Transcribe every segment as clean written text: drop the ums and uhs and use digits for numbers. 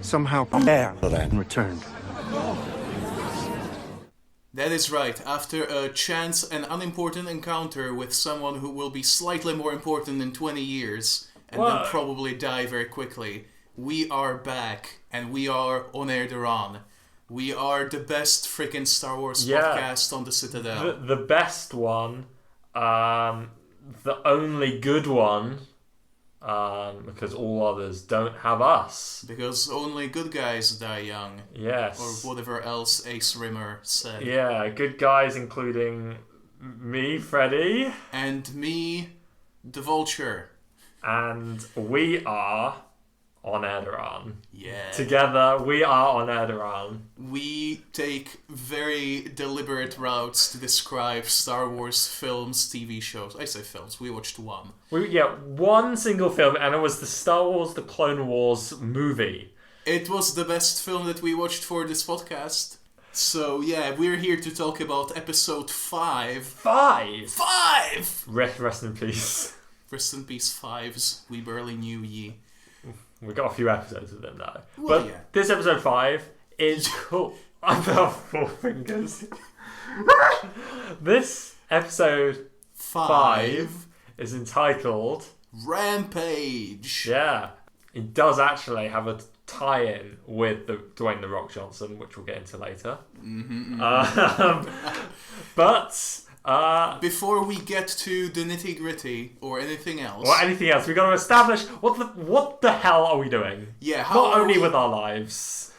Somehow Air-Deraan returned. That is right. After a chance and unimportant encounter with someone who will be slightly more important in 20 years, and then probably die very quickly, we are back, and we are on Air-Deraan. We are the best freaking Star Wars podcast on the Citadel. The best one, the only good one, because all others don't have us. Because only good guys die young. Yes. Or whatever else Ace Rimmer said. Yeah, good guys including me, Freddy. And me, the Vulture. And we are on Air-Deraan. Yeah. Together, we are on Air-Deraan. We take very deliberate routes to describe Star Wars films, TV shows. I say films, we watched one. One single film, and it was the Star Wars The Clone Wars movie. It was the best film that we watched for this podcast. So, yeah, we're here to talk about episode 5. 5? 5! Rest in peace. Rest in peace, Fives. We barely knew ye. We got a few episodes of them now. Well, but this episode 5 is cool. I felt 4 fingers. This episode 5 is entitled Rampage. Yeah. It does actually have a tie-in with the Dwayne "The Rock" Johnson, which we'll get into later. But before we get to the nitty-gritty or anything else, we got to establish what the hell are we doing? Yeah, not only with our lives.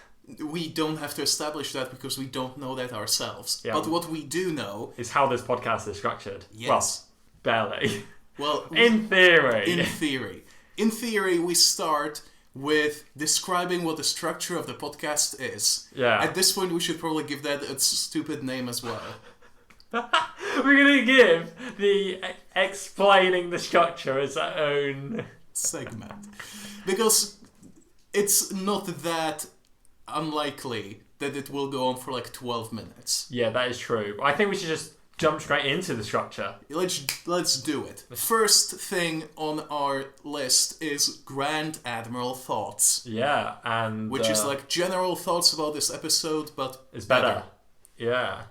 We don't have to establish that because we don't know that ourselves. Yeah. But what we do know is how this podcast is structured. Yes. Well, barely. Well, in theory. In theory, we start with describing what the structure of the podcast is. Yeah. At this point, we should probably give that a stupid name as well. We're going to give the explaining the structure its own segment. Because it's not that unlikely that it will go on for like 12 minutes. Yeah, that is true. I think we should just jump straight into the structure. Let's do it. First thing on our list is Grand Admiral thoughts. Yeah, and which is like general thoughts about this episode, but it's better. Yeah.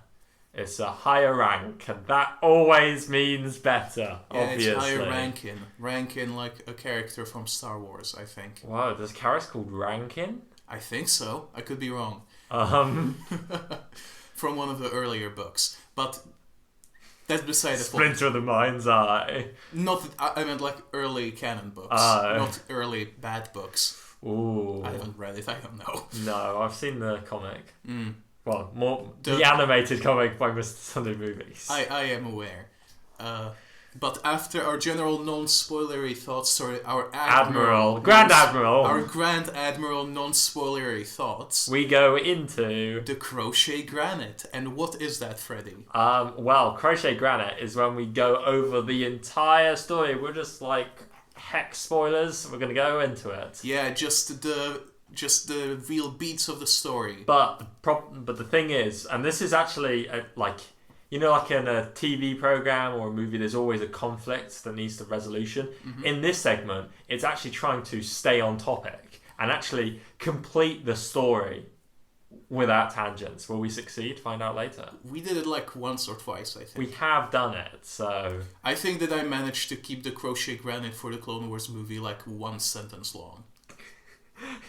It's a higher rank, and that always means better, obviously. It's higher ranking. Rankin like a character from Star Wars, I think. Wow, there's a character called Rankin? I think so. I could be wrong. From one of the earlier books. But that's beside the point. Splinter of the Mind's Eye. Not I meant like early canon books. Not early bad books. Ooh. I haven't read it, I don't know. No, I've seen the comic. Well, more the animated comic by Mr. Sunday Movies. I am aware. But after our general non-spoilery thoughts, our Grand Admiral. Our Grand Admiral non-spoilery thoughts. We go into the Crochet Granite. And what is that, Freddy? Well, Crochet Granite is when we go over the entire story. We're just like heck spoilers. We're gonna go into it. Yeah, just the real beats of the story. But the thing is, and this is actually like in a TV program or a movie, there's always a conflict that needs the resolution. Mm-hmm. In this segment, it's actually trying to stay on topic and actually complete the story without tangents. Will we succeed? Find out later. We did it like once or twice, I think. We have done it, so I think that I managed to keep the Crochet Granite for the Clone Wars movie like one sentence long.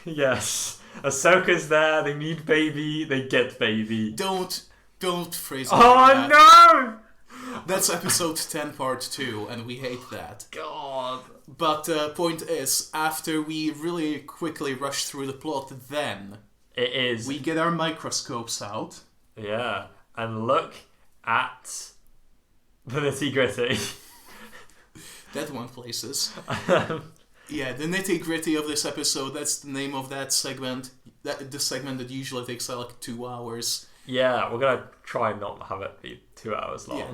Yes. Ahsoka's there, they need baby, they get baby. Don't phrase it like that. Oh no! That's episode 10 part 2, and we hate that. God. But point is, after we really quickly rush through the plot, then we get our microscopes out. Yeah, and look at the nitty-gritty. That one places. Yeah, the nitty-gritty of this episode, that's the name of that segment. The segment that usually takes like 2 hours. Yeah, we're going to try and not have it be 2 hours long. Yeah,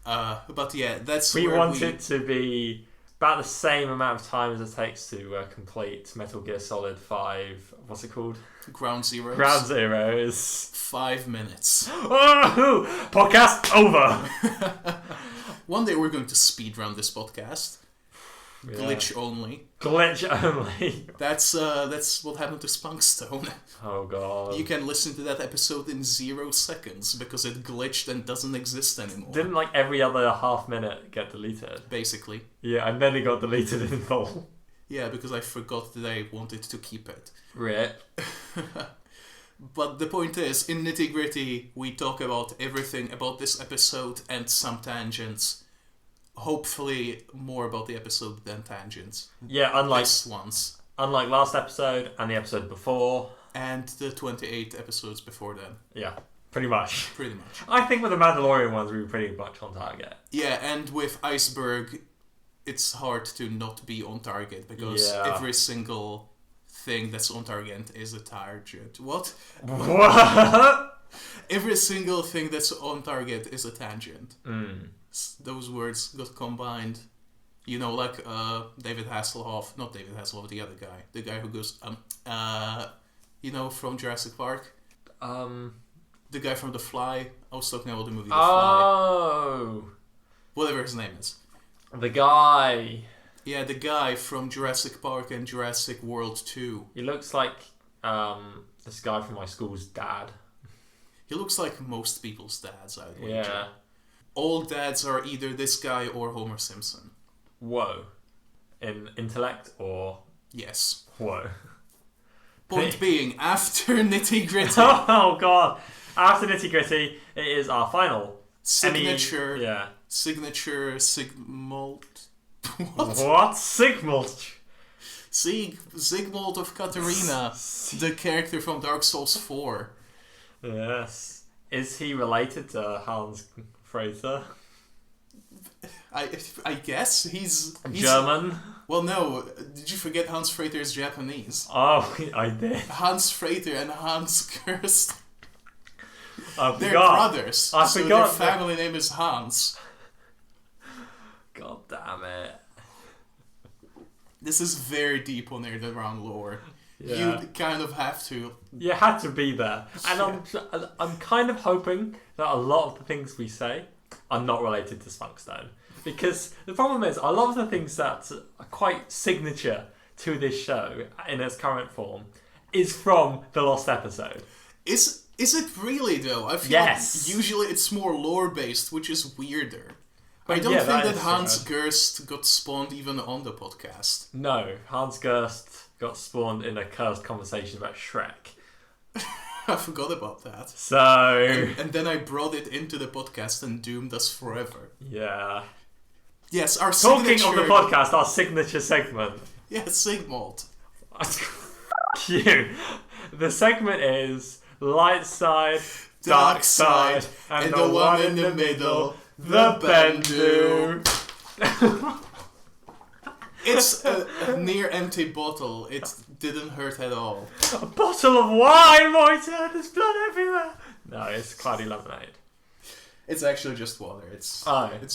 no. But yeah, that's we want it to be about the same amount of time as it takes to complete Metal Gear Solid 5. What's it called? Ground Zeroes. Ground Zeroes. 5 minutes. Oh! Podcast over! One day we're going to speedrun this podcast. Glitch only. Glitch only. That's what happened to Spunkstone. Oh god. You can listen to that episode in 0 seconds because it glitched and doesn't exist anymore. Didn't like every other half minute get deleted? Basically. Yeah, and then it got deleted in full. Yeah, because I forgot that I wanted to keep it. Right. But the point is, in Nitty Gritty, we talk about everything about this episode and some tangents. Hopefully, more about the episode than tangents. Yeah, unlike last episode and the episode before. And the 28 episodes before then. Yeah, pretty much. Pretty much. I think with the Mandalorian ones, we were pretty much on target. Yeah, and with Iceberg, it's hard to not be on target because every single thing that's on target is a target. What? Every single thing that's on target is a tangent. Those words got combined. You know, like David Hasselhoff, not David Hasselhoff, the other guy. The guy who goes, you know, from Jurassic Park? The guy from The Fly. I was talking about the movie The Fly. Oh! Whatever his name is. The guy. Yeah, the guy from Jurassic Park and Jurassic World 2. He looks like this guy from my school's dad. He looks like most people's dads, I would wager. Yeah. All dads are either this guy or Homer Simpson. Whoa. In intellect or... Yes. Whoa. Point being, after Nitty Gritty... Oh god. After Nitty Gritty, it is our final... Signature... Yeah. Signature Sigmund... What? Sigmund? Sigmund of Katarina, the character from Dark Souls 4. Yes. Is he related to Hans Fraser? I guess he's German. Well, no. Did you forget Hans Frater is Japanese? Oh, I did. Hans Frater and Hans Gerst. They're forgot. brothers. I so forgot. Their family name is Hans. God damn it. This is very deep on Air-Deraan lore. Yeah. You kind of have to. You had to be there. And I'm kind of hoping that a lot of the things we say are not related to Spunkstone. Because the problem is, a lot of the things that are quite signature to this show in its current form is from the lost episode. Is it really, though? I feel like usually it's more lore-based, which is weirder. I don't think that Hans Gerst got spawned even on the podcast. No, Hans Gerst got spawned in a cursed conversation about Shrek. I forgot about that. So... And then I brought it into the podcast and doomed us forever. Yeah. Yes, our Talking signature... of the podcast, our signature segment. Yeah, Sigmund. You. The segment is light side, dark side, and the one in the middle, the Bendu. It's a near empty bottle. It didn't hurt at all. A bottle of wine, Moita! There's blood everywhere! No, it's cloudy lemonade. It's actually just water. It's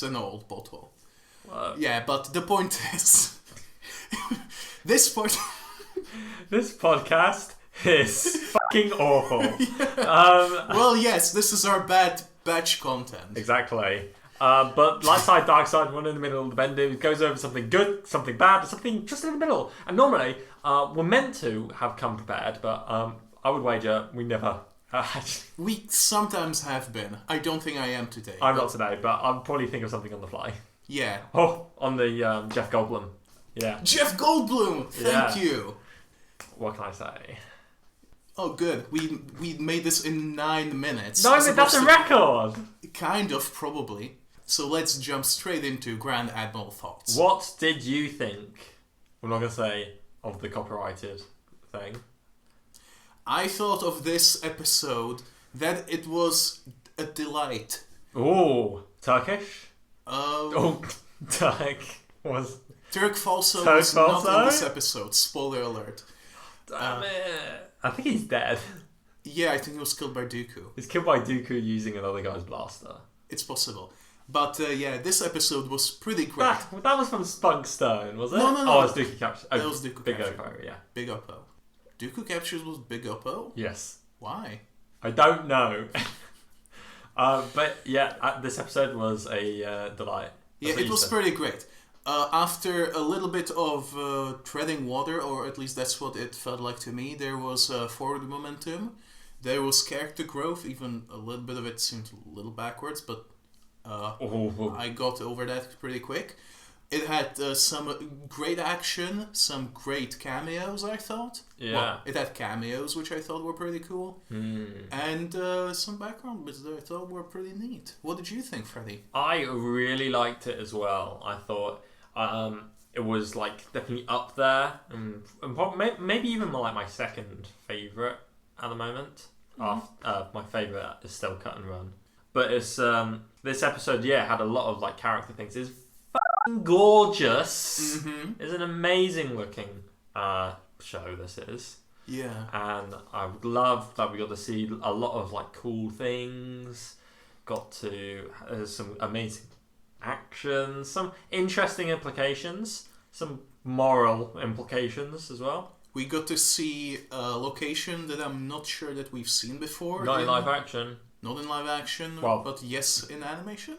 an old bottle. Whoa. Yeah, but the point is... This podcast is fucking awful. Well, yes, this is our bad batch content. Exactly. But light side, dark side, one in the middle, the Bendu goes over something good, something bad, something just in the middle. And normally, we're meant to have come prepared, but I would wager we never... We sometimes have been. I don't think I am today. I'm not today, but I'll probably think of something on the fly. Yeah. Oh, on the Jeff Goldblum. Yeah. Jeff Goldblum! Thank you! What can I say? Oh, good. We made this in 9 minutes. 9 minutes? That's a record! Kind of, probably. So let's jump straight into Grand Admiral thoughts. What did you think, I'm not going to say, of the copyrighted thing? I thought of this episode that it was a delight. Ooh, Turkish? Turk Falso was not in this episode. Spoiler alert. Damn it. I think he's dead. Yeah, I think he was killed by Dooku. He's killed by Dooku using another guy's blaster. It's possible. But yeah, this episode was pretty great. That was from Spunkstone, was it? No. Oh, it was Dooku Capture. That was Dooku Big Capture. Oppo, yeah. Big Oppo. Dooku Captures was Big Oppo? Yes. Why? I don't know. But yeah, this episode was a delight. Yeah, it was pretty great. After a little bit of treading water, or at least that's what it felt like to me, there was forward momentum. There was character growth, even a little bit of it seemed a little backwards, but I got over that pretty quick. It had some great action, some great cameos, I thought. Yeah. Well, it had cameos, which I thought were pretty cool. And some background bits that I thought were pretty neat. What did you think, Freddie? I really liked it as well. I thought it was like definitely up there, and probably, maybe even like my second favourite at the moment. My favourite is still Cut and Run. But it's this episode, had a lot of like character things. It's gorgeous. It's an amazing looking show, this is. Yeah. And I love that we got to see a lot of like cool things. Got to some amazing action, some interesting implications, some moral implications as well. We got to see a location that I'm not sure that we've seen before. Not in live action. Not in live action, well, but yes in animation?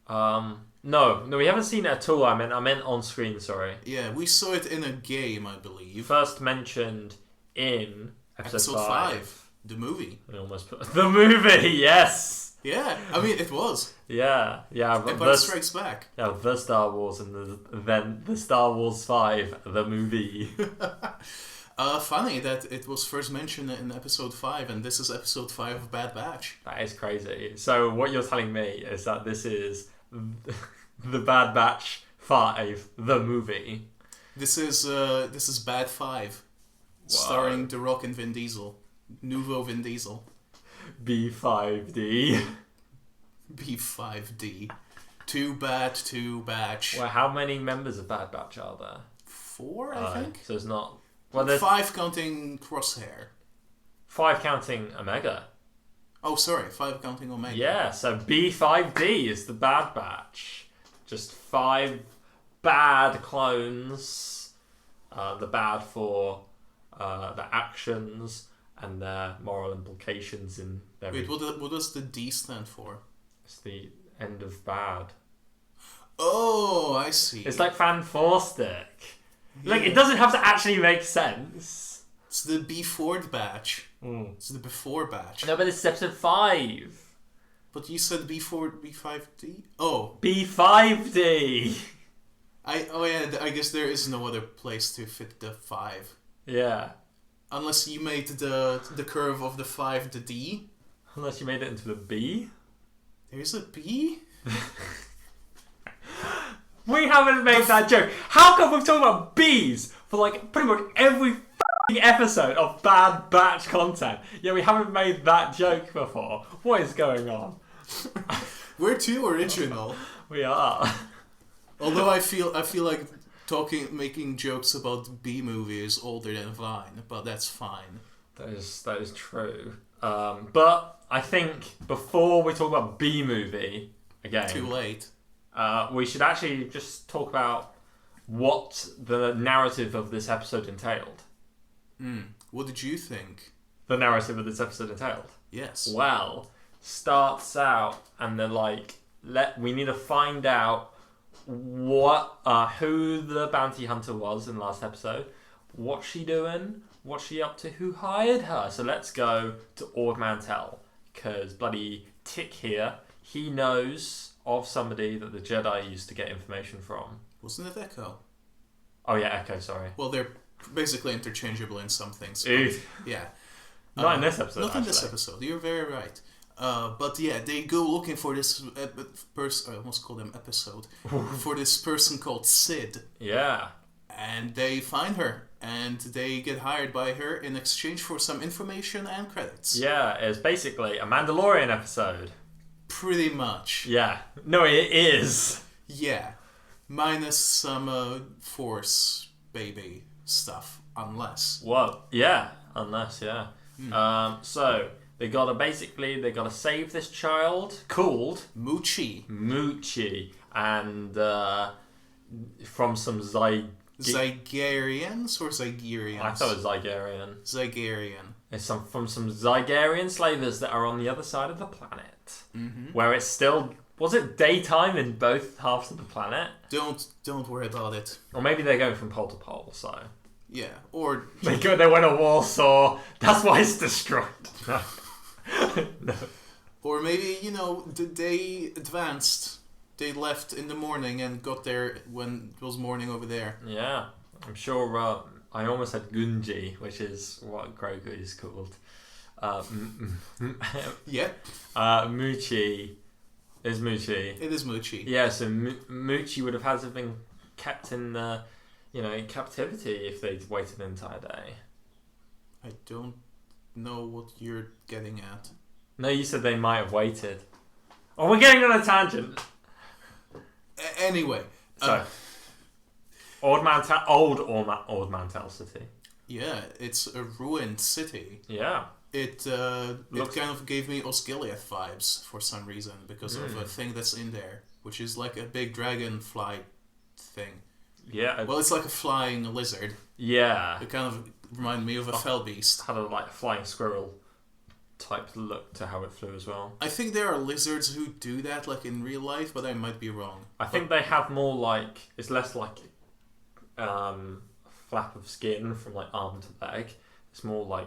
No, we haven't seen it at all. I meant on screen, sorry. Yeah, we saw it in a game, I believe. First mentioned in episode 5. The movie. I almost put the movie, yes! Yeah, I mean, it was. Yeah. Empire Strikes Back. Yeah, the Star Wars and then the Star Wars 5, the movie. Funny that it was first mentioned in episode 5, and this is episode 5 of Bad Batch. That is crazy. So what you're telling me is that this is the Bad Batch 5, the movie. This is Bad 5, starring The Rock and Vin Diesel. Nouveau Vin Diesel. B5D. B5D. Too bad, too batch. Well, how many members of Bad Batch are there? 4, I think. So it's not... Well, there's 5 counting Crosshair. 5 counting Omega. Oh, sorry, 5 counting Omega. Yeah, so B5D is the Bad Batch. Just 5 bad clones. The bad for the actions and their moral implications in their... Wait, what does the D stand for? It's the end of bad. Oh, I see. It's like Fan 4 stick. Like, it doesn't have to actually make sense. It's the before batch. It's the before batch. No, but it's episode 5. But you said B5D? Oh. B5D! I guess there is no other place to fit the 5. Yeah. Unless you made the curve of the 5 the D. Unless you made it into the B. There's a B? We haven't made that joke. How come we've talked about bees for like pretty much every f***ing episode of Bad Batch content? Yeah, we haven't made that joke before. What is going on? We're too original. We are. Although I feel like making jokes about B movie is older than Vine, but that's fine. That is true. But I think before we talk about B movie again, too late. We should actually just talk about what the narrative of this episode entailed. What did you think? The narrative of this episode entailed? Yes. Well, starts out and they're like, we need to find out who the bounty hunter was in the last episode, what's she doing, what's she up to, who hired her. So let's go to Ord Mantell, because bloody Tick here, he knows of somebody that the Jedi used to get information from. Wasn't it Echo? Oh yeah, Echo, sorry. Well, they're basically interchangeable in some things. Yeah. Not in this episode, Not in this episode, you're very right. But yeah, they go looking for this person, I almost called him episode, for this person called Sid. Yeah. And they find her, and they get hired by her in exchange for some information and credits. Yeah, it's basically a Mandalorian episode. Pretty much. Yeah. No, it is. Yeah. Minus some Force baby stuff, unless. Well, yeah, unless, yeah. So, they gotta save this child called Moochie. And from some Zygarians or Zygerians? I thought it was Zygarian. Zygarian. It's from some Zygarian slavers that are on the other side of the planet. Where it's still Was it daytime in both halves of the planet? Don't worry about it. Or maybe they're going from pole to pole, so... Yeah, or... They went to Warsaw. That's why it's destroyed. No. Or maybe, they advanced. They left in the morning and got there when it was morning over there. Yeah, I'm sure. I almost said Gunji, which is what Grogu is called. Yeah. Muchi is Muchi. It is Muchi. Yeah, so Muchi would have had to have been kept in, in captivity if they'd waited an entire day. I don't know what you're getting at. No, you said they might have waited. Oh, we're getting on a tangent. Anyway. So, Old Mantel City. Yeah, it's a ruined city. Yeah. It kind of gave me Osgiliath vibes for some reason because of a thing that's in there, which is like a big dragonfly thing. Yeah. Well, it's like a flying lizard. Yeah. It kind of reminded me of a fell beast. Had a flying squirrel type look to how it flew as well. I think there are lizards who do that in real life, but I might be wrong. I think they have more it's less like a flap of skin from arm to leg. It's more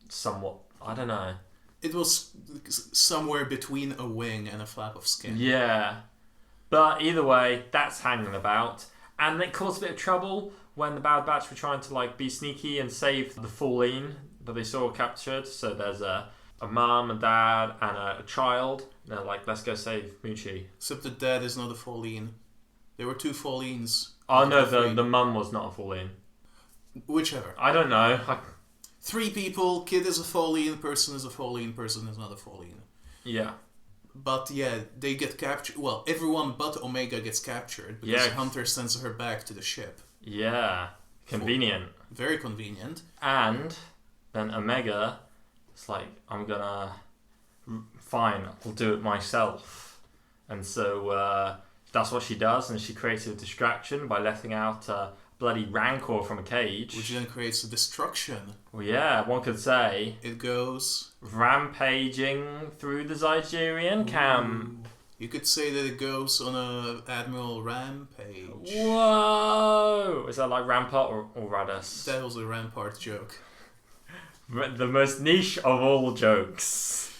somewhat, I don't know. It was somewhere between a wing and a flap of skin. Yeah. But either way, that's hanging about. And it caused a bit of trouble when the Bad Batch were trying to be sneaky and save the Fallen that they saw captured. So there's a mom, a dad, and a child. And they're like, let's go save Muchi. Except the dad is not a Fallen. There were 2 Fallens. Oh no, the mum was not a Fallen. Whichever. I don't know. 3 people, kid is a Fallen, person is a Fallen, person is not a Fallen. Yeah. But yeah, they get captured. Well, everyone but Omega gets captured because Hunter sends her back to the ship. Yeah. Convenient. Very convenient. And then Omega is I'm gonna... Fine, I'll do it myself. And so that's what she does, and she creates a distraction by letting out a bloody Rancor from a cage. Which then creates a destruction. Well, yeah, one could say... It goes... Rampaging through the Zygerian camp. You could say that it goes on a Admiral Rampage. Whoa! Is that like Rampart or Radus? That was a Rampart joke. The most niche of all jokes.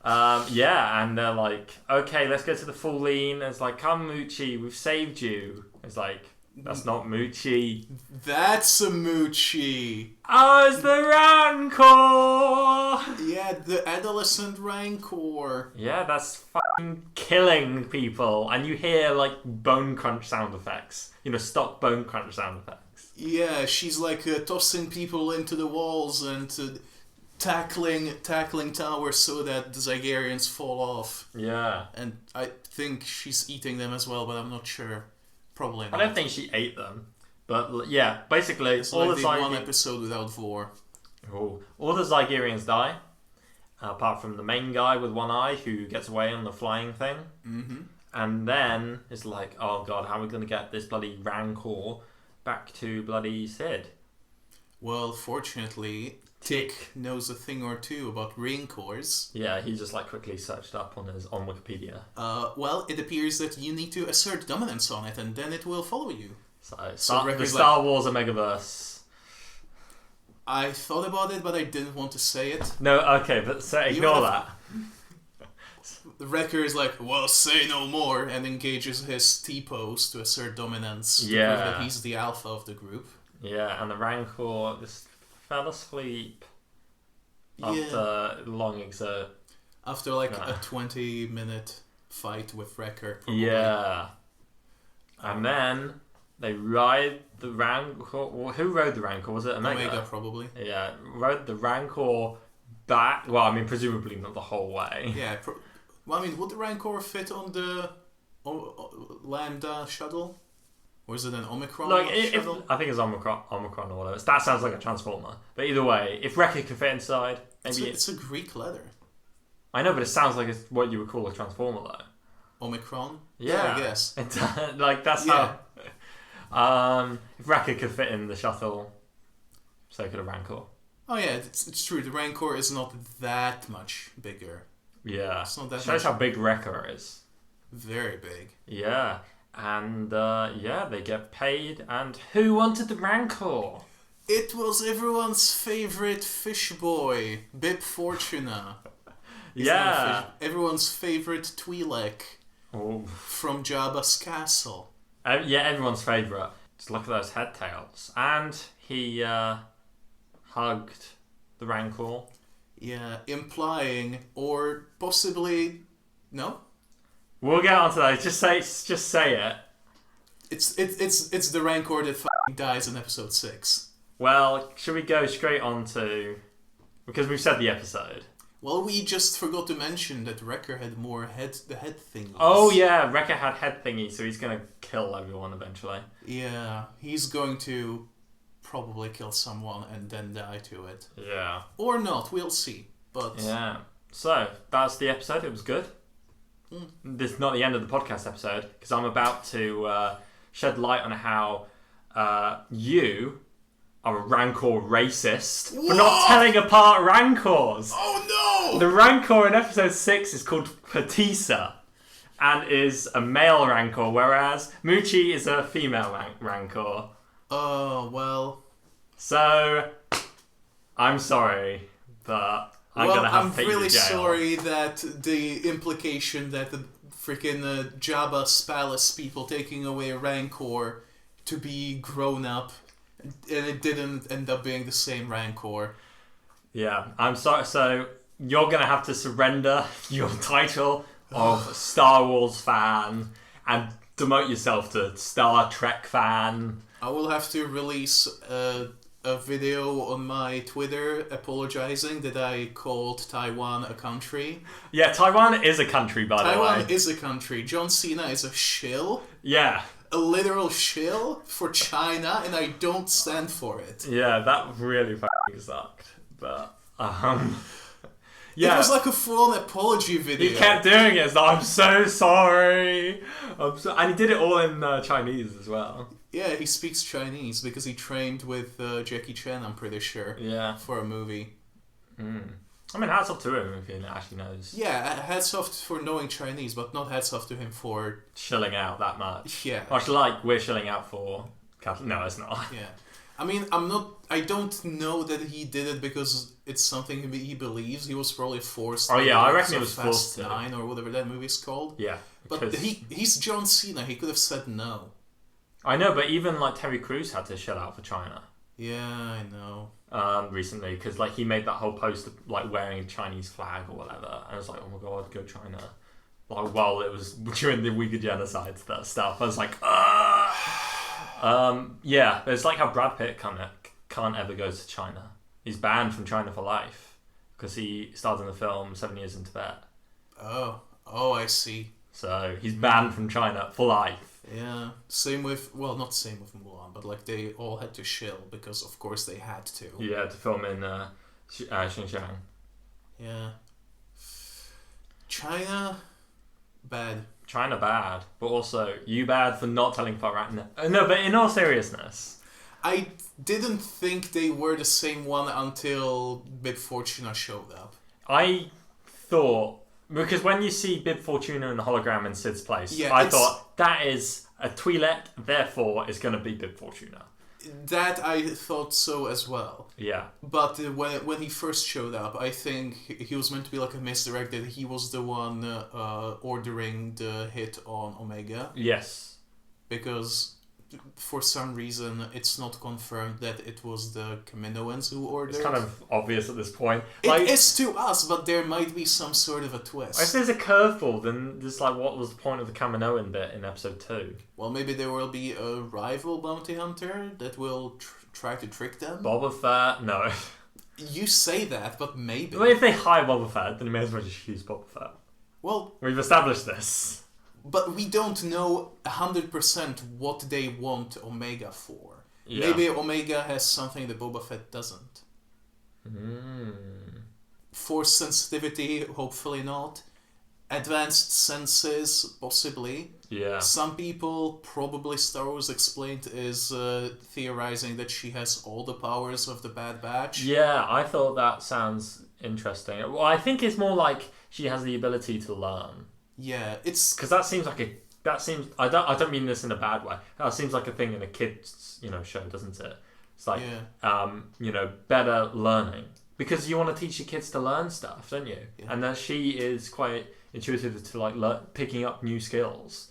Yeah, and they're like, okay, let's go to the Fallen. It's like, come Muchi, we've saved you. It's like, that's not Muchi. That's a Muchi. Oh, it's the Rancor! Yeah, the adolescent Rancor. Yeah, that's fucking killing people. And you hear bone crunch sound effects. Stock bone crunch sound effects. Yeah, she's tossing people into the walls and tackling towers so that the Zygerians fall off. Yeah. And I think she's eating them as well, but I'm not sure. Probably not. I don't think she ate them. But yeah, basically, it's all like the one episode without Vor. All the Zygerians die, apart from the main guy with one eye who gets away on the flying thing. Mm-hmm. And then it's like, oh god, how are we going to get this bloody Rancor back to bloody Sid? Well, fortunately, Tick knows a thing or two about Rancors. Yeah, he just quickly searched up on Wikipedia. Well, it appears that you need to assert dominance on it, and then it will follow you. So the Star Wars Omegaverse. I thought about it, but I didn't want to say it. No, okay, but ignore that. The Wrecker is like, well, say no more, and engages his T-pose to assert dominance. To prove that he's the alpha of the group. Yeah, and the Rancor just fell asleep after long exert. After a 20-minute fight with Wrecker, probably. Yeah. And then they ride the Rancor. Well, who rode the Rancor? Was it Omega? Omega, probably. Yeah, rode the Rancor back. Well, I mean, presumably not the whole way. Yeah. Would the Rancor fit on the Lambda shuttle? Or is it an Omicron shuttle? I think it's Omicron or whatever. That sounds like a Transformer. But either way, if Wrecker can fit inside, maybe it's a Greek letter. I know, but it sounds like it's what you would call a Transformer, though. Omicron? Yeah, I guess. That's how... if Wrecker could fit in the shuttle, so could a Rancor. Oh yeah, it's true. The Rancor is not that much bigger. Yeah. It's not that Shows much. how big Wrecker is. Very big. Yeah. And, they get paid. And who wanted the Rancor? It was everyone's favorite fish boy, Bib Fortuna. Everyone's favorite Twi'lek from Jabba's castle. Everyone's favourite. Just look at those head tails. And he hugged the Rancor. Yeah, implying, or possibly... No? We'll get onto that. Just say it. It's the Rancor that fucking dies in episode 6. Well, should we go straight on to... Because we've said the episode. Well, we just forgot to mention that Wrecker had more head thingies. Oh yeah, Wrecker had head thingies, so he's going to kill everyone eventually. Yeah, he's going to probably kill someone and then die to it. Yeah. Or not, we'll see. But yeah. So, that's the episode. It was good. This is not the end of the podcast episode, because I'm about to shed light on how you are a Rancor racist for not telling apart Rancors. Oh no! The Rancor in episode 6 is called Patissa and is a male Rancor, whereas Muchi is a female Rancor. Oh, well. So, I'm sorry, but I'm going to have to take you to jail. I'm really sorry that the implication that the freaking Jabba's palace people taking away a Rancor to be grown up, and it didn't end up being the same Rancor. Yeah, I'm sorry. So, you're going to have to surrender your title of Star Wars fan and demote yourself to Star Trek fan. I will have to release a video on my Twitter apologizing that I called Taiwan a country. Yeah, Taiwan is a country, by the way. Taiwan is a country. John Cena is a shill. Yeah. A literal shill for China, and I don't stand for it. Yeah, that really fucking sucked. But, yeah. It was like a full-on apology video. He kept doing it. It's like, I'm so sorry. And he did it all in Chinese as well. Yeah, he speaks Chinese because he trained with Jackie Chan, I'm pretty sure. Yeah. For a movie. I mean, hats off to him if he actually knows. Yeah, hats off for knowing Chinese, but not hats off to him for... Shilling out that much. Yeah. Much like we're shilling out for... No, it's not. Yeah. I mean, I don't know that he did it because it's something he believes. He was probably forced. Oh yeah, I reckon he was forced to. Fast 9 or whatever that movie's called. Yeah. But he's John Cena. He could have said no. I know, but even like Terry Crews had to shell out for China. Yeah, I know. Recently, because like he made that whole post of like wearing a Chinese flag or whatever, and I was like, oh my god, go China. Like while it was during the Uyghur genocide stuff, I was like, yeah, it's like how Brad Pitt can't ever go to China. He's banned from China for life because he starred in the film 7 Years in Tibet. Oh, I see. So he's banned from China for life. Yeah, same with, well, not same with Mulan, but like they all had to shill because of course they had to. Yeah, to film in Xinjiang. Yeah. China, bad. China bad, but also you bad for not telling Farah. No, but in all seriousness, I didn't think they were the same one until Bib Fortuna showed up. I thought, because when you see Bib Fortuna in the hologram in Sid's place, yeah, I thought that is a Twi'lek, therefore it's going to be Bib Fortuna. That I thought so as well. Yeah. But when he first showed up, I think he was meant to be like a misdirect, that he was the one ordering the hit on Omega. Yes. Because for some reason it's not confirmed that it was the Kaminoans who ordered. It's kind of obvious at this point. It is to us, but there might be some sort of a twist. If there's a curveball, then just like what was the point of the Kaminoan bit in episode 2? Well, maybe there will be a rival bounty hunter that will try to trick them. Boba Fett? No. You say that, but maybe. Well, if they hire Boba Fett, then you may as well just use Boba Fett. Well, we've established this. But we don't know 100% what they want Omega for. Yeah. Maybe Omega has something that Boba Fett doesn't. Force sensitivity, hopefully not. Advanced senses, possibly. Yeah. Some people, probably Star Wars Explained, is theorizing that she has all the powers of the Bad Batch. Yeah, I thought that sounds interesting. Well, I think it's more like she has the ability to learn. Yeah, it's... Because that seems like a... That seems... I don't mean this in a bad way. That seems like a thing in a kid's, show, doesn't it? It's like, better learning. Because you want to teach your kids to learn stuff, don't you? Yeah. And that she is quite intuitive to, like, picking up new skills.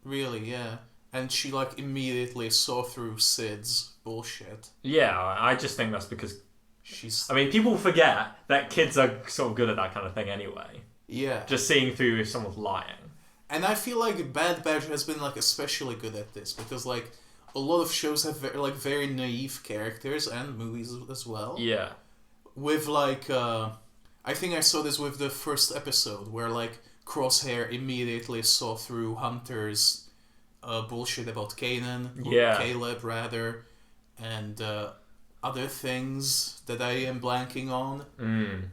Really, yeah. And she, like, immediately saw through Sid's bullshit. Yeah, I just think that's because... She's... I mean, people forget that kids are sort of good at that kind of thing anyway. Yeah. Just seeing through if someone's lying. And I feel like Bad Batch has been, like, especially good at this. Because, like, a lot of shows have, very naive characters and movies as well. Yeah. With, like, I think I saw this with the first episode, where, like, Crosshair immediately saw through Hunter's bullshit about Kanan. Yeah. Caleb, rather. And other things that I am blanking on.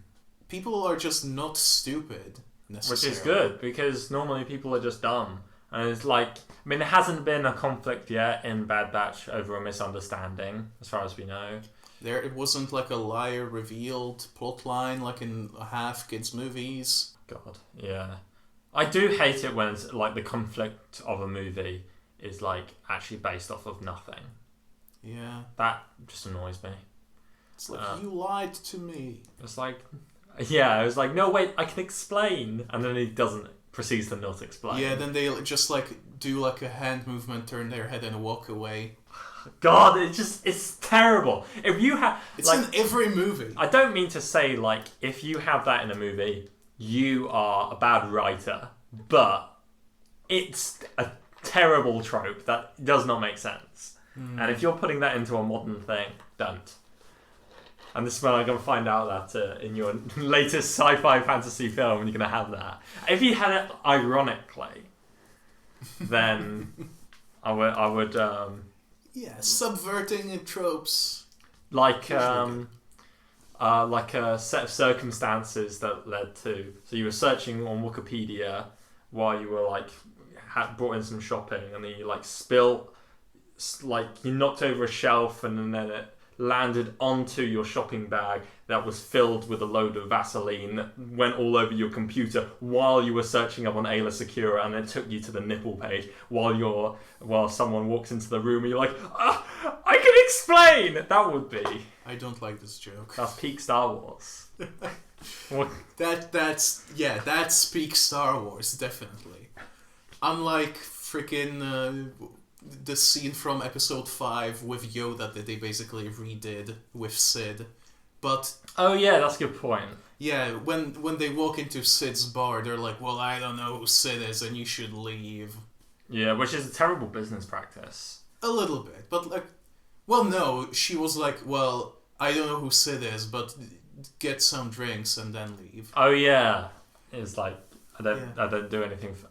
People are just not stupid, necessarily. Which is good, because normally people are just dumb. And it's like... I mean, there hasn't been a conflict yet in Bad Batch over a misunderstanding, as far as we know. It wasn't like a liar revealed plotline like in half kids' movies. God, yeah. I do hate it when it's like the conflict of a movie is like actually based off of nothing. Yeah. That just annoys me. It's like, you lied to me. It's like, yeah, it was like, no, wait, I can explain. And then he proceeds to not explain. Yeah, then they just like do like a hand movement, turn their head and walk away. God, it's terrible. If you have... It's like, in every movie. I don't mean to say, like, if you have that in a movie, you are a bad writer, but it's a terrible trope that does not make sense. And if you're putting that into a modern thing, don't. And this is when I'm going to find out that in your latest sci-fi fantasy film, you're going to have that. If you had it ironically, then I would yeah, subverting tropes. Like a set of circumstances that led to... So you were searching on Wikipedia while you were, like, brought in some shopping, and then you, like, you knocked over a shelf, and then it landed onto your shopping bag that was filled with a load of Vaseline that went all over your computer while you were searching up on Ayla Secura, and it took you to the nipple page while someone walks into the room and you're like, I can explain! That would be... I don't like this joke. That's peak Star Wars. That's peak Star Wars, definitely. Unlike freaking the scene from episode 5 with Yoda that they basically redid with Sid. But oh yeah, that's a good point. Yeah, when they walk into Sid's bar, they're like, well, I don't know who Sid is and you should leave. Yeah, which is a terrible business practice. A little bit, but like, well, no, she was like, well, I don't know who Sid is, but get some drinks and then leave. Oh yeah, it's like I don't do anything for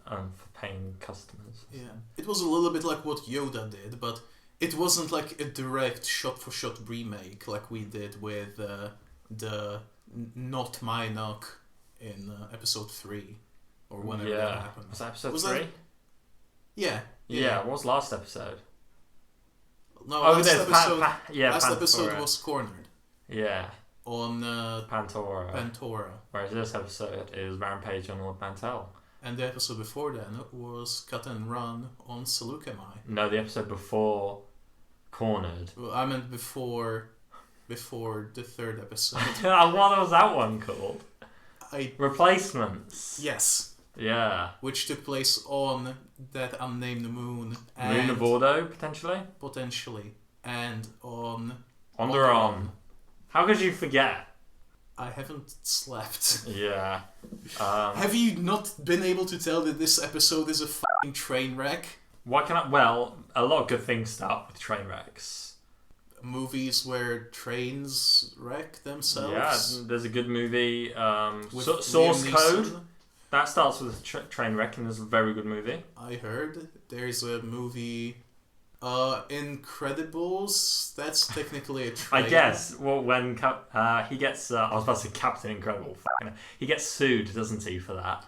paying customers. Yeah, it was a little bit like what Yoda did, but it wasn't like a direct shot-for-shot remake like we did with the Not My Knock in episode 3 or whenever that happened. Was that episode 3? Yeah. What was last episode? No, last episode Pantora was Cornered. Yeah. On Pantora. Whereas this episode is Rampage on Lord Mantel. And the episode before then was Cut and Run on Seleucami. No, the episode before Cornered. Well, I meant before the third episode. What was that one called? Replacements. Yes. Yeah. Which took place on that unnamed moon. Moon of Ordo, potentially? Potentially. And on... Onderon. How could you forget? I haven't slept. Yeah. Have you not been able to tell that this episode is a fucking train wreck? Well, a lot of good things start with train wrecks. Movies where trains wreck themselves? Yeah, there's a good movie, Source Code. That starts with a train wreck, and is a very good movie. I heard. There's a movie... Incredibles. That's technically a train. I guess. Well, when he gets, I was about to say Captain Incredible. He gets sued, doesn't he, for that?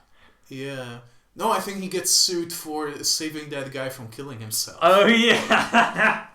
Yeah. No, I think he gets sued for saving that guy from killing himself. Oh yeah.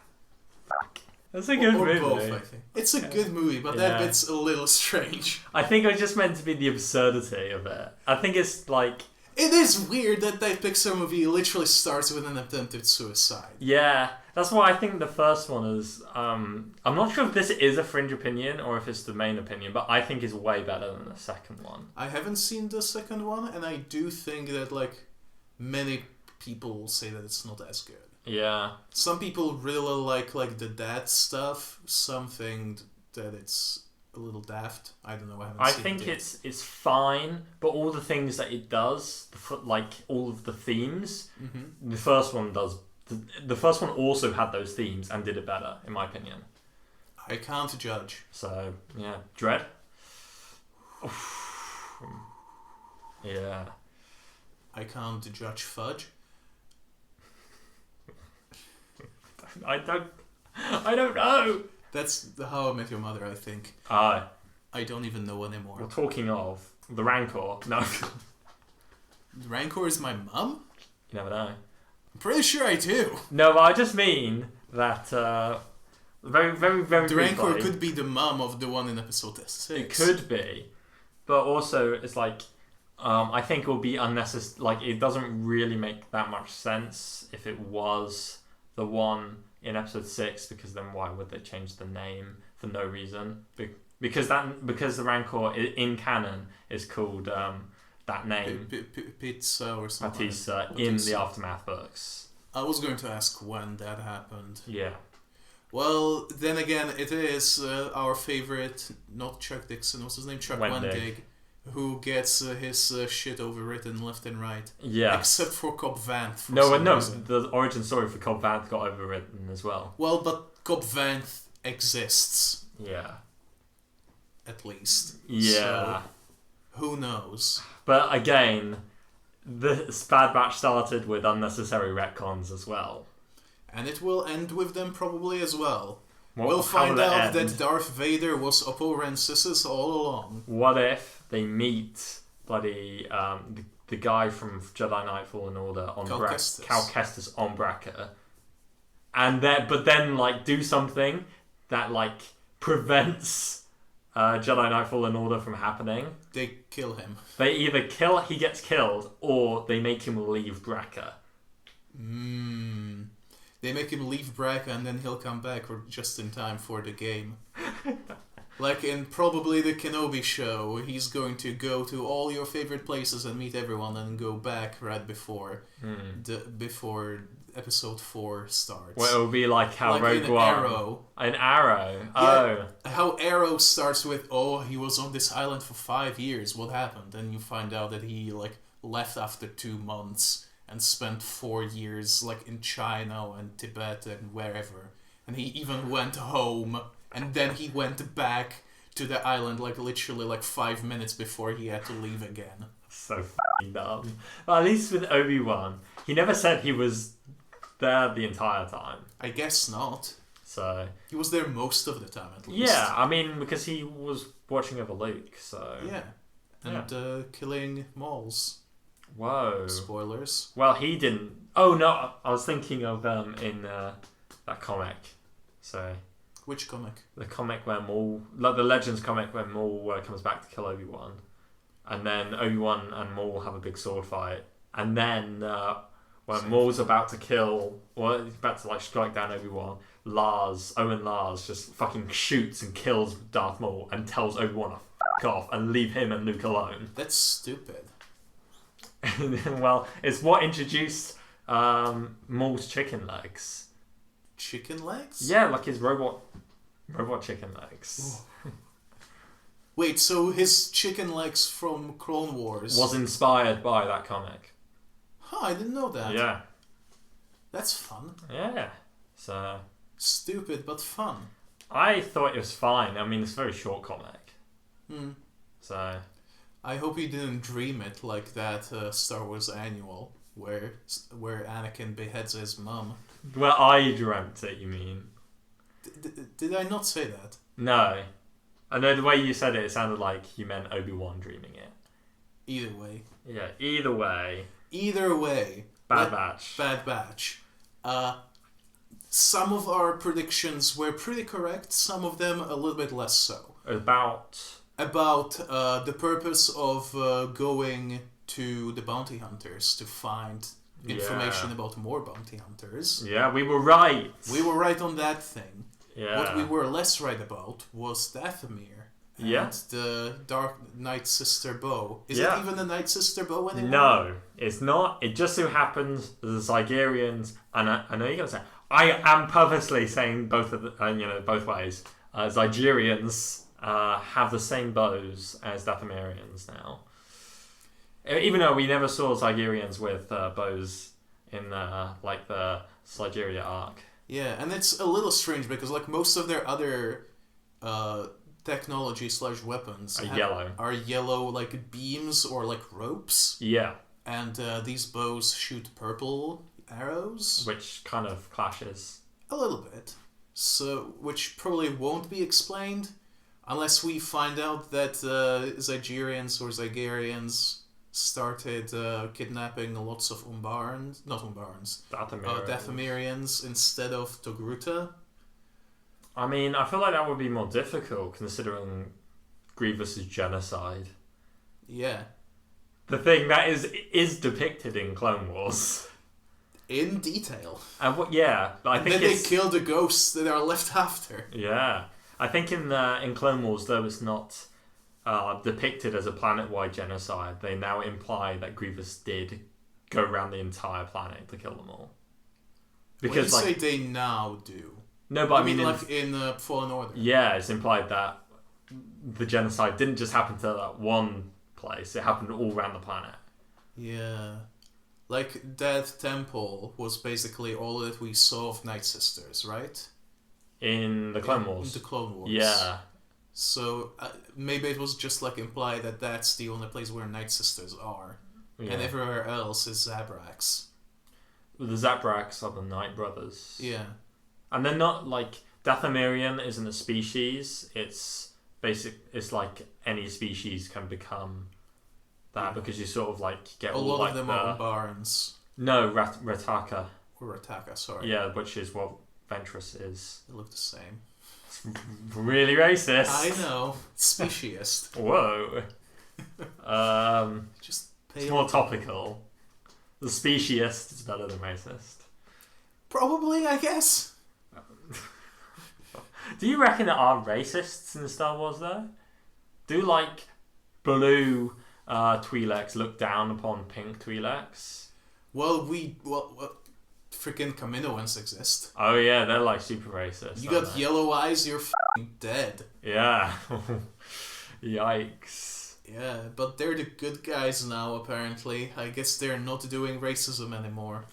That's a good movie. Both, I think. It's a good movie, but that bit's a little strange. I think it was just meant to be the absurdity of it. I think it's like... It is weird that that Pixar movie literally starts with an attempted suicide. Yeah, that's why I think the first one is... I'm not sure if this is a fringe opinion or if it's the main opinion, but I think it's way better than the second one. I haven't seen the second one, and I do think that, like, many people will say that it's not as good. Yeah. Some people really like the dad stuff. Some think that it's a little daft. I don't know. I think it's fine, but all the things that it does, like all of the themes, the first one does. The first one also had those themes and did it better, in my opinion. I can't judge. So yeah, Dread. Yeah. I can't judge Fudge. I don't know. That's the How I Met Your Mother, I think. I don't even know anymore. Well, talking of the Rancor, no. The Rancor is my mum? You never know. I'm pretty sure I do. No, but I just mean that very, very, very. The Rancor could be the mum of the one in episode 6. It could be, but also it's like I think it will be unnecessary. Like it doesn't really make that much sense if it was the one in episode 6, because then why would they change the name for no reason? Because the Rancor in canon is called that name Pizza or something. Batista in the Aftermath books. I was going to ask when that happened. Yeah. Well, then again, it is our favorite, not Chuck Dixon, what's his name? Chuck Wendig, who gets his shit overwritten left and right. Yeah. Except for Cobb Vanth. No, the origin story for Cobb Vanth got overwritten as well. Well, but Cobb Vanth exists. Yeah. At least. Yeah. So, who knows? But again, this Bad Batch started with unnecessary retcons as well. And it will end with them probably as well. We'll find out that Darth Vader was Oppo Rancisis all along. What if they meet bloody the guy from Jedi Knight Fallen Order on Cal Kestis on Braca, and then like do something that like prevents Jedi Knight Fallen Order from happening? They kill him. They either he gets killed, or they make him leave Braca. They make him leave Braca and then he'll come back just in time for the game. Like in probably the Kenobi show, he's going to go to all your favorite places and meet everyone and go back right before before episode 4 starts. Well, it will be like how Rogue One. Arrow. An Arrow. Yeah, how Arrow starts with, he was on this island for 5 years. What happened? And you find out that he like left after 2 months and spent 4 years like in China and Tibet and wherever. And he even went home, and then he went back to the island like literally like 5 minutes before he had to leave again. So f***ing dumb. Well, at least with Obi-Wan, he never said he was there the entire time. I guess not. So he was there most of the time at least. Yeah, I mean, because he was watching over Luke, so... Yeah. And killing Mauls. Whoa. Spoilers. Well, he didn't... Oh, no, I was thinking of in that comic. So... Which comic? The comic where Maul... Like the Legends comic where Maul comes back to kill Obi-Wan. And then Obi-Wan and Maul have a big sword fight. And then when Maul's about to kill... Well, he's about to like strike down Obi-Wan, Owen Lars just fucking shoots and kills Darth Maul and tells Obi-Wan to f*** off and leave him and Luke alone. That's stupid. Well, it's what introduced Maul's chicken legs. Chicken legs? Yeah, like his robot chicken legs. Wait, so his chicken legs from Clone Wars was inspired by that comic. Huh, I didn't know that. Yeah. That's fun. Yeah. So... Stupid, but fun. I thought it was fine. I mean, it's a very short comic. So... I hope you didn't dream it like that Star Wars Annual, where Anakin beheads his mum. Well, I dreamt it, you mean? Did I not say that? No. I know the way you said it sounded like you meant Obi-Wan dreaming it. Either way. Yeah, either way. Either way. Bad Batch. Bad Batch. Some of our predictions were pretty correct, some of them a little bit less so. About the purpose of going to the bounty hunters to find information about more bounty hunters. Yeah, we were right. We were right on that thing. Yeah. What we were less right about was Dathomir and the Dark Night Sister bow. Is it even the Night Sister bow anymore? No, it's not. It just so happens the Zygerians, and I know you're gonna say I am purposely saying both of the, both ways. Zygerians have the same bows as Dathomirians now. Even though we never saw Zygerians with bows in like the Zygeria arc. Yeah, and it's a little strange because like most of their other technology / weapons are yellow like beams or like ropes. Yeah. And these bows shoot purple arrows. Which kind of clashes. A little bit. So, which probably won't be explained unless we find out that Zygerians or Zygerians started kidnapping lots of Dathomirians instead of Togruta. I mean, I feel like that would be more difficult considering Grievous's genocide. Yeah. The thing that is depicted in Clone Wars. In detail. And but I think then they kill the ghosts that are left after. Yeah. I think in Clone Wars, though it's not depicted as a planet-wide genocide, they now imply that Grievous did go around the entire planet to kill them all. Because when you say they now do. No, but I mean like in Fallen Order. Yeah, it's implied that the genocide didn't just happen to that one place; it happened all around the planet. Yeah, like Death Temple was basically all that we saw of Night Sisters, right? In the Clone Wars. In the Clone Wars. Yeah. So maybe it was just like implied that that's the only place where Night Sisters are, and everywhere else is Zabraks. The Zabraks are the Night Brothers. Yeah. And they're not like Dathomirian isn't a species. It's like any species can become that because you sort of like get a all lot like of them are Barons. No, Rataka. Or Rataka, sorry. Yeah, which is what Ventress is. They look the same. It's really racist. I know. Speciesist. Whoa. Just it's more topical. The speciesist is better than racist. Probably, I guess. Do you reckon there are racists in Star Wars though? Do like blue Twi'leks look down upon pink Twi'leks? Well, freaking Kaminoans exist. Oh yeah, they're like super racist. You got yellow eyes, you're f***ing dead. Yeah. Yikes. Yeah, but they're the good guys now apparently. I guess they're not doing racism anymore.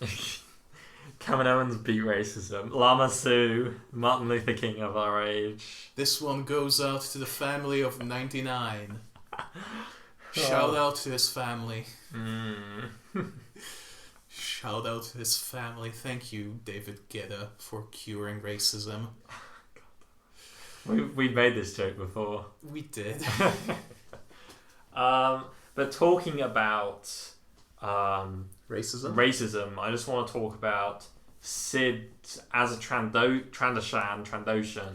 Kaminoans beat racism. Lama Su, Martin Luther King of our age. This one goes out to the family of 99. Shout out to his family. Shout out to his family. Thank you, David Guetta, for curing racism. We made this joke before. We did. But talking about racism, I just want to talk about Sid as a Trandoshan.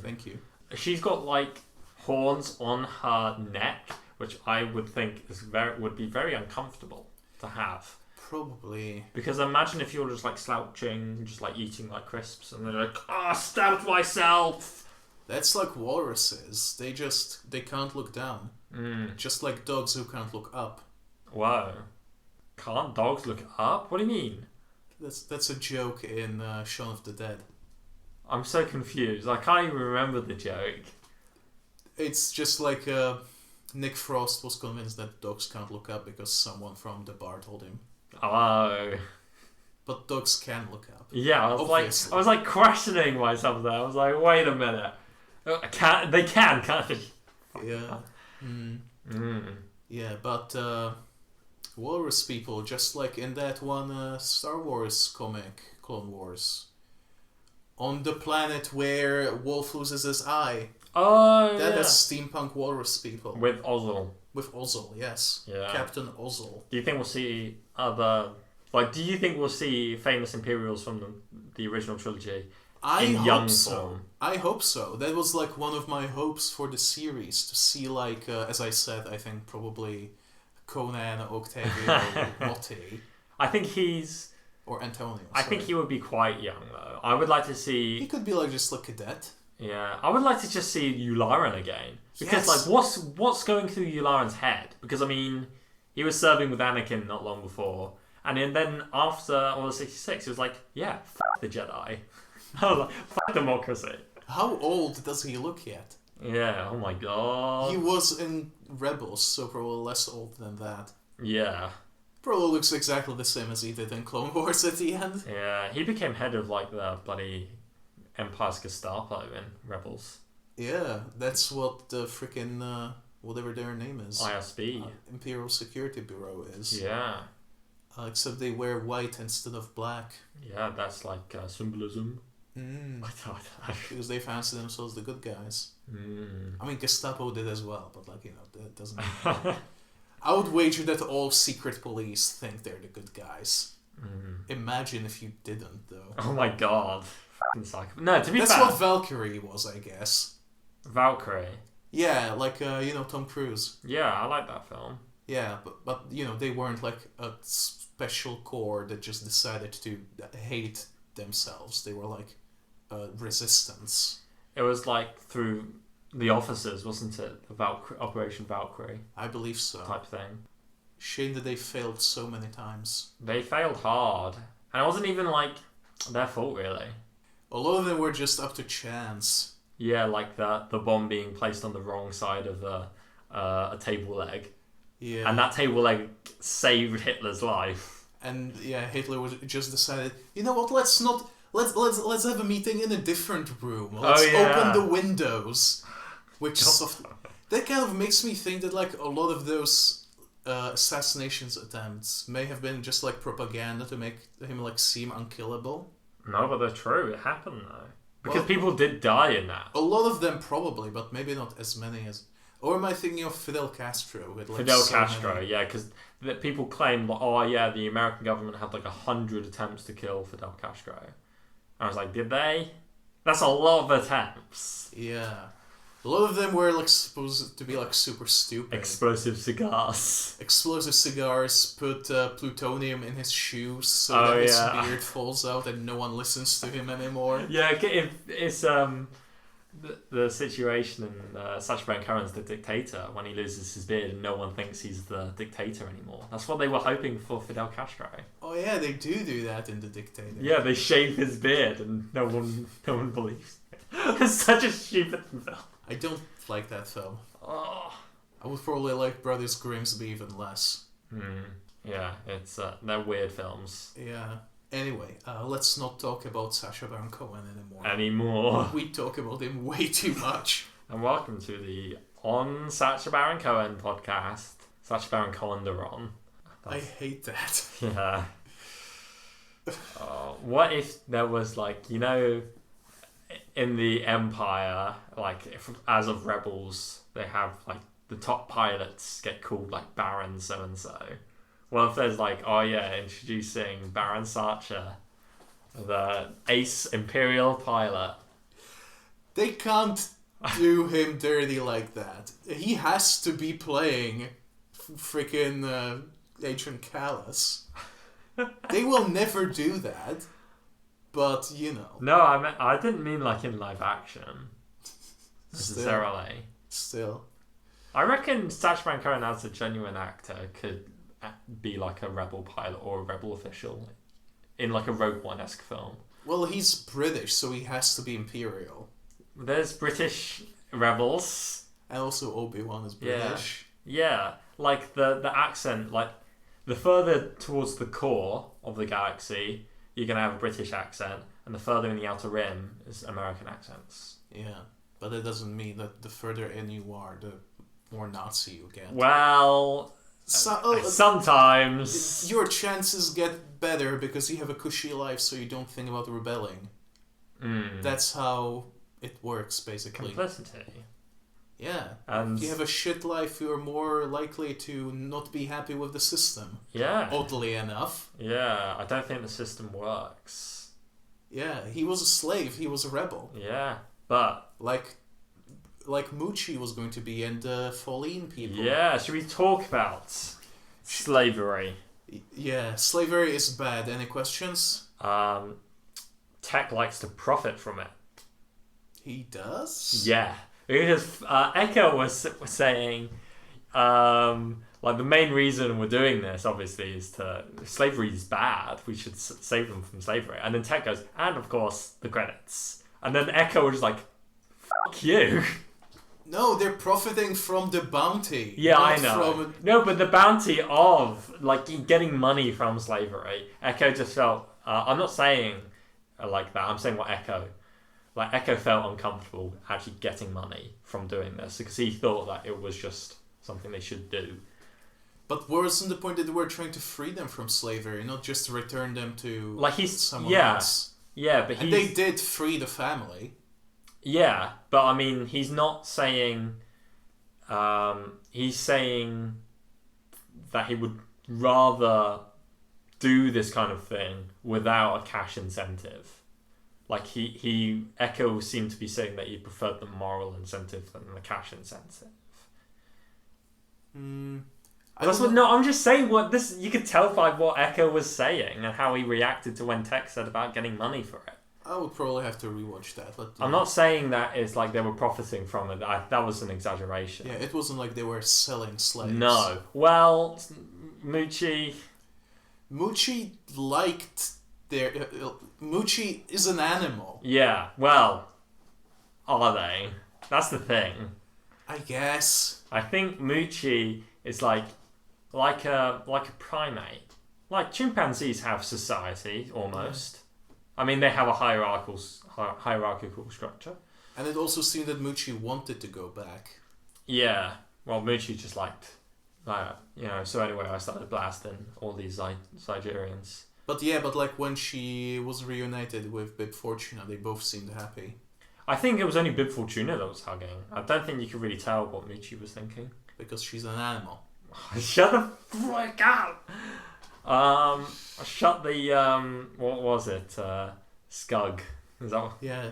Thank you. She's got like horns on her neck, which I would think would be very uncomfortable to have. Probably. Because imagine if you're just like slouching, just like eating like crisps, and they're like, stabbed myself. That's like walruses. They can't look down. Just like dogs who can't look up. Wow. Can't dogs look up? What do you mean? That's a joke in Shaun of the Dead. I'm so confused. I can't even remember the joke. It's just like Nick Frost was convinced that dogs can't look up because someone from the bar told him. Oh. But dogs can look up. Yeah, I was like questioning myself there. I was like, wait a minute. They can, can't they? Yeah. Yeah, but walrus people, just like in that one Star Wars comic, Clone Wars, on the planet where Wolf loses his eye. Oh, that is steampunk walrus people. With Ozzel. With Ozzel, yes. Yeah. Captain Ozzel. Do you think we'll see other... do you think we'll see famous Imperials from the original trilogy in young form. I hope so. That was like one of my hopes for the series, to see like, as I said, I think probably Conan, Octavio, Motti. I think he's... Or Antonio. I think he would be quite young, though. I would like to see... He could be like just a cadet. Yeah. I would like to just see Yularen again. Because, Yes. like, what's going through Yularen's head? Because, I mean, he was serving with Anakin not long before. And then after Order 66, he was like, yeah, fuck the Jedi. I was like, fuck democracy. How old does he look yet? Yeah, oh my god. He was in Rebels, so probably less old than that. Yeah. Probably looks exactly the same as he did in Clone Wars at the end. Yeah, he became head of, like, the bloody Empire's Gestapo in Rebels. Yeah, that's what the freaking, whatever their name is. ISB. Imperial Security Bureau is. Yeah. Except they wear white instead of black. Yeah, that's like symbolism. Because they fancy themselves the good guys. I mean, Gestapo did as well, but like, you know, that doesn't... I would wager that all secret police think they're the good guys. Imagine if you didn't, though. Oh my god. Fucking psycho. No, to be That's fair... what Valkyrie was, I guess. Valkyrie? Yeah, like, you know, Tom Cruise. Yeah, I like that film. Yeah, but you know, they weren't like a special corps that just decided to hate themselves. They were like resistance. It was like through the officers, wasn't it? The Operation Valkyrie. I believe so. Type thing. Shame that they failed so many times. They failed hard. And it wasn't even like their fault, really. A lot of them were just up to chance. Yeah, like the bomb being placed on the wrong side of a table leg. Yeah. And that table leg saved Hitler's life. And yeah, Hitler was just decided, you know what? Let's have a meeting in a different room. Let's open the windows. Which that kind of makes me think that like a lot of those assassinations attempts may have been just like propaganda to make him like seem unkillable. No, but they're true. It happened though. Because people did die in that. A lot of them probably, but maybe not as many as... Or am I thinking of Fidel Castro? With like Fidel Castro, yeah, because people claim, like, oh yeah, the American government had like 100 attempts to kill Fidel Castro. And I was like, did they? That's a lot of attempts. Yeah. A lot of them were like supposed to be like super stupid. Explosive cigars. Explosive cigars, put plutonium in his shoes so that his beard falls out and no one listens to him anymore. Yeah, it's the situation in Sacha Baron Cohen's The Dictator, when he loses his beard and no one thinks he's the dictator anymore. That's what they were hoping for Fidel Castro. Oh yeah, they do that in The Dictator. Yeah, they shave his beard and no one believes it. It's such a stupid film. I don't like that film. Oh. I would probably like Brothers Grimsby even less. Yeah, it's they're weird films. Yeah. Anyway, let's not talk about Sacha Baron Cohen anymore. We talk about him way too much. And welcome to the On Sacha Baron Cohen podcast. Sacha Baron Cohen-deron. I hate that. Yeah. What if there was like, you know, in the Empire, like as of Rebels, they have like the top pilots get called like Baron so-and-so. Well, if there's like, oh yeah, introducing Baron Sacha, the ace Imperial pilot. They can't do him dirty like that. He has to be playing freaking Agent Callus. They will never do that, but you know. No, I didn't mean like in live action necessarily. Still. I reckon Sacha Baron Cohen as a genuine actor could be like a rebel pilot or a rebel official in like a Rogue One-esque film. Well, he's British, so he has to be Imperial. There's British rebels. And also Obi-Wan is British. Yeah, like the accent, like the further towards the core of the galaxy, you're going to have a British accent, and the further in the outer rim is American accents. Yeah, but that doesn't mean that the further in you are, the more Nazi you get. Well... sometimes your chances get better because you have a cushy life, so you don't think about rebelling. That's how it works, basically. Complicity. Yeah. And if you have a shit life, you're more likely to not be happy with the system. Yeah. Oddly enough. Yeah, I don't think the system works. Yeah, he was a slave. He was a rebel. Yeah, but Like Moochie was going to be, and the Falleen people. yeah, should we talk about slavery? Yeah, slavery is bad. Any questions? Tech likes to profit from it. He does? Yeah, because Echo was saying, like the main reason we're doing this, obviously, is slavery is bad. We should save them from slavery. And then Tech goes, and of course the credits. And then Echo was just like, "Fuck you." No, they're profiting from the bounty. Yeah, I not know. No, but the bounty of like getting money from slavery, Echo just felt. I'm not saying like that. I'm saying what Echo. Like Echo felt uncomfortable actually getting money from doing this because he thought that it was just something they should do. But wasn't the point that they were trying to free them from slavery, not just to return them to like he's someone else? Yeah, but and they did free the family. Yeah, but I mean, he's not saying. He's saying that he would rather do this kind of thing without a cash incentive. Like he Echo seemed to be saying that he preferred the moral incentive than the cash incentive. I'm just saying what this. You could tell by what Echo was saying and how he reacted to when Tech said about getting money for it. I would probably have to rewatch that. But, I'm not saying that it's like they were profiting from it. That was an exaggeration. Yeah, it wasn't like they were selling slaves. No. Well, Moochie liked their... Moochie is an animal. Yeah, well, are they? That's the thing. I guess. I think Moochie is like a primate. Like chimpanzees have society almost. Yeah. I mean, they have a hierarchical structure. And it also seemed that Moochie wanted to go back. Yeah. Well, Moochie just liked, so anyway, I started blasting all these Nigerians. But like when she was reunited with Bib Fortuna, they both seemed happy. I think it was only Bib Fortuna that was hugging. I don't think you could really tell what Moochie was thinking. Because she's an animal. Shut the frick up! Shut the, what was it? Skug. Is that what? Yeah,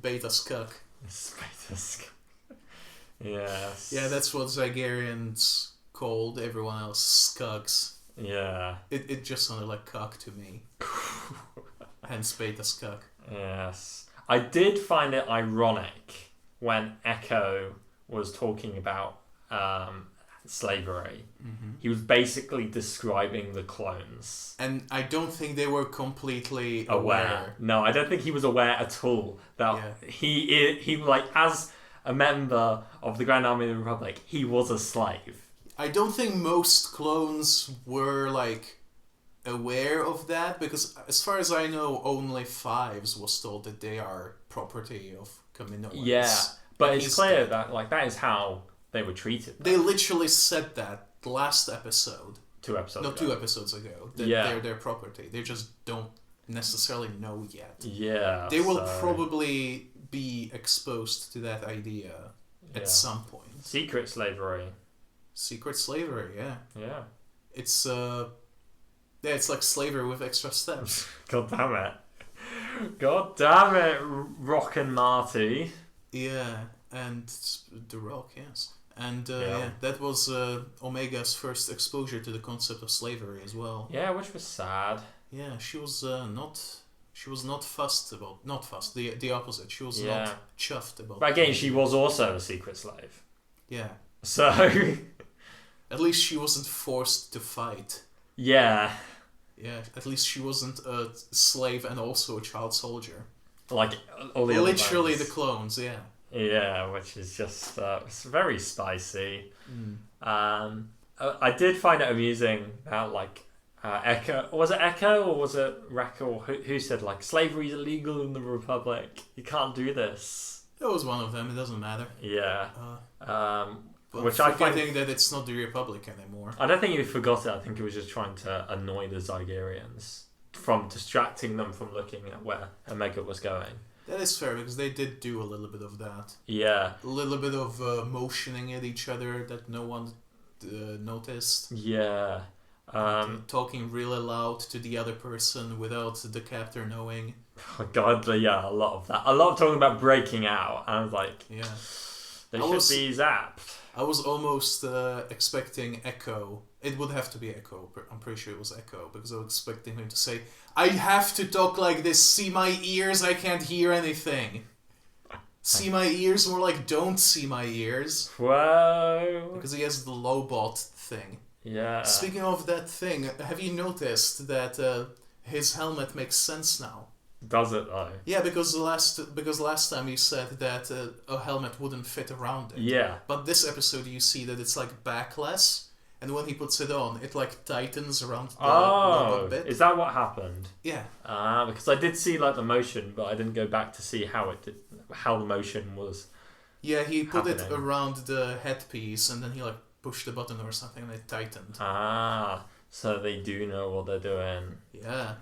Beta Skug. Beta Skug. Yes. Yeah, that's what Zygerians called everyone else Skugs. Yeah. It just sounded like cock to me. Hence Beta Skug. Yes. I did find it ironic when Echo was talking about slavery. Mm-hmm. He was basically describing the clones. And I don't think they were completely aware. No, I don't think he was aware at all that he like, as a member of the Grand Army of the Republic, he was a slave. I don't think most clones were, like, aware of that, because as far as I know, only Fives was told that they are property of Kaminoans. Yeah, but it's clear that, like, that is how they were treated. They literally said that last episode. 2 episodes ago. 2 episodes ago. That they're their property. They just don't necessarily know yet. Yeah. They will probably be exposed to that idea at some point. Secret slavery. Secret slavery, yeah. Yeah. It's it's like slavery with extra steps. God damn it. God damn it, Rock and Marty. Yeah, and The Rock, yes. And that was Omega's first exposure to the concept of slavery as well. Yeah, which was sad. Yeah, she was not fussed about... Not fussed, the opposite. She was not chuffed about... But again, she was also a secret slave. Yeah. So... At least she wasn't forced to fight. Yeah. Yeah, at least she wasn't a slave and also a child soldier. Like, all the literally the clones, yeah. Yeah, which is just it's very spicy. I did find it amusing how, like, Echo... Was it Echo or was it Rekka? Who said, like, slavery is illegal in the Republic. You can't do this. It was one of them. It doesn't matter. Yeah. Which I think that it's not the Republic anymore. I don't think he forgot it. I think he was just trying to annoy the Zygerians from distracting them from looking at where Omega was going. That is fair, because they did do a little bit of that. Yeah. A little bit of motioning at each other that no one noticed. Yeah. Talking really loud to the other person without the captor knowing. Oh God, yeah, a lot of that. A lot of talking about breaking out. And I was like, Yeah. they should be zapped. I was almost expecting Echo. It would have to be Echo. I'm pretty sure it was Echo because I was expecting him to say, "I have to talk like this. See my ears? I can't hear anything." See my ears? More like don't see my ears. Whoa. Because he has the Lobot thing. Yeah. Speaking of that thing, have you noticed that his helmet makes sense now? Does it though? Yeah, because last time you said that a helmet wouldn't fit around it. Yeah. But this episode you see that it's like backless, and when he puts it on, it like tightens around the Lobot bit. Is that what happened? Yeah. Because I did see like the motion, but I didn't go back to see how the motion was. Yeah, he put it happening. around the headpiece, and then he like pushed the button or something, and it tightened. So they do know what they're doing. Yeah.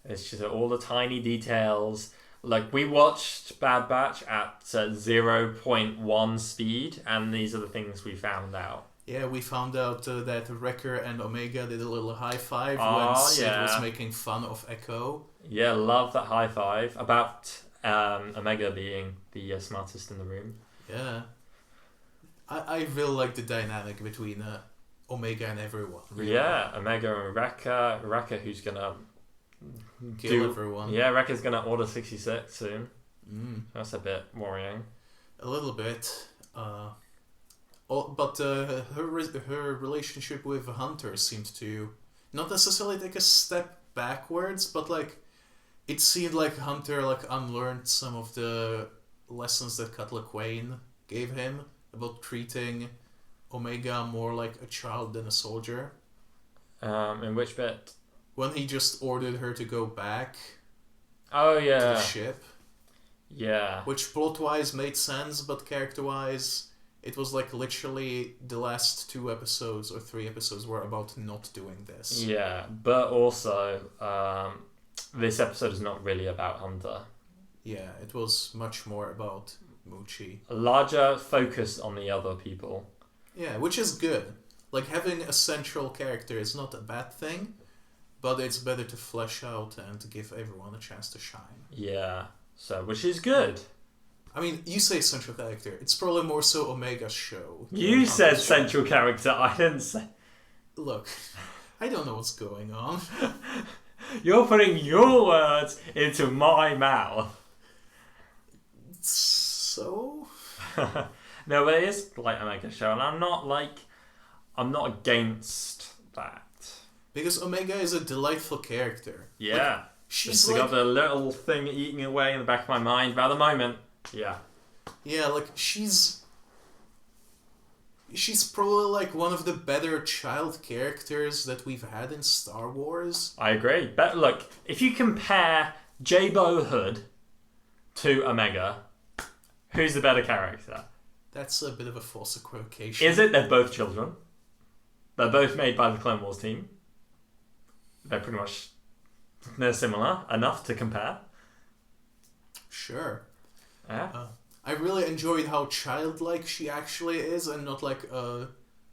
It's just all the tiny details. Like, we watched Bad Batch at 0.1 speed, and these are the things we found out. Yeah, we found out that Wrecker and Omega did a little high five when Sid was making fun of Echo. Yeah, love that high five. About Omega being the smartest in the room. Yeah. I really like the dynamic between Omega and everyone. Really. Yeah, Omega and Wrecker. Wrecker who's gonna kill everyone. Yeah, Wrecker's gonna order 66 soon. Mm. That's a bit worrying. A little bit. But her relationship with Hunter seemed to not necessarily take a step backwards, but like it seemed like Hunter like unlearned some of the lessons that Cutler Quain gave him about treating Omega more like a child than a soldier. In which bit? When he just ordered her to go back Oh to yeah. the ship. Yeah. Which plot-wise made sense, but character-wise, it was like literally the last 2 episodes or 3 episodes were about not doing this. Yeah, but also, this episode is not really about Hunter. Yeah, it was much more about Moochie. A larger focus on the other people. Yeah, which is good. Like, having a central character is not a bad thing, but it's better to flesh out and to give everyone a chance to shine. Yeah, so, which is good. I mean, you say central character. It's probably more so Omega's show. You said central character, I didn't say... Look, I don't know what's going on. You're putting your words into my mouth. So? No, but it is like Omega's show, and I'm not against that. Because Omega is a delightful character. Yeah. Like, she's Just like... got the little thing eating away in the back of my mind by the moment. Yeah. Yeah, like, she's probably, like, one of the better child characters that we've had in Star Wars. I agree. But look, if you compare J-Bo Hood to Omega, who's the better character? That's a bit of a false equivocation. Is it? They're both children. They're both made by the Clone Wars team. They're pretty much... They're similar enough to compare. Sure. Yeah. I really enjoyed how childlike she actually is and not like a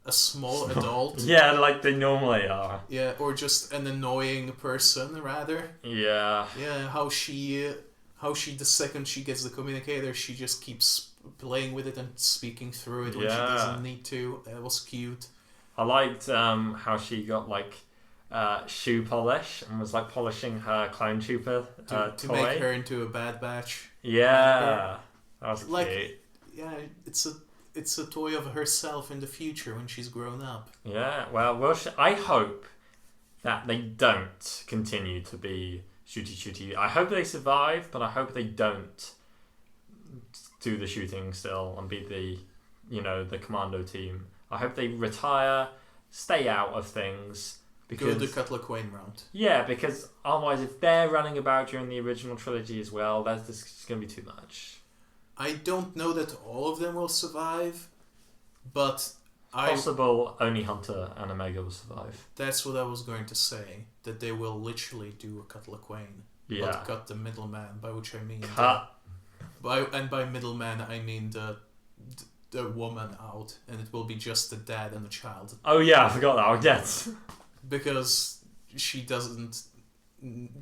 small adult. Yeah, like they normally are. Yeah, or just an annoying person, rather. Yeah. Yeah, how she the second she gets the communicator, she just keeps playing with it and speaking through it when she doesn't need to. That was cute. I liked how she got like shoe polish and was like polishing her clone trooper to toy. Make her into a Bad Batch. Yeah, that was like, cute. Yeah, it's a toy of herself in the future when she's grown up. Yeah, well, I hope that they don't continue to be shooty. I hope they survive, but I hope they don't do the shooting still and be the commando team. I hope they retire, stay out of things. Because, go the Cutler Quain route. Yeah, because otherwise, if they're running about during the original trilogy as well, that's just going to be too much. I don't know that all of them will survive, but possible only Hunter and Omega will survive. That's what I was going to say. That they will literally do a Cutler Quain. Yeah. But cut the middleman, by which I mean cut. By middleman I mean the woman out, and it will be just the dad and the child. Oh yeah, I forgot that. Yes. because she doesn't.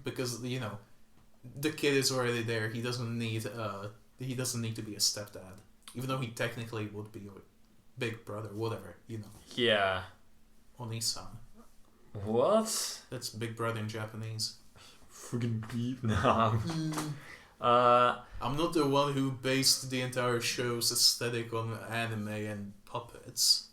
Because the kid is already there. He doesn't need to be a stepdad, even though he technically would be a big brother, whatever. Yeah. Oni-san. What? That's big brother in Japanese. Friggin' beef. No. I'm not the one who based the entire show's aesthetic on anime and puppets.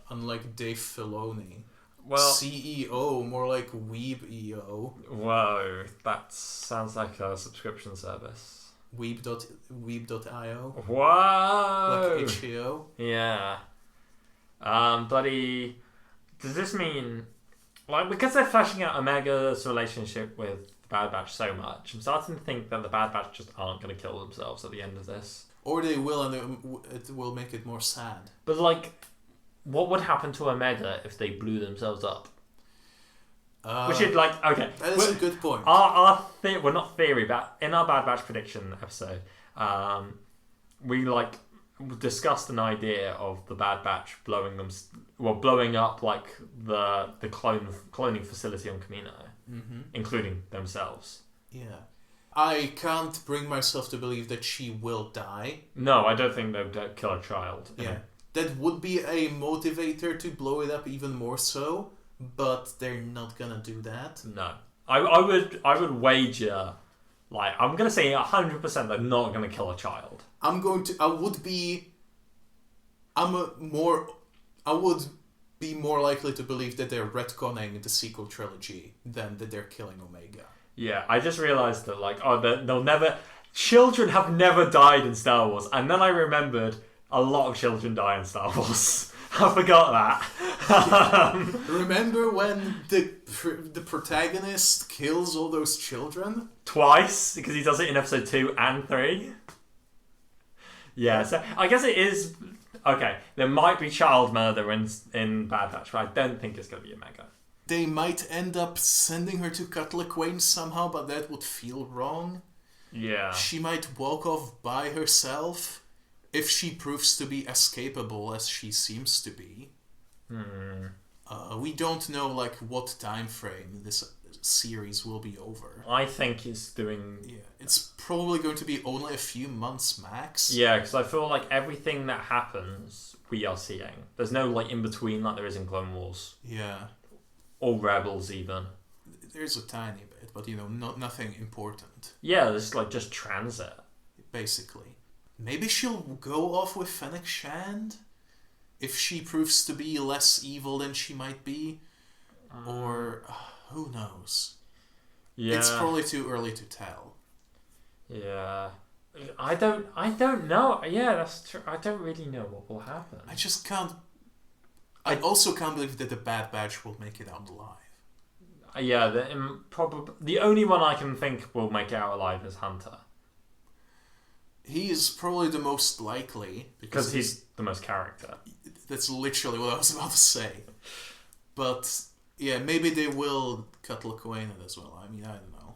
Unlike Dave Filoni. Well, CEO, more like Weeb.io. Whoa, that sounds like a subscription service. Weeb.io. Whoa! Like HEO. Yeah. Bloody... Does this mean... Like, because they're fleshing out Omega's relationship with the Bad Batch so much, I'm starting to think that the Bad Batch just aren't going to kill themselves at the end of this. Or they will, and it will make it more sad. But, like... What would happen to Omega if they blew themselves up? We should, okay. That is a good point. Well, not theory, but in our Bad Batch prediction episode, we, discussed an idea of the Bad Batch blowing up, the cloning facility on Kamino, including themselves. Yeah. I can't bring myself to believe that she will die. No, I don't think they'll kill a child. Yeah. That would be a motivator to blow it up even more so, but they're not gonna do that. No. I would wager, I'm gonna say 100% they're not gonna kill a child. I would be more likely to believe that they're retconning the sequel trilogy than that they're killing Omega. Yeah, I just realised that, they'll never... Children have never died in Star Wars, and then I remembered... A lot of children die in Star Wars. I forgot that. Remember when the protagonist kills all those children? Twice, because he does it in episode 2 and 3. Yeah, so I guess it is... Okay, there might be child murder in Bad Batch, but I don't think it's going to be Omega. They might end up sending her to Cutler Quain somehow, but that would feel wrong. Yeah. She might walk off by herself. If she proves to be as capable as she seems to be. We don't know what time frame this series will be over. I think it's doing... Yeah, it's probably going to be only a few months max. Yeah, because I feel like everything that happens, we are seeing. There's no in between like there is in Clone Wars. Yeah. Or Rebels even. There's a tiny bit, but nothing important. Yeah, there's just transit. Basically. Maybe she'll go off with Fennec Shand? If she proves to be less evil than she might be? Or... who knows? Yeah. It's probably too early to tell. Yeah. I don't know. Yeah, that's true. I don't really know what will happen. I just can't... I also can't believe that the Bad Batch will make it out alive. Yeah, the only one I can think will make it out alive is Hunter. He is probably the most likely. Because he's the most character. That's literally what I was about to say. But, yeah, maybe they will cut Laquaina as well. I mean, I don't know.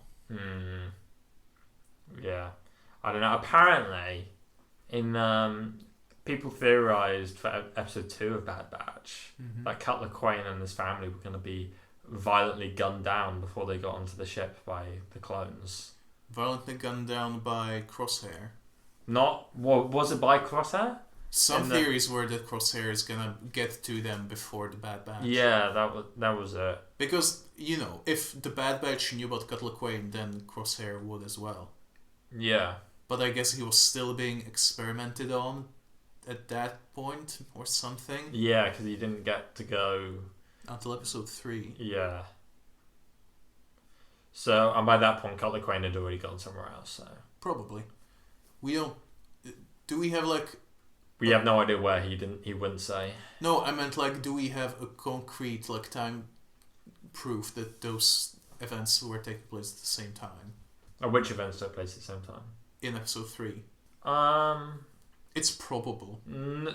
Yeah. I don't know. Apparently, people theorised for episode 2 of Bad Batch that Cutler Quain and his family were going to be violently gunned down before they got onto the ship by the clones. Violently gunned down by Crosshair. Was it by Crosshair? Some theories were that Crosshair is gonna get to them before the Bad Batch. Yeah, that was it. Because, if the Bad Batch knew about Cutler Quain, then Crosshair would as well. Yeah. But I guess he was still being experimented on at that point, or something. Yeah, because he didn't get to go... Until episode 3. Yeah. So, and by that point, Cutler Quain had already gone somewhere else, so... Probably. We don't... Do we have, We have no idea where he wouldn't say. No, I meant, do we have a concrete, time proof that those events were taking place at the same time? Or which events took place at the same time? In episode 3. It's probable.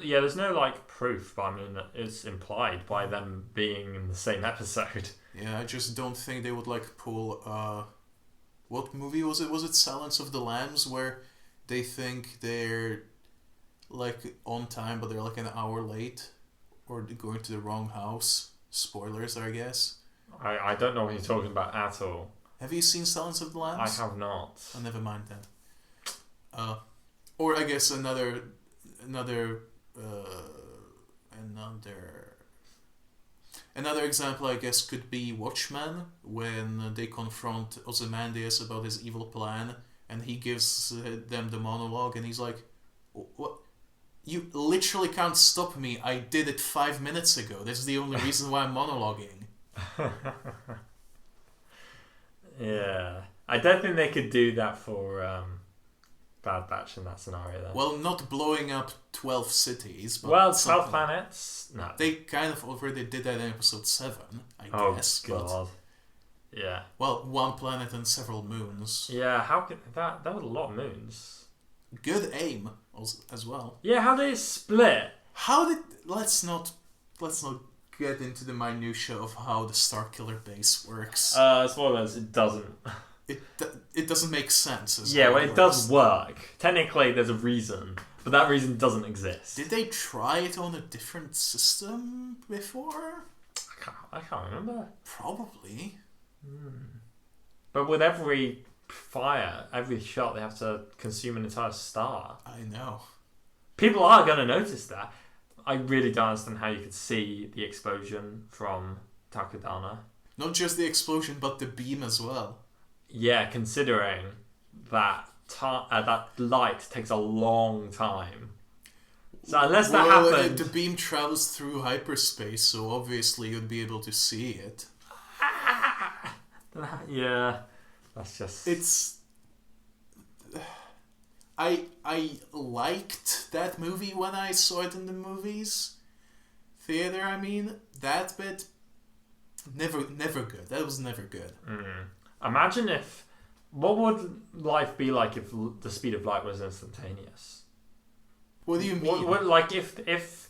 Yeah, there's no, proof, but I mean, it's implied by them being in the same episode. Yeah, I just don't think they would, pull, what movie was it? Was it Silence of the Lambs, where they think they're, on time, but they're, an hour late? Or going to the wrong house? Spoilers, I guess. I don't know what you're talking about at all. Have you seen Silence of the Lambs? I have not. Oh, never mind that. Or I guess another example, I guess, could be Watchmen, when they confront Ozymandias about his evil plan, and he gives them the monologue, and he's like, "What? You literally can't stop me. I did it 5 minutes ago. This is the only reason why I'm monologuing." Yeah. I don't think they could do that for Bad Batch in that scenario, though. Well, not blowing up 12 cities, but 12 planets? No. They kind of already did that in episode 7, I guess. Oh, God. But, yeah. well, one planet and several moons. Yeah, how could... That was a lot of moons. Good aim as well. Yeah, how did it split? Let's not get into the minutiae of how the Starkiller base works. It's one of those, it doesn't. It doesn't make sense. Yeah, well, it does work. Technically, there's a reason, but that reason doesn't exist. Did they try it on a different system before? I can't remember. Probably. But with every fire, every shot, they have to consume an entire star. I know. People are going to notice that. I really don't understand how you could see the explosion from Takodana. Not just the explosion, but the beam as well. Yeah, considering that that light takes a long time. So unless that happened... The beam travels through hyperspace, so obviously you'd be able to see it. Yeah, that's just... It's... I liked that movie when I saw it in the movies. Theater, I mean. That bit... Never good. That was never good. Imagine if... What would life be like if the speed of light was instantaneous? What do you mean? What like if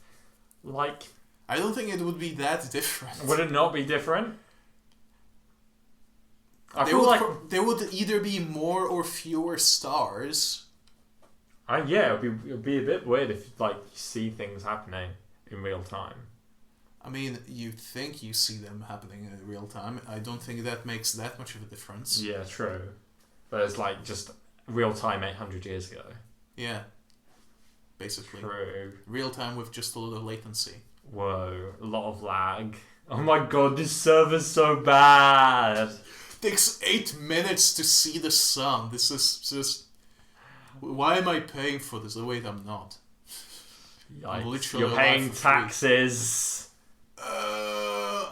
like... I don't think it would be that different. Would it not be different? There would either be more or fewer stars. Yeah, it'd be a bit weird if like you see things happening in real time. I mean, you think you see them happening in real time. I don't think that makes that much of a difference. Yeah, true. But it's like just real time 800 years ago. Yeah. Basically. True. Real time with just a little latency. Whoa, a lot of lag. Oh my god, this server's so bad. Takes 8 minutes to see the sun. This is just... Why am I paying for this? Oh wait, I'm not. Yikes. You're paying taxes.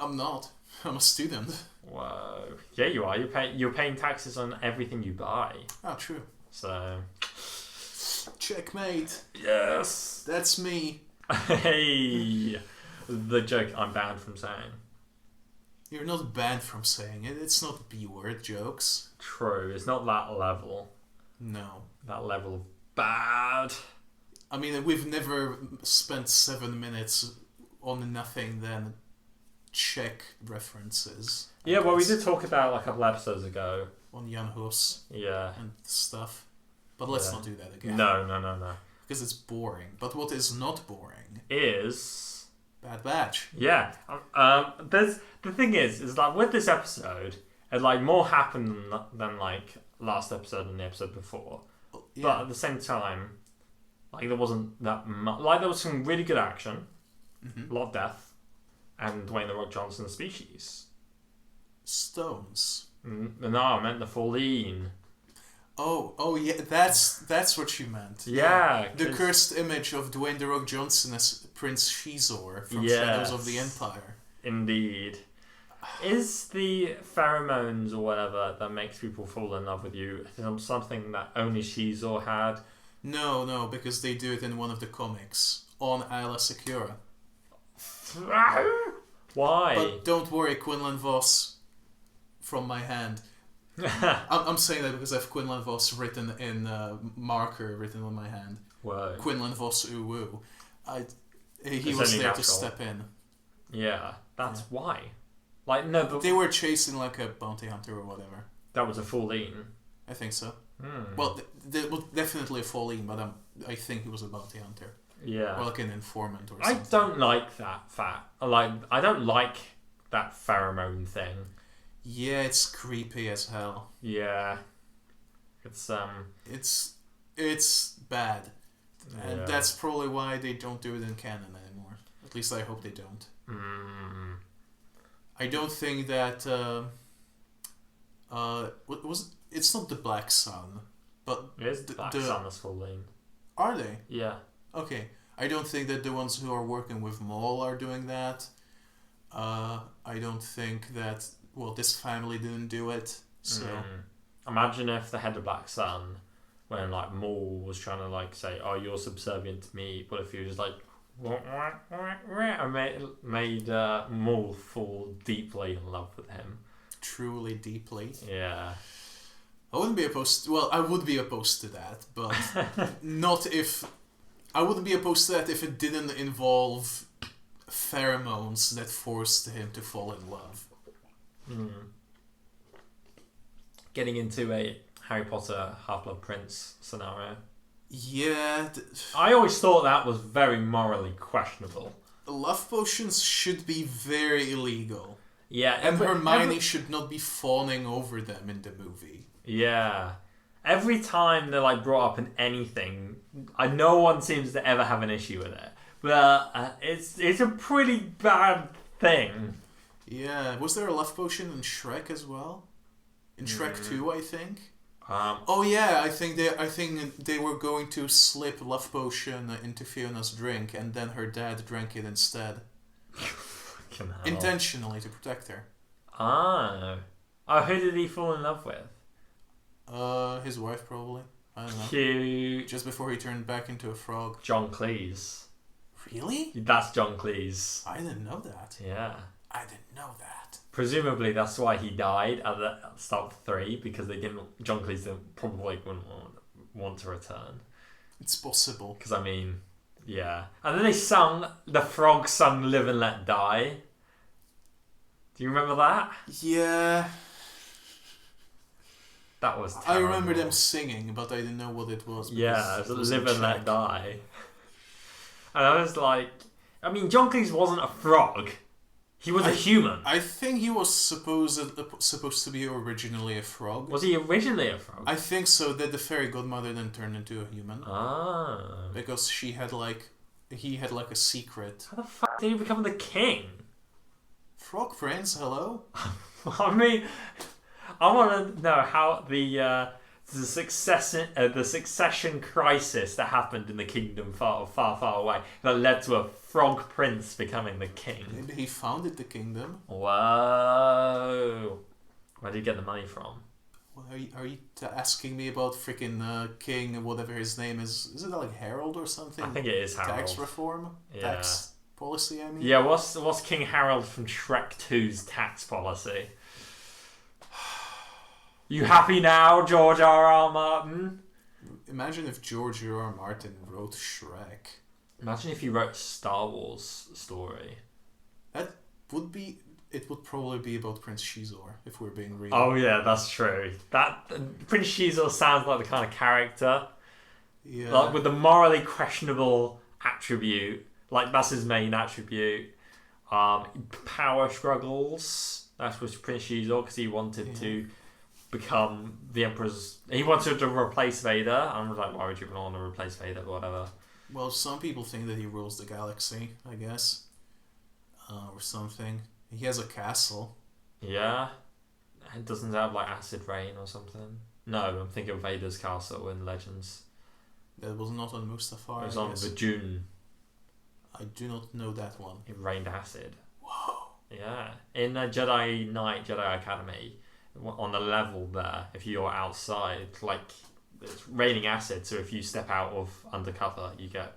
I'm not. I'm a student. Whoa. Yeah, you are. You're paying taxes on everything you buy. Oh, true. So... Checkmate. Yes. That's me. Hey. The joke I'm banned from saying. You're not banned from saying it. It's not B-word jokes. True. It's not that level. No. That level of bad. I mean, we've never spent 7 minutes on nothing than check references. Yeah, well, we did talk about like a couple episodes ago. On Jan Hus. Yeah. And stuff. But let's not do that again. No. Because it's boring. But what is not boring is... Bad Batch. Yeah. The thing is like with this episode, it like more happened than like last episode and the episode before. Yeah. But at the same time, like there wasn't that much. Like there was some really good action, a lot of death, and Dwayne The Rock Johnson species. Stones. No, I meant the Falleen. Oh yeah, that's what you meant. Yeah. The cursed image of Dwayne The Rock Johnson as Prince Shizor from Shadows of the Empire. Indeed. Is the pheromones or whatever that makes people fall in love with you something that only Shizor had? No, because they do it in one of the comics on Isla Secura. Why? But don't worry, Quinlan Voss from my hand. I'm saying that because I have Quinlan Voss written in marker written on my hand. Whoa. Quinlan Voss Uwu. He was there to step in. Yeah, that's why. Like no, but they were chasing like a bounty hunter or whatever. That was a Falleen. I think so. Well, there was definitely a Falleen, but I think he was a bounty hunter. Yeah. Or like an informant or something. I don't like that fact. I don't like that pheromone thing. Yeah, it's creepy as hell. Yeah. It's bad. And Yeah. that's probably why they don't do it in canon anymore. At least I hope they don't. I don't think that it's not the Black Sun, but It is the Black Sun that's falling. Are they? Yeah. Okay. I don't think that the ones who are working with Maul are doing that. I don't think that this family didn't do it. So imagine if they had the Black Sun when like Maul was trying to like say, "Oh, you're subservient to me." What if he was like, and made Maul fall deeply in love with him? Truly deeply. Yeah. I wouldn't be opposed. Well, I would be opposed to that, but not if. I wouldn't be opposed to that if it didn't involve pheromones that forced him to fall in love. Getting into a Harry Potter Half-Blood Prince scenario. Yeah. I always thought that was very morally questionable. Love potions should be very illegal. Yeah. And Hermione should not be fawning over them in the movie. Yeah. Every time they're like brought up in anything, no one seems to ever have an issue with it. But it's a pretty bad thing. Yeah. Was there a love potion in Shrek as well? In Shrek 2, I think. Oh yeah, I think they were going to slip love potion into Fiona's drink, and then her dad drank it instead. Intentionally to protect her. Oh, who did he fall in love with? His wife probably. I don't know. Cute. Just before he turned back into a frog. John Cleese. Really? That's John Cleese. I didn't know that. Yeah. I didn't know that. Presumably that's why he died at the start of 3, because John Cleese probably wouldn't want to return. It's possible. Because I mean, yeah. And then the frog sung Live and Let Die. Do you remember that? Yeah. That was terrible. I remember them singing, but I didn't know what it was. Yeah, it was Live and Let Die. And I was like, I mean, John Cleese wasn't a frog. He was a human. I think he was supposed to be originally a frog. Was he originally a frog? I think so. That the fairy godmother then turned into a human. Ah. Because he had a secret. How the fuck did he become the king? Frog Prince, hello? I mean, I want to know how the succession crisis that happened in the kingdom far, far, far away that led to a frog prince becoming the king. Maybe he founded the kingdom. Whoa! Where did he get the money from? Well, are you asking me about freaking King, whatever his name is? Is it like Harold or something? I think it is Harold. Tax reform? Yeah. Tax policy, I mean? Yeah, what's King Harold from Shrek 2's tax policy? You happy now, George R.R. Martin? Imagine if George R.R. Martin wrote Shrek. Imagine if he wrote a Star Wars story. It would probably be about Prince Shizor, if we're being real. Oh yeah, that's true. That Prince Shizor sounds like the kind of character, yeah, like with the morally questionable attribute. Like that's his main attribute. Power struggles. That was Prince Shizor because he wanted to become the Emperor's. He wanted to replace Vader. I'm like, why would you want to replace Vader? Whatever. Well, some people think that he rules the galaxy, I guess, or something. He has a castle. Yeah, it doesn't have like acid rain or something. No, I'm thinking of Vader's castle in Legends. That was not on Mustafar. It was on Vajun. I do not know that one. It rained acid. Whoa. Yeah, in Jedi Knight, Jedi Academy, on the level there, if you're outside, like it's raining acid, so if you step out of undercover, you get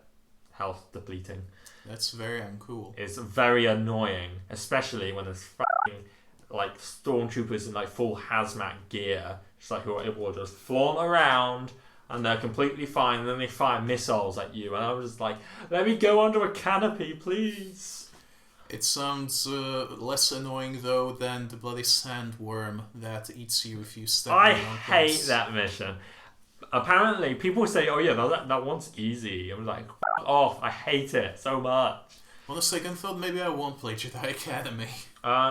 health depleting. That's very uncool. It's very annoying, especially when there's fucking like stormtroopers in like full hazmat gear, just like who are able to just flaunt around and they're completely fine, and then they fire missiles at you, and I was just like, let me go under a canopy, please. It sounds less annoying though than the bloody sandworm that eats you if you step. I hate that mission. Apparently, people say, "Oh yeah, that one's easy." I'm like, "F off! I hate it so much." On a second thought, maybe I won't play Jedi Academy.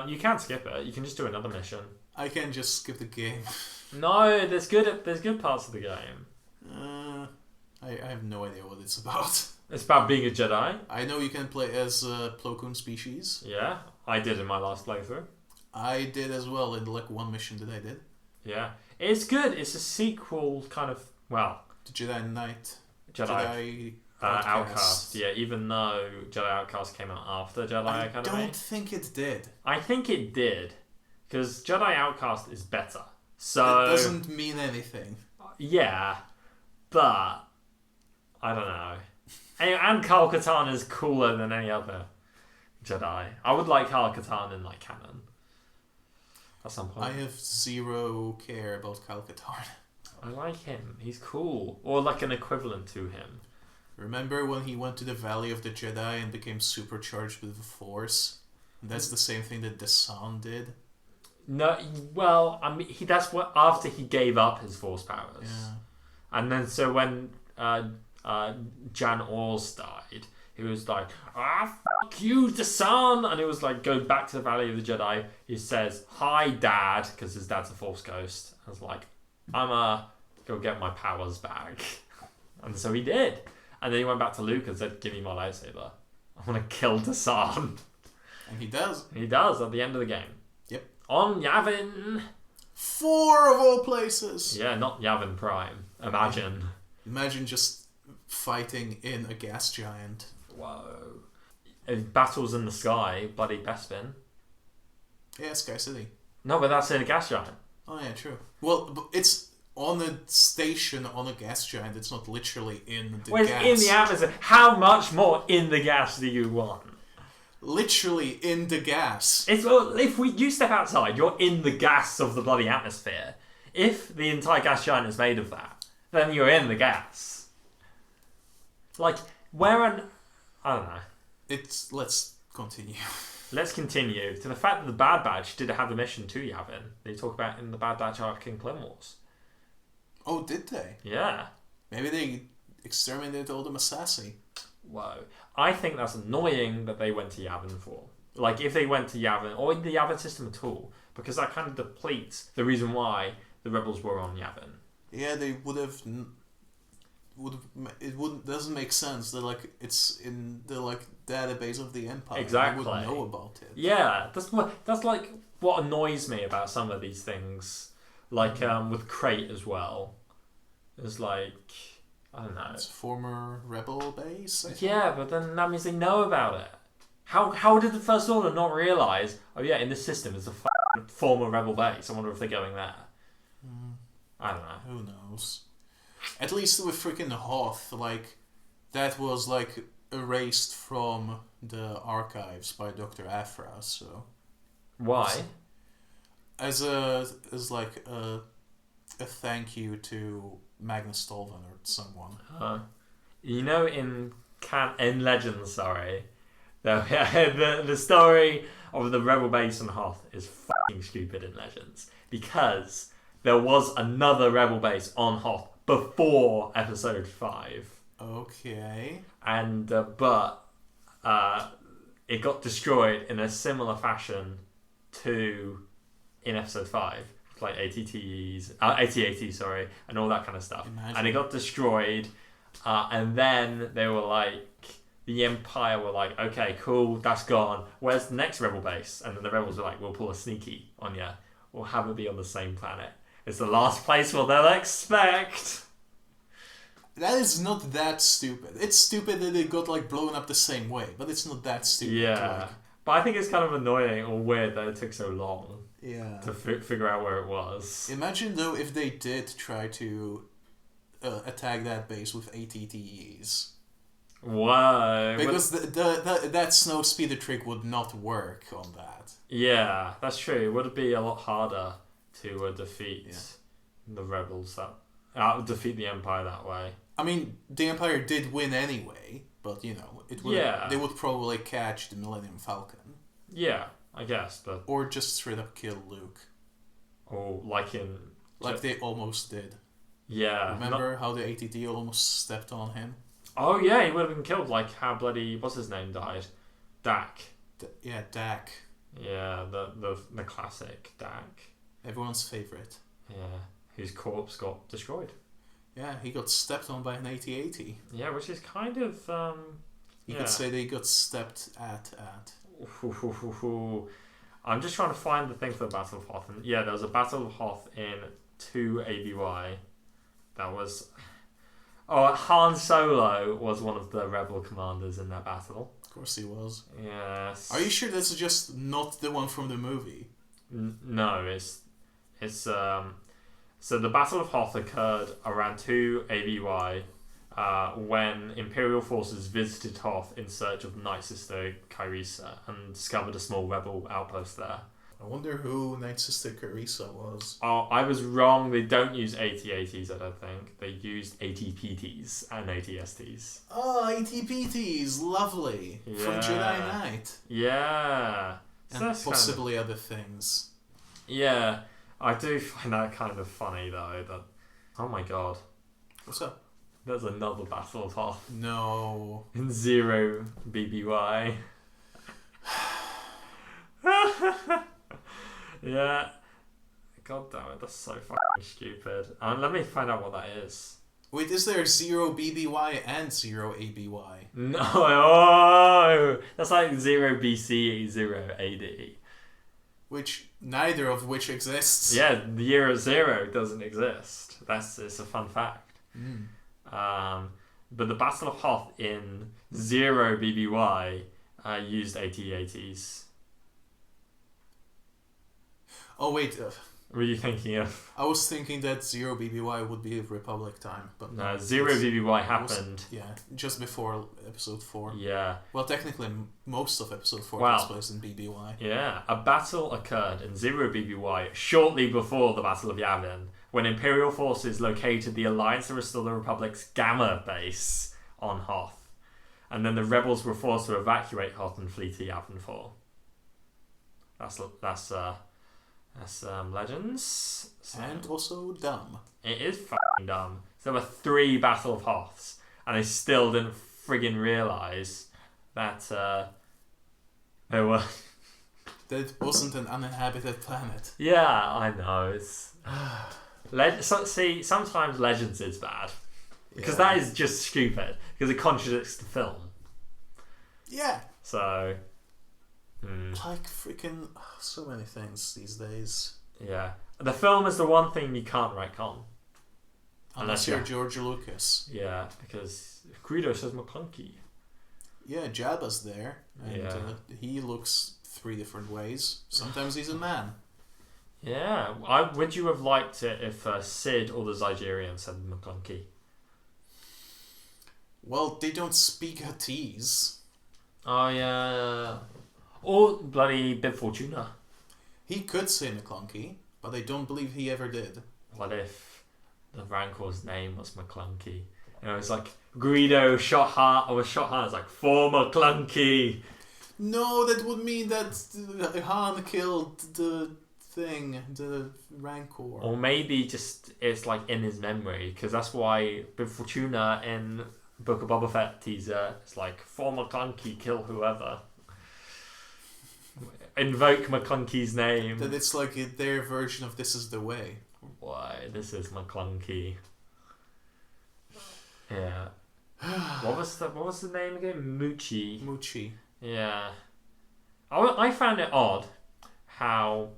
You can skip it. You can just do another mission. I can just skip the game. No, there's good parts of the game. I have no idea what it's about. It's about being a Jedi. I know you can play as Plo Koon species. Yeah, I did in my last playthrough. I did as well in like one mission that I did. Yeah, it's good. It's a sequel, kind of. Well, The Jedi Knight. Jedi Outcast. Yeah, even though Jedi Outcast came out after Jedi Academy. I don't think it did. I think it did, because Jedi Outcast is better. So it doesn't mean anything. Yeah, but I don't know. And Kyle Katarn is cooler than any other Jedi. I would like Kyle Katarn in like canon at some point. I have zero care about Kyle Katarn. I like him. He's cool, or like an equivalent to him. Remember when he went to the Valley of the Jedi and became supercharged with the Force? That's the same thing that Desan did. No, well, I mean, that's what after he gave up his Force powers. Yeah. And then so when Jan Ors died, he was like, fuck you, Desan! And it was like, go back to the Valley of the Jedi. He says, hi, Dad, because his dad's a Force ghost. I was like, I'm go get my powers back. And so he did. And then he went back to Luke and said, give me my lightsaber. I want to kill Desan. And he does. He does at the end of the game. Yep. On Yavin. 4 of all places. Yeah, not Yavin Prime. Imagine. Imagine just fighting in a gas giant. Whoa. Battles in the sky, bloody Bespin. Yeah, Sky City. No, but that's in a gas giant. Oh yeah, true. Well, but it's on a station on a gas giant. It's not literally in the gas. In the atmosphere. How much more in the gas do you want? Literally in the gas. If you step outside, you're in the gas of the bloody atmosphere. If the entire gas giant is made of that, then you're in the gas. Like, I don't know. Let's continue. Let's continue to the fact that the Bad Batch did have a mission to Yavin. They talk about in the Bad Batch arc in Clone Wars. Oh, did they? Yeah. Maybe they exterminated all the Massassi. Whoa. I think that's annoying that they went to Yavin for. Like, if they went to Yavin, or the Yavin system at all, because that kind of depletes the reason why the rebels were on Yavin. Yeah, they would have. It wouldn't. Doesn't make sense that like it's in the like database of the Empire. Exactly. They would know about it. Yeah, that's like what annoys me about some of these things. Like with Crate as well. It's like, I don't know. It's a former rebel base. I think. Yeah, but then that means they know about it. How did the First Order not realise? Oh yeah, in this system there's a former rebel base. I wonder if they're going there. I don't know. Who knows? At least with freaking Hoth, like that was like erased from the archives by Dr. Aphra. So why? As like a thank you to Magnus Tolvan or someone. You know, in Legends, sorry, the story of the rebel base on Hoth is fucking stupid in Legends because there was another rebel base on Hoth before Episode 5. Okay. And but it got destroyed in a similar fashion to in Episode 5. Like AT-AT, sorry, and all that kind of stuff. Imagine. And it got destroyed, and then they were like, the Empire were like, okay, cool, that's gone. Where's the next rebel base? And then the rebels were like, we'll pull a sneaky on you. We'll have it be on the same planet. It's the last place where they'll expect. That is not that stupid. It's stupid that it got like blown up the same way, but it's not that stupid. Yeah, but I think it's kind of annoying or weird that it took so long. Yeah. To figure out where it was. Imagine though if they did try to attack that base with ATTEs. Why? Because that snow speeder trick would not work on that. Yeah, that's true. It would be a lot harder to defeat the rebels defeat the Empire that way. I mean, the Empire did win anyway, but you know, they would probably catch the Millennium Falcon. Yeah, I guess, but or just straight up kill Luke. Or like they almost did. Yeah. Remember how the ATT almost stepped on him? Oh yeah, he would have been killed. Like how bloody what's his name died. Dak. Dak. Yeah, the classic Dak. Everyone's favorite. Yeah, whose corpse got destroyed. Yeah, he got stepped on by an AT-AT. Yeah, which is kind of... You could say they got stepped at. I'm just trying to find the thing for the Battle of Hoth. And yeah, there was a Battle of Hoth in 2 ABY. That was... Oh, Han Solo was one of the rebel commanders in that battle. Of course he was. Yes. Are you sure this is just not the one from the movie? No, it's so the Battle of Hoth occurred around 2 ABY when Imperial forces visited Hoth in search of Night Sister Kyrisa and discovered a small rebel outpost there. I wonder who Night Sister Kyrisa was. Oh, I was wrong. They don't use AT-ATs, I don't think. They used AT-PTs and AT-STs. Oh, AT-PTs, lovely. Yeah. From Jedi Knight. Yeah. So And possibly other things. Yeah. I do find that kind of funny, though. That, oh my god. What's up? There's another Battle of Hoth. No. In 0 BBY. Yeah. God damn it, that's so fucking stupid. Let me find out what that is. Wait, is there 0 BBY and 0 ABY? No, oh, that's like 0 BC, 0 AD. Neither of which exists. Yeah, the year of 0 doesn't exist. It's a fun fact. But the Battle of Hoth in 0 BBY used AT-ATs. Oh wait, What were you thinking of? I was thinking that 0 BBY would be Republic time, but No, 0 BBY happened. Just before episode 4. Yeah. Well, technically, most of episode 4 Wow. takes place in BBY. Yeah, a battle occurred in 0 BBY shortly before the Battle of Yavin, when Imperial forces located the Alliance to Restore the Republic's Gamma base on Hoth, and then the rebels were forced to evacuate Hoth and flee to Yavin 4. That's Legends. So And also dumb. it is fucking dumb. So there were 3 Battle of Hoths, and they still didn't friggin' realise that there were... That wasn't an uninhabited planet. Yeah, I know. It's see, sometimes Legends is bad because that is just stupid because it contradicts the film. Yeah. So, Like freaking so many things these days. yeah, the film is the one thing you can't retcon. Unless you're George Lucas. Yeah, because Greedo says McClunky. Yeah, Jabba's there, and he looks 3 different ways. Sometimes he's a man. Yeah, would you have liked it if Sid or the Zygerian said McClunky? Well, they don't speak Huttese. Oh yeah, or bloody Bib Fortuna. He could say McClunky, but I don't believe he ever did. What if the Rancor's name was McClunky? You know, it's like Greedo shot Han. It's like for McClunky. No, that would mean that Han killed the thing, the Rancor. Or maybe just it's like in his memory, because that's why Bib Fortuna in Book of Boba Fett teaser, it's like for McClunky, kill whoever. Invoke McClunky's name. That it's like their version of This Is the Way. Why, this is McClunky. Yeah. What was the name again? Moochie. Yeah. I found it odd how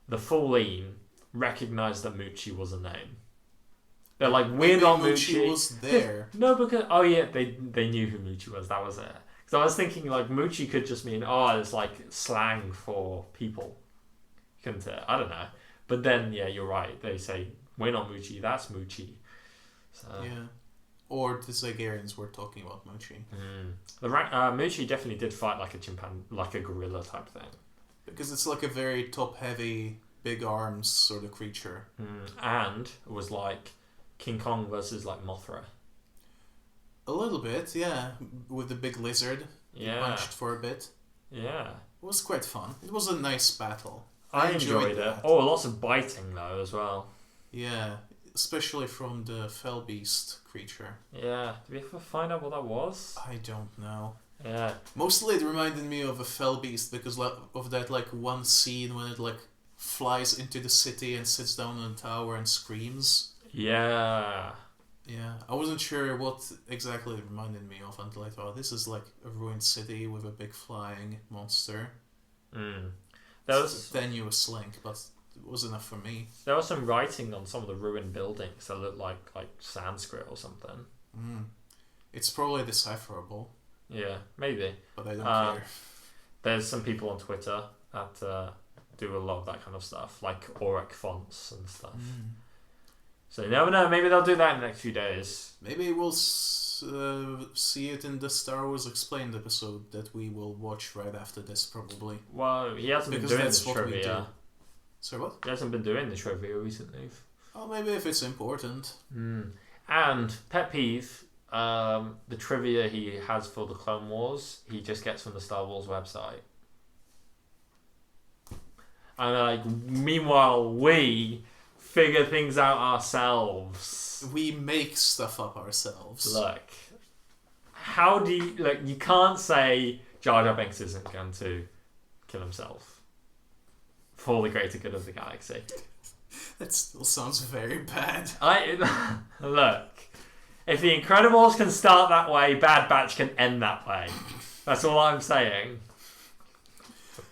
the Fallen recognised that Moochie was a name. They're like, we're not Moochie. Moochie was there. No, because they knew who Moochie was. That was it. Because I was thinking like Moochie could just mean it's like slang for people. Couldn't it? I don't know. But then you're right. They say we're not Moochie. That's Moochie. So yeah. Or the Zygerians were talking about Moochie. The Moochie definitely did fight like a chimpanzee, like a gorilla type thing. Because it's like a very top-heavy, big arms sort of creature. And it was like King Kong versus like Mothra. A little bit, yeah. With the big lizard. Yeah. Punched for a bit. Yeah. It was quite fun. It was a nice battle. I enjoyed it. that. Oh, lots of biting though as well. Yeah. Especially from the Fell Beast creature. Yeah. Did we ever find out what that was? I don't know. Yeah. Mostly it reminded me of a Fell Beast because of that like one scene when it like flies into the city and sits down on a tower and screams. Yeah. Yeah, I wasn't sure what exactly it reminded me of until I thought this is like a ruined city with a big flying monster. Then you a slink, but it was enough for me. There was some writing on some of the ruined buildings that looked like Sanskrit or something. It's probably decipherable. Yeah, maybe. But I don't care. There's some people on Twitter that do a lot of that kind of stuff, like Auric fonts and stuff. So you never know, maybe they'll do that in the next few days. Maybe we'll see it in the Star Wars Explained episode that we will watch right after this, probably. Well, he hasn't been doing the trivia. Sorry, what? He hasn't been doing the trivia recently. Oh, maybe if it's important. And, pet peeve, the trivia he has for the Clone Wars, he just gets from the Star Wars website. And, like, meanwhile, we figure things out ourselves. We make stuff up ourselves. Look, how do you... Like, you can't say Jar Jar Binks isn't going to kill himself for the greater good of the galaxy. That still sounds very bad. Look, if the Incredibles can start that way, Bad Batch can end that way. That's all I'm saying.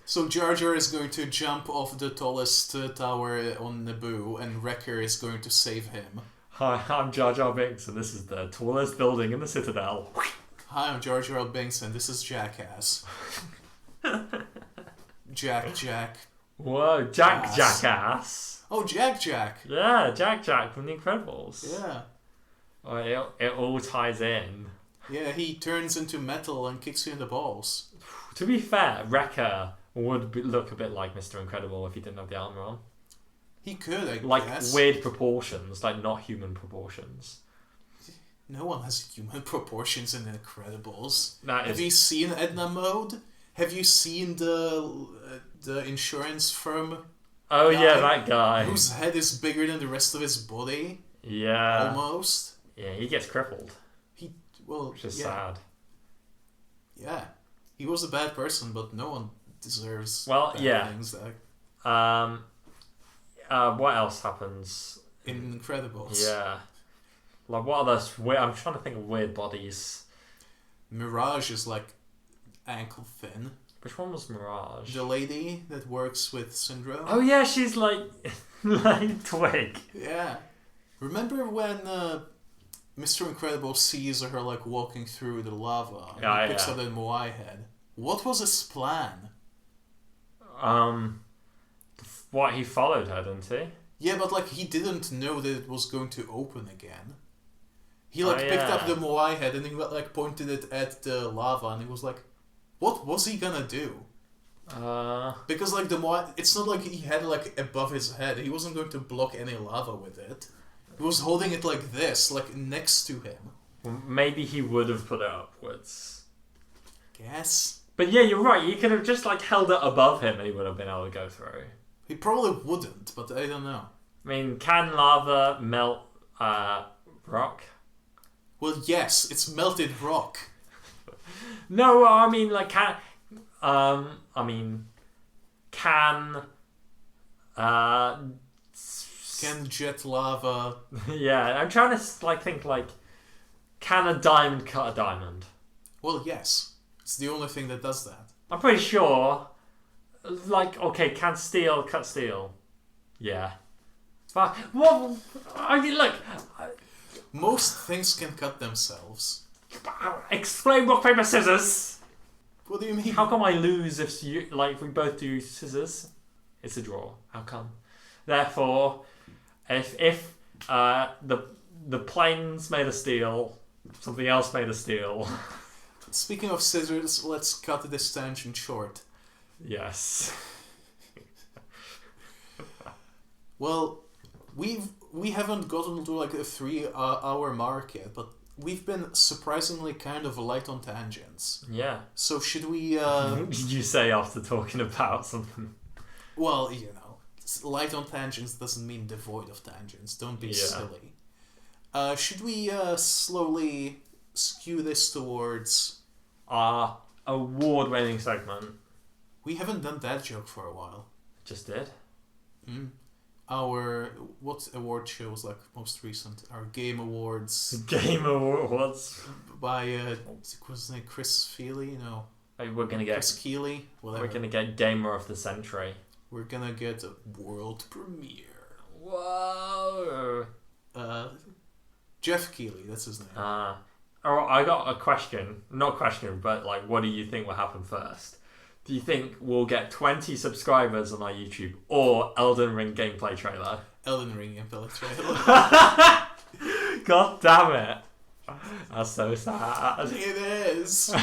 So Jar Jar is going to jump off the tallest tower on Naboo, and Wrecker is going to save him. Hi, I'm Jar Jar Binks, and this is the tallest building in the Citadel. Hi, I'm Jar Jar Binks, and this is Jackass. Jack. Whoa, Jackass. Oh, Jack. Yeah, Jack from The Incredibles. Yeah. Oh, it all ties in. Yeah, he turns into metal and kicks you in the balls. To be fair, Wrecker would look a bit like Mr. Incredible if he didn't have the armor on. He could, I like guess. Weird proportions, like not human proportions. No one has human proportions in Incredibles. Have you seen Edna Mode? Have you seen the insurance firm? Oh yeah, that guy. Whose head is bigger than the rest of his body? Yeah. Almost. Yeah, he gets crippled. Which is sad. Yeah. He was a bad person, but no one deserves things that... what else happens? In Incredibles. Yeah. Like, what are those weird... I'm trying to think of weird bodies. Mirage is, like, ankle thin. Which one was Mirage? The lady that works with Syndrome. Oh, yeah, she's, like... like Twig. Yeah. Remember when Mr. Incredible sees her, like, walking through the lava and he picks up the Moai head? What was his plan? What, he followed her, didn't he? Yeah, but, like, he didn't know that it was going to open again. He, like, picked up the Moai head and he, like, pointed it at the lava and he was like, what was he gonna do? Because, like, the Moai... It's not like he had, like, above his head. He wasn't going to block any lava with it. He was holding it like this, like, next to him. Well, maybe he would have put it upwards. Guess. But yeah, you're right. He could have just, like, held it above him and he would have been able to go through. He probably wouldn't, but I don't know. I mean, can lava melt rock? Well, yes, it's melted rock. No, I mean, like, can jet lava... Yeah, I'm trying to, like, think, like, can a diamond cut a diamond? Well, yes. It's the only thing that does that. I'm pretty sure... Like, okay, can steel cut steel? Yeah. But, well, I mean, look... Most things can cut themselves. Explain rock, paper, scissors! What do you mean? How come I lose if we both do scissors? It's a draw. How come? Therefore, if the plane's made of steel, something else made of steel... Speaking of scissors, let's cut this tangent short. Yes. Well, we haven't gotten to like a 3-hour mark yet, but we've been surprisingly kind of light on tangents. Yeah. So should we... Did you say after talking about something? Well, you know, light on tangents doesn't mean devoid of tangents. Don't be silly. Should we slowly skew this towards our award-winning segment. We haven't done that joke for a while. Just did. What award show was like most recent? Our Game Awards. Game Awards. By, what's his name? Chris Feely? No. We're going to get... Chris Keeley? Whatever. We're going to get Gamer of the Century. We're going to get a world premiere. Whoa! Jeff Keeley, that's his name. I got a question. Not question, but like, what do you think will happen first? Do you think we'll get 20 subscribers on our YouTube or Elden Ring gameplay trailer? Elden Ring gameplay trailer. God damn it. That's so sad. It is.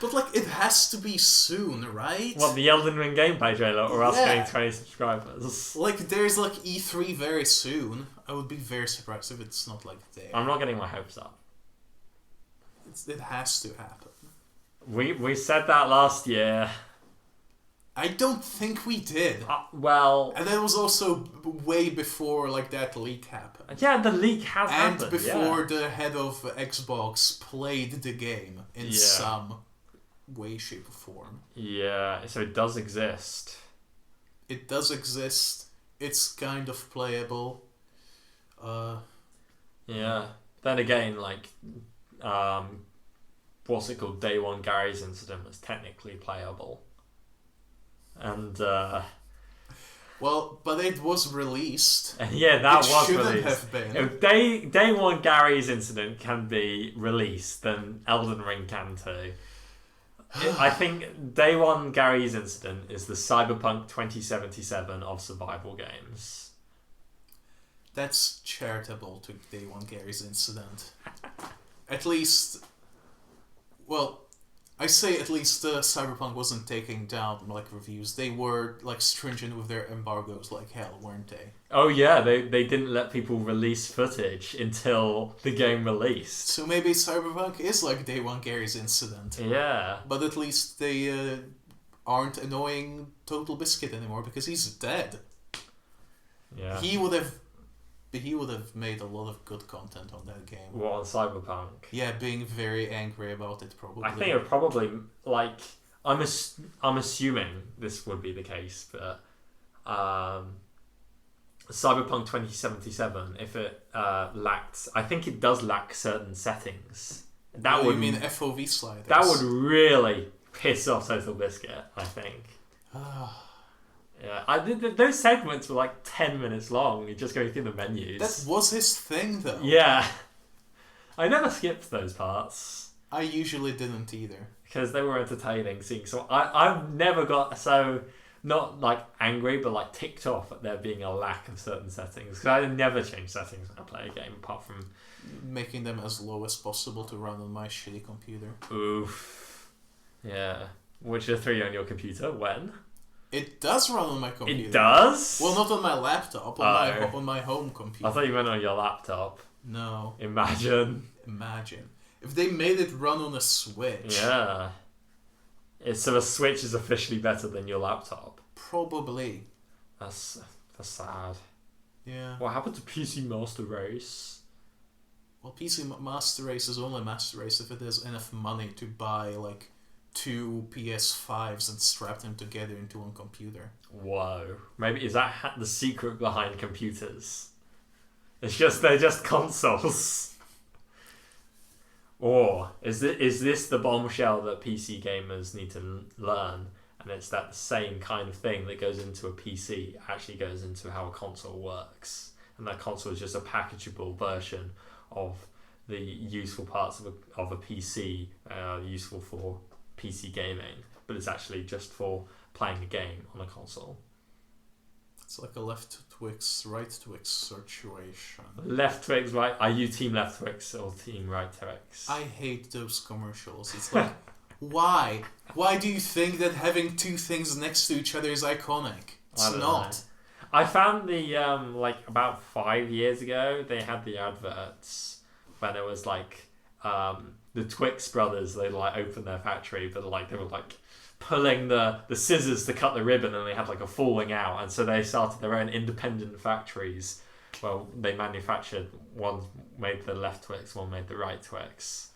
But like, it has to be soon, right? What, the Elden Ring gameplay trailer or us getting 20 subscribers? Like, there's like E3 very soon. I would be very surprised if it's not like there. I'm not getting my hopes up. It has to happen. We said that last year. I don't think we did. Well... And that was also way before like that leak happened. Yeah, the leak has happened. And before the head of Xbox played the game in some way, shape or form. Yeah, so it does exist. It does exist. It's kind of playable. Yeah. Then again, like... what's it called? Day One Gary's incident was technically playable. And, well, but it was released. Yeah, that was shouldn't released. Have been. If Day One Gary's incident can be released, then Elden Ring can too. I think Day One Gary's incident is the Cyberpunk 2077 of survival games. That's charitable to Day One Gary's incident. At least... Well, I say at least Cyberpunk wasn't taking down like reviews. They were like stringent with their embargoes like hell, weren't they? Oh yeah, they didn't let people release footage until the game released. So maybe Cyberpunk is like Day One Gary's incident. Yeah. But at least they aren't annoying Total Biscuit anymore because he's dead. Yeah. He would have made a lot of good content on that game. What, on Cyberpunk? Yeah, being very angry about it, probably. I think it would probably, like... I'm assuming this would be the case, but... Cyberpunk 2077, if it lacked... I think it does lack certain settings. That would you mean FOV sliders? That would really piss off Total Biscuit, I think. Yeah, those segments were like 10 minutes long. You're just going through the menus. That was his thing, though. Yeah. I never skipped those parts. I usually didn't either. Because they were entertaining seeing. So I've never got so, not like angry, but like ticked off at there being a lack of certain settings. Because I never change settings when I play a game apart from... making them as low as possible to run on my shitty computer. Oof. Yeah. Witcher 3 on your computer? When? It does run on my computer. It does? Well, not on my laptop, on my home computer. I thought you meant on your laptop. No. Imagine. If they made it run on a Switch. Yeah. So a Switch is officially better than your laptop. Probably. That's sad. Yeah. What happened to PC Master Race? Well, PC Master Race is only Master Race if it has enough money to buy, like... 2 PS5s and strap them together into one computer. Whoa. Maybe is that the secret behind computers? They're just consoles. Or is this the bombshell that PC gamers need to learn? And it's that same kind of thing that goes into a PC actually goes into how a console works. And that console is just a packageable version of the useful parts of a PC, useful for PC gaming, but it's actually just for playing a game on a console. It's like a left Twix, right Twix situation. Left Twix, right? Are you team left Twix or team right Twix? I hate those commercials. It's like, why? Why do you think that having two things next to each other is iconic? It's not. Know. I found the, like, about 5 years ago, they had the adverts when it was like, the Twix brothers, they like opened their factory, but like they were like pulling the scissors to cut the ribbon, and they had like a falling out, and so they started their own independent factories. Well, they manufactured, one made the left Twix, one made the right Twix,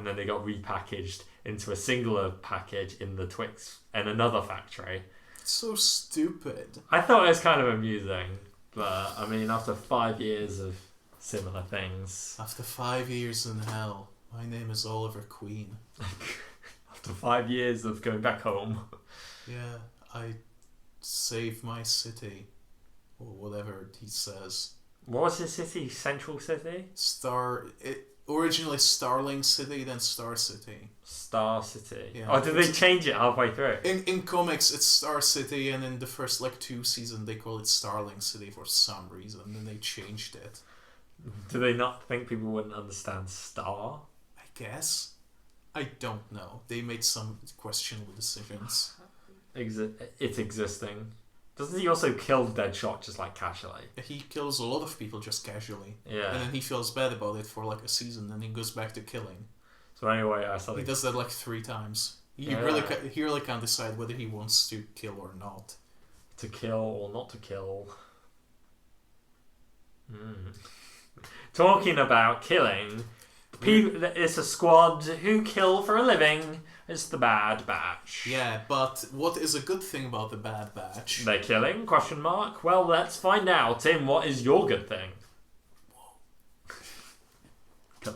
and then they got repackaged into a singular package in the Twix in another factory. It's so stupid. I thought it was kind of amusing, but I mean, after 5 years of similar things. After 5 years in hell, my name is Oliver Queen. After 5 years of going back home. Yeah, I saved my city, or whatever he says. What was his city? Central City? Originally Starling City, then Star City. Star City. Yeah. Oh, did they change it halfway through? In comics, it's Star City, and in the first 2 seasons, they call it Starling City for some reason, and then they changed it. Do they not think people wouldn't understand Star? I guess. I don't know. They made some questionable decisions. It's existing. Doesn't he also kill Deadshot just casually? He kills a lot of people just casually. Yeah. And then he feels bad about it for a season, and he goes back to killing. So anyway, He does that 3 times. He Yeah. really can't decide whether he wants to kill or not. To kill or not to kill. Talking about killing, it's a squad who kill for a living. It's the Bad Batch. Yeah, but what is a good thing about the Bad Batch? They're killing? ? Well, let's find out. Tim, what is your good thing? The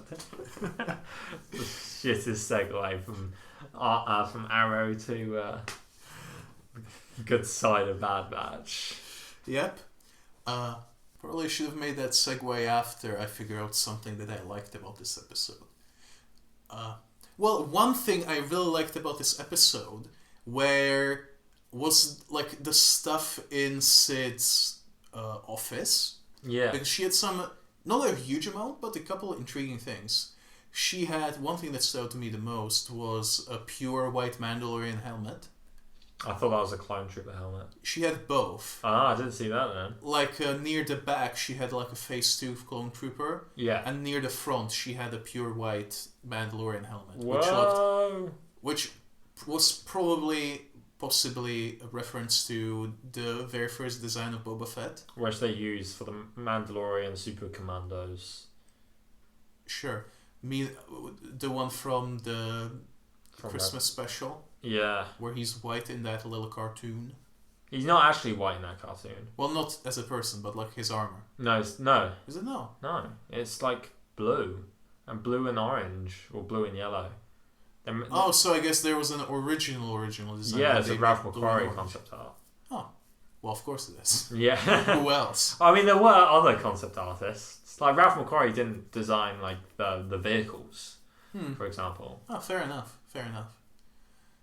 shittest segue from Arrow to good side of Bad Batch. Yep. Probably should have made that segue after I figure out something that I liked about this episode. Well, one thing I really liked about this episode was the stuff in Sid's office. Yeah. Because she had not a huge amount, but a couple of intriguing things. She had, one thing that stood out to me the most was a pure white Mandalorian helmet. I thought that was a clone trooper helmet. She had both. Ah, I didn't see that then. Near the back, she had a Phase 2 clone trooper. Yeah. And near the front, she had a pure white Mandalorian helmet. Whoa. Which was possibly a reference to the very first design of Boba Fett. Which they use for the Mandalorian Super Commandos. Sure. The one from the Christmas special. Yeah. Where he's white in that little cartoon. He's not actually white in that cartoon. Well, not as a person, but his armor. No. Is it no? No. It's blue. And blue and orange. Or blue and yellow. So I guess there was an original design. Yeah, it's a Ralph McQuarrie concept art. Oh. Well, of course it is. Yeah. Who else? I mean, there were other concept artists. Ralph McQuarrie didn't design the vehicles, for example. Oh, fair enough.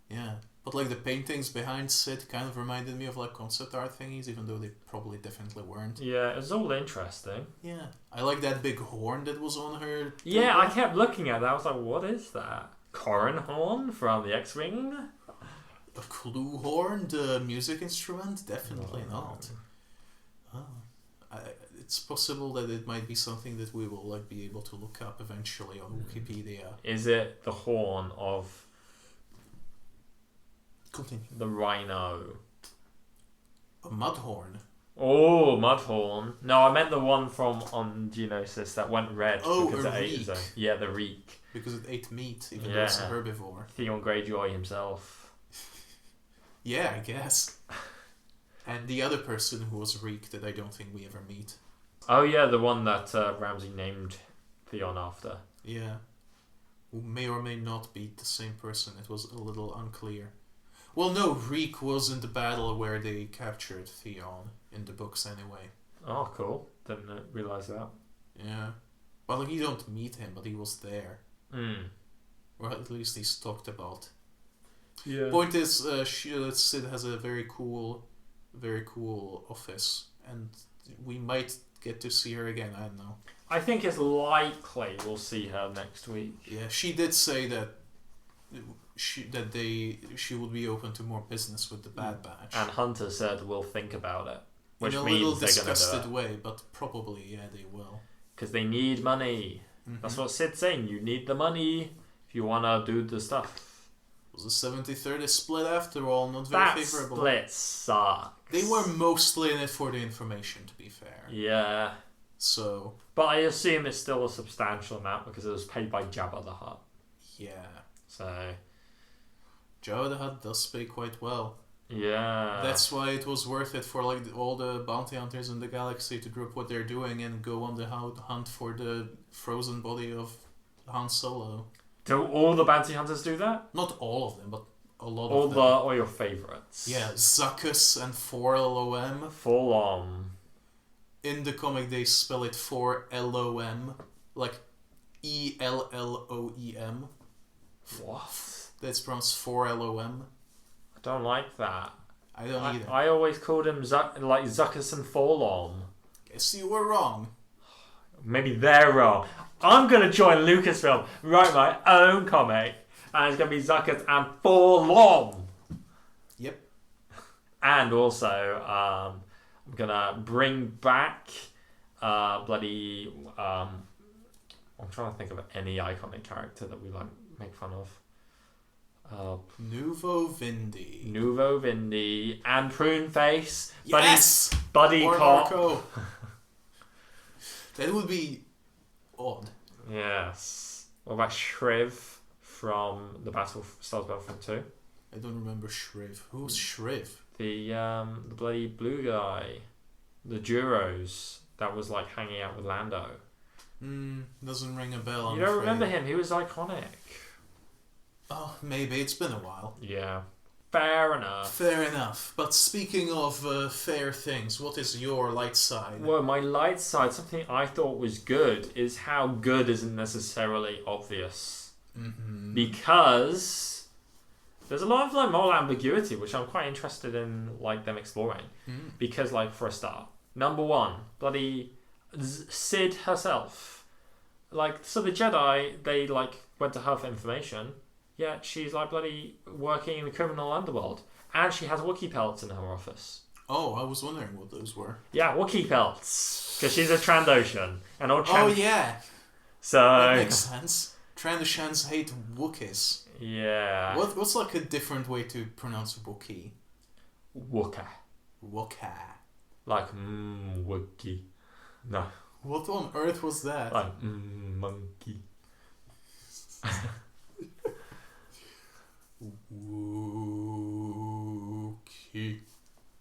Yeah, but the paintings behind Sid kind of reminded me of concept art thingies, even though they probably definitely weren't. Yeah, it was all interesting. Yeah, I like that big horn that was on her. Yeah, I kept looking at that. I was like, what is that? Corran horn from the X-Wing? A clue horn, the music instrument? Definitely not. It's possible that it might be something that we will be able to look up eventually on Wikipedia. Is it the horn of Continue. the Rhino? A mud horn. Oh, Mudhorn. No, I meant the one from on Geonosis that went red because it ate its own. Yeah, the Reek. Because it ate meat, even though it's a herbivore. Theon Greyjoy himself. Yeah, I guess. And the other person who was Reek that I don't think we ever meet. Oh yeah, the one that Ramsay named Theon after. Yeah. Who may or may not be the same person. It was a little unclear. Well, no, Reek was in the battle where they captured Theon, in the books anyway. Oh, cool. Didn't realise that. Yeah. Well, you don't meet him, but he was there. Or at least he's talked about. Yeah. Point is, Sid has a very cool office, and we might get to see her again, I don't know. I think it's likely we'll see her next week. Yeah, she did say that she would be open to more business with the Bad Batch. And Hunter said we'll think about it. Which in a means little they're going to do disgusted it. way, but probably, yeah, they will. Because they need money. Mm-hmm. That's what Sid's saying. You need the money if you want to do the stuff. It was a 70-30 split after all, not very favorable. That split sucks. They were mostly in it for the information, to be fair. Yeah. So. But I assume it's still a substantial amount because it was paid by Jabba the Hutt. Yeah. So Jabba the Hutt does pay quite well. yeah, That's why it was worth it for like all the bounty hunters in the galaxy to drop what they're doing and go on the hunt for the frozen body of Han Solo. do all the bounty hunters do that? Not all of them, but a lot All of them. all your favorites. Yeah, Zuckuss and 4LOM. Full on. In the comic, they spell it 4LOM, like ELLOEM. What? That's pronounced 4LOM. I don't like that. I don't either. I always called him Zuckuss and Forlom. Guess you were wrong. Maybe they're wrong. I'm gonna join Lucasfilm, write my own comic, and it's gonna be Zuckuss and Forlom. Yep. And also, I'm gonna bring back I'm trying to think of any iconic character that we like make fun of. Nuvo Vindi. Nuvo Vindi and Prune Face. Yes! Buddy Or Cop. Narco. That would be odd. Yes. What about Shriv from the Star Wars Battlefront 2? I don't remember Shriv. Who's Shriv? The bloody blue guy. The Duros that was like hanging out with Lando. Doesn't ring a bell. I'm You don't afraid. remember him? He was iconic. Oh, maybe. It's been a while. Yeah. Fair enough. Fair enough. But speaking of fair things, what is your light side? Well, my light side, something I thought was good, is how good isn't necessarily obvious. Mm-hmm. Because there's a lot of like moral ambiguity, which I'm quite interested in like them exploring. Because like for a start, number one, bloody Sid herself. Like, so the Jedi, they like went to her for information. Yeah, she's like bloody working in the criminal underworld. And she has Wookiee pelts in her office. Oh, I was wondering what those were. Yeah, Wookiee pelts. Because she's a Trandoshan. An old Oh, yeah. So... That makes sense. Trandoshans hate Wookiees. Yeah. What's like a different way to pronounce Wookiee? Wooka. Wooka. Like, Wookiee. No. What on earth was that? Like, monkey. Wookie.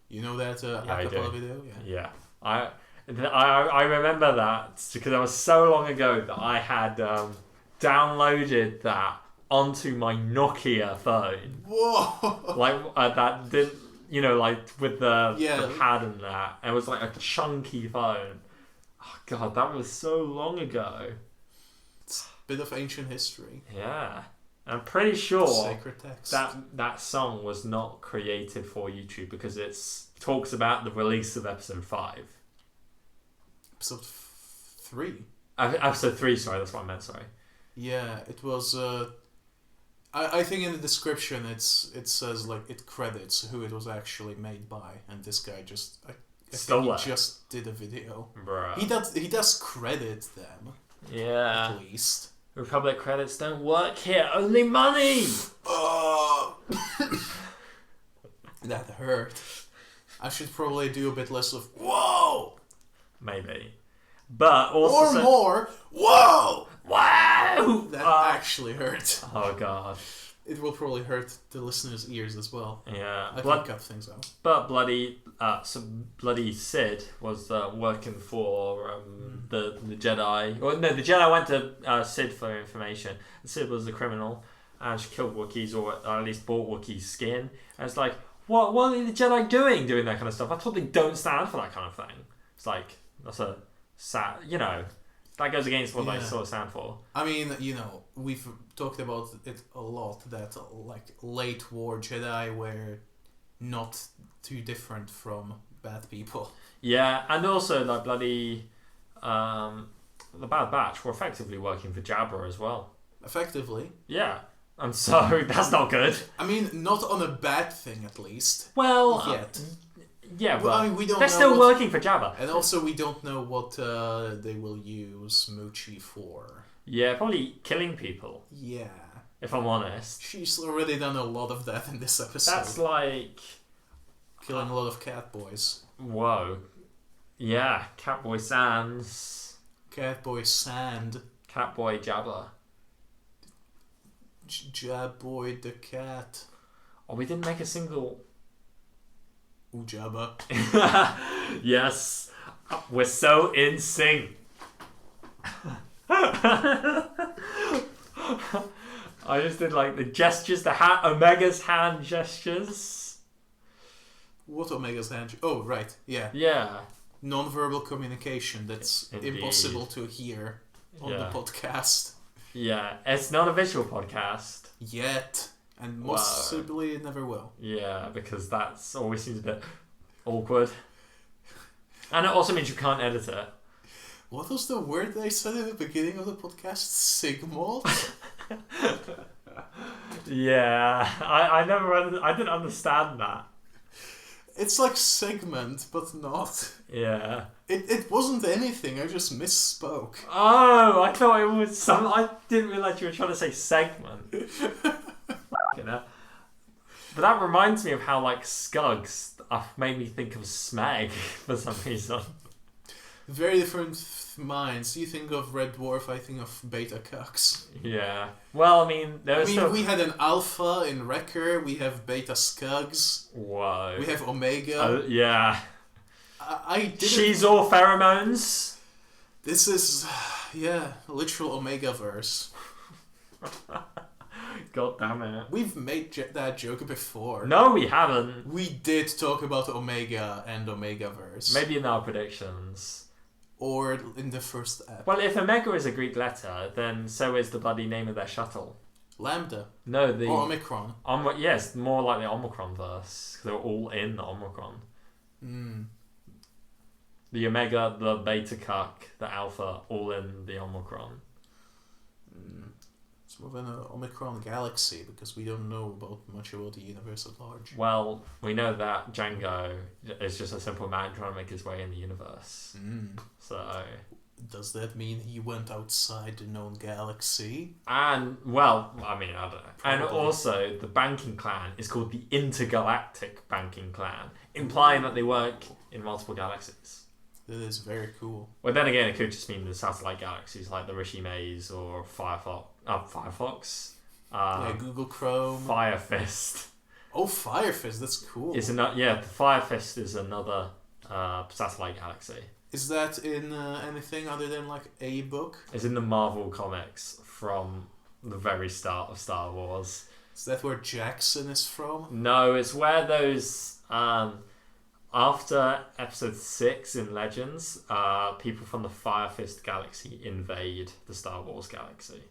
You know that Yeah, I acapella do. video? Yeah. I remember that because it was so long ago that I had downloaded that onto my Nokia phone. Whoa! Like that didn't, like with the Yeah. pad and that. It was like a chunky phone. Oh god, that was so long ago. It's a bit of ancient history. Yeah. I'm pretty sure Sacred text. that song was not created for YouTube because it talks about the release of episode 5. Episode 3. Episode 3, sorry, that's what I meant, sorry. Yeah, it was. I think in the description it says like it credits who it was actually made by, and this guy just I Stole think it. he just did a video. Bruh. He does credit them Yeah. at least. Republic credits don't work here, only money! Oh, that hurt. I should probably do a bit less of whoa Maybe. But also... or more whoa. Wow! That actually hurt. Oh god. It will probably hurt the listeners' ears as well. Yeah. I can cut things out. But bloody Sid was working for the Jedi. Well, no, the Jedi went to Sid for information. Sid was the criminal, and she killed Wookiees, or at least bought Wookiees' skin. And it's like, what are the Jedi doing that kind of stuff? I thought they don't stand for that kind of thing. It's like, that's a sad, that goes against what they sort of stand for. I mean, we've talked about it a lot, that like late war Jedi were not too different from bad people. Yeah, and also like bloody the Bad Batch were effectively working for Jabba as well. Effectively. Yeah, and so that's not good. I mean, not on a bad thing at least. Well, yet. Yeah, Well, but I mean, we don't they're know still what- working for Jabba. And also, we don't know what they will use Moochie for. Yeah, probably killing people, Yeah. if I'm honest. She's already done a lot of that in this episode. That's like... Killing a lot of cat boys. Whoa. Yeah, Catboy Sans. Catboy Sand. Catboy Jabba. Jaboy the cat. Oh, we didn't make a single. Ooh, Jabba. Yes, we're so in sync. I just did like the gestures, Omega's hand gestures. What Omega's hand? Oh, right. Yeah. Yeah. Non-verbal communication that's Indeed. Impossible to hear on the podcast. Yeah, it's not a visual podcast. Yet. And possibly it never will. Yeah, because that's always seems a bit awkward. And it also means you can't edit it. What was the word they said in the beginning of the podcast? Sigmod? Yeah, I didn't understand that. It's like segment, but not. Yeah. It wasn't anything, I just misspoke. Oh, I thought it was some. I didn't realise you were trying to say segment. You know? But that reminds me of how, like, Skugs made me think of Smeg for some reason. Very different minds. You think of Red Dwarf, I think of Beta Cucks. Yeah. Well, I mean, we had an Alpha in Wrecker, we have Beta Skugs. Whoa. We have Omega. Yeah. I didn't... She's all pheromones. This is, literal Omegaverse. God damn it. We've made that joke before. No, we haven't. We did talk about Omega and Omegaverse. Maybe in our predictions. Or in the first app. Well, if Omega is a Greek letter, then so is the bloody name of their shuttle. Lambda. No, or Omicron. Yes, more like the Omicronverse. They're all in the Omicron. The Omega, the Beta Cuck, the Alpha, all in the Omicron. It's more of an Omicron galaxy because we don't know much about the universe at large. Well, we know that Django is just a simple man trying to make his way in the universe. So... Does that mean he went outside the known galaxy? And, well, I mean, I don't know. Probably. And also, the banking clan is called the Intergalactic Banking Clan, implying that they work in multiple galaxies. That is very cool. Well, then again, it could just mean the satellite galaxies like the Rishi Maze or Firefox. Google Chrome. Fire Fist. Oh, Fire Fist, that's cool. The Fire Fist is another satellite galaxy. Is that in anything other than like a book? It's in the Marvel comics from the very start of Star Wars. Is that where Jackson is from? No, it's where those... after episode 6 in Legends, people from the Fire Fist galaxy invade the Star Wars galaxy.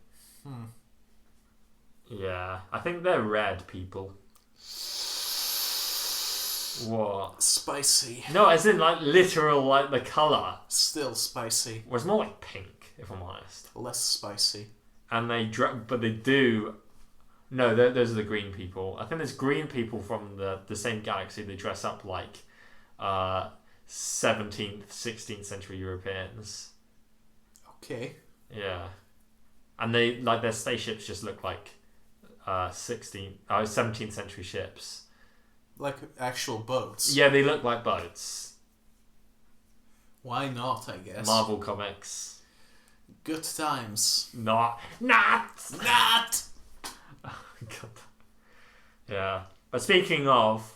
Yeah, I think they're red people. What? Spicy. No, as in like literal, like the colour. Still spicy. Well, it's more like pink, if I'm honest. Less spicy. And but they do... No, those are the green people. I think there's green people from the same galaxy. They dress up like 17th, 16th century Europeans. Okay. Yeah. And they like their spaceships just look like 17th century ships. Like actual boats. Yeah, they look like boats. Why not, I guess. Marvel Comics. Good times. Not. God. Yeah. But speaking of...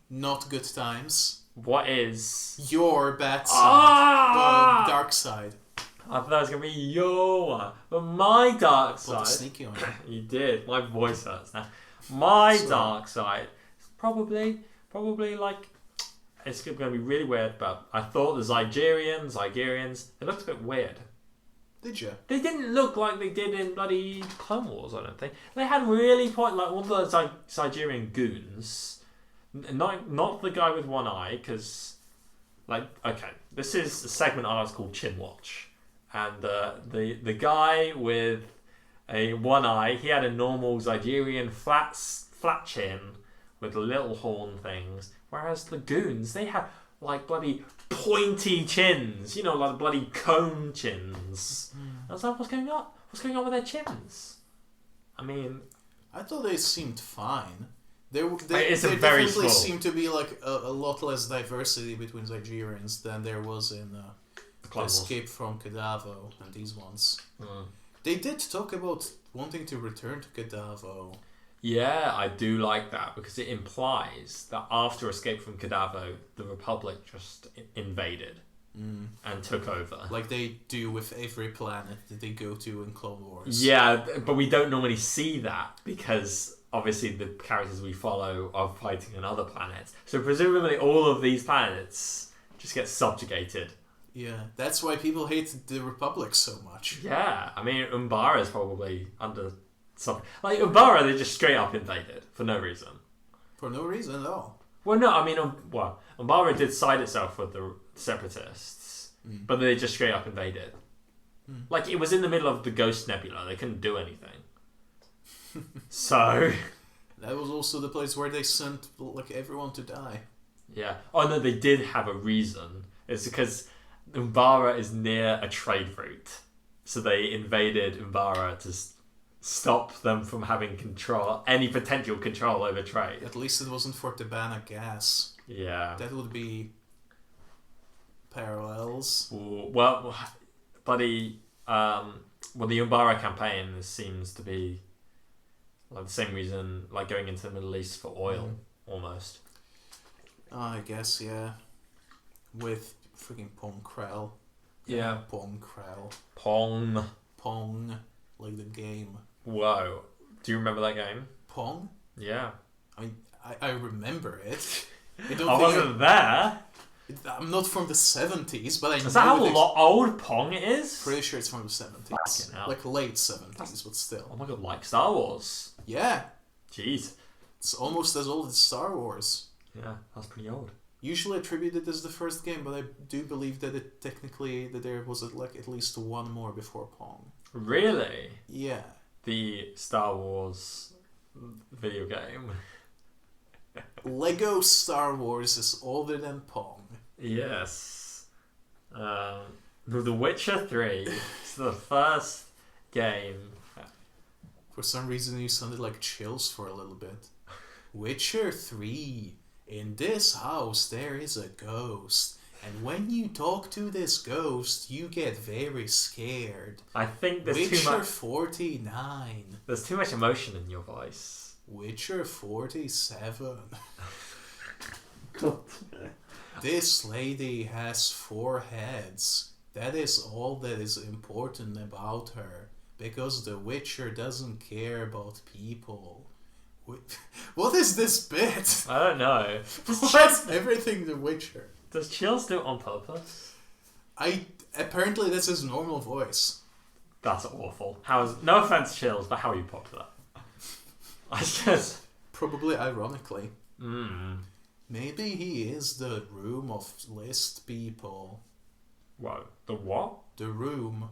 Not good times. What is... Your bad side. Dark side. I thought it was going to be your one. But my dark side... Put a sneaky on you. You did. My voice hurts now. My dark side... Probably like... It's going to be really weird, but I thought the Zygerians, they looked a bit weird. Did you? They didn't look like they did in bloody Clone Wars, I don't think. They had really like one of those Zygerian goons. Not the guy with one eye, because... Like, okay, this is a segment I was called Chin Watch. And the guy with a one eye, he had a normal Zygerian flat chin with little horn things, whereas the goons, they had like bloody pointy chins, you know, like bloody cone chins. I was like, what's going on? What's going on with their chins? I mean, I thought they seemed fine. There very definitely small. seemed to be like a lot less diversity between Zygerians than there was in Escape from Kadavo and these ones. They did talk about wanting to return to Kadavo. Yeah, I do like that because it implies that after Escape from Kadavo, the Republic just invaded and took over. Like they do with every planet that they go to in Clone Wars. Yeah, but we don't normally see that because obviously the characters we follow are fighting on other planets. So presumably all of these planets just get subjugated. Yeah, that's why people hate the Republic so much. Yeah, I mean, Umbara is probably under some... Like, Umbara, they just straight up invaded for no reason. For no reason at all. Well, no, I mean, Umbara did side itself with the Separatists, but they just straight up invaded. Like, it was in the middle of the Ghost Nebula. They couldn't do anything. So... That was also the place where they sent, like, everyone to die. Yeah. Oh, no, they did have a reason. It's because Umbara is near a trade route. So they invaded Umbara to stop them from having any potential control over trade. At least it wasn't for Tabana gas. Yeah. That would be parallels. Ooh, well, buddy, the Umbara campaign seems to be like the same reason, like going into the Middle East for oil, almost. I guess, yeah. With freaking Pong Krell. Yeah. Pong Krell. Pong. Pong. Like the game. Whoa. Do you remember that game? Pong? Yeah. I mean, I remember it. I wasn't there. I'm not from the 70s, but I know Is that how old Pong is? Pretty sure it's from the 70s. Like late 70s, but still. Oh my god, like Star Wars. Yeah. Jeez. It's almost as old as Star Wars. Yeah, that's pretty old. Usually attributed as the first game, but I do believe that that there was at least one more before Pong. Really? Yeah. The Star Wars video game. Lego Star Wars is older than Pong. Yes. The Witcher 3 is the first game. For some reason you sounded like Chills for a little bit. Witcher 3. In this house there is a ghost. And when you talk to this ghost, you get very scared. I think there's Witcher too much... 49. There's too much emotion in your voice. Witcher 47. This lady has 4 heads. That is all that is important about her. Because the Witcher doesn't care about people. What is this bit? I don't know. What's everything The Witcher? Does Chills do it on purpose? Apparently that's his normal voice. That's awful. No offense, Chills, but how are you popular? I just... Probably ironically. Maybe he is the room of list people. Whoa. The what? The room.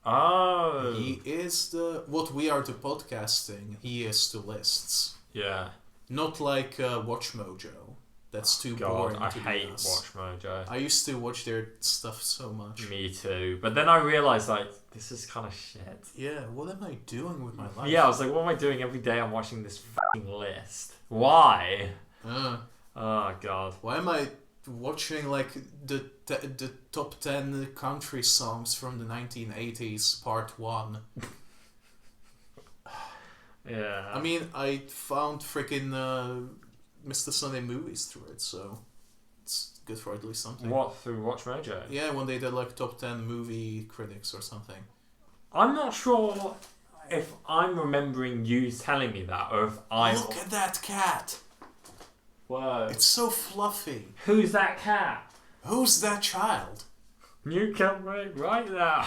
Oh. He is what we are to podcasting, he is to lists. Yeah. Not like Watch Mojo. That's too boring I to hate us. Watch Mojo. I used to watch their stuff so much. Me too. But then I realised, like, this is kind of shit. Yeah, what am I doing with my life? Yeah, I was like, what am I doing every day? I'm watching this fucking list. Why? Oh, God. Why am I watching, like, the top 10 country songs from the 1980s, part 1? Yeah. I mean, I found freaking Mr. Sunday movies through it, so it's good for at least something. What, through Watch Mojo? Yeah, when they did like top 10 movie critics or something. I'm not sure if I'm remembering you telling me that, or if I... Look at that cat! Whoa. It's so fluffy. Who's that cat? Who's that child? You can wait right now.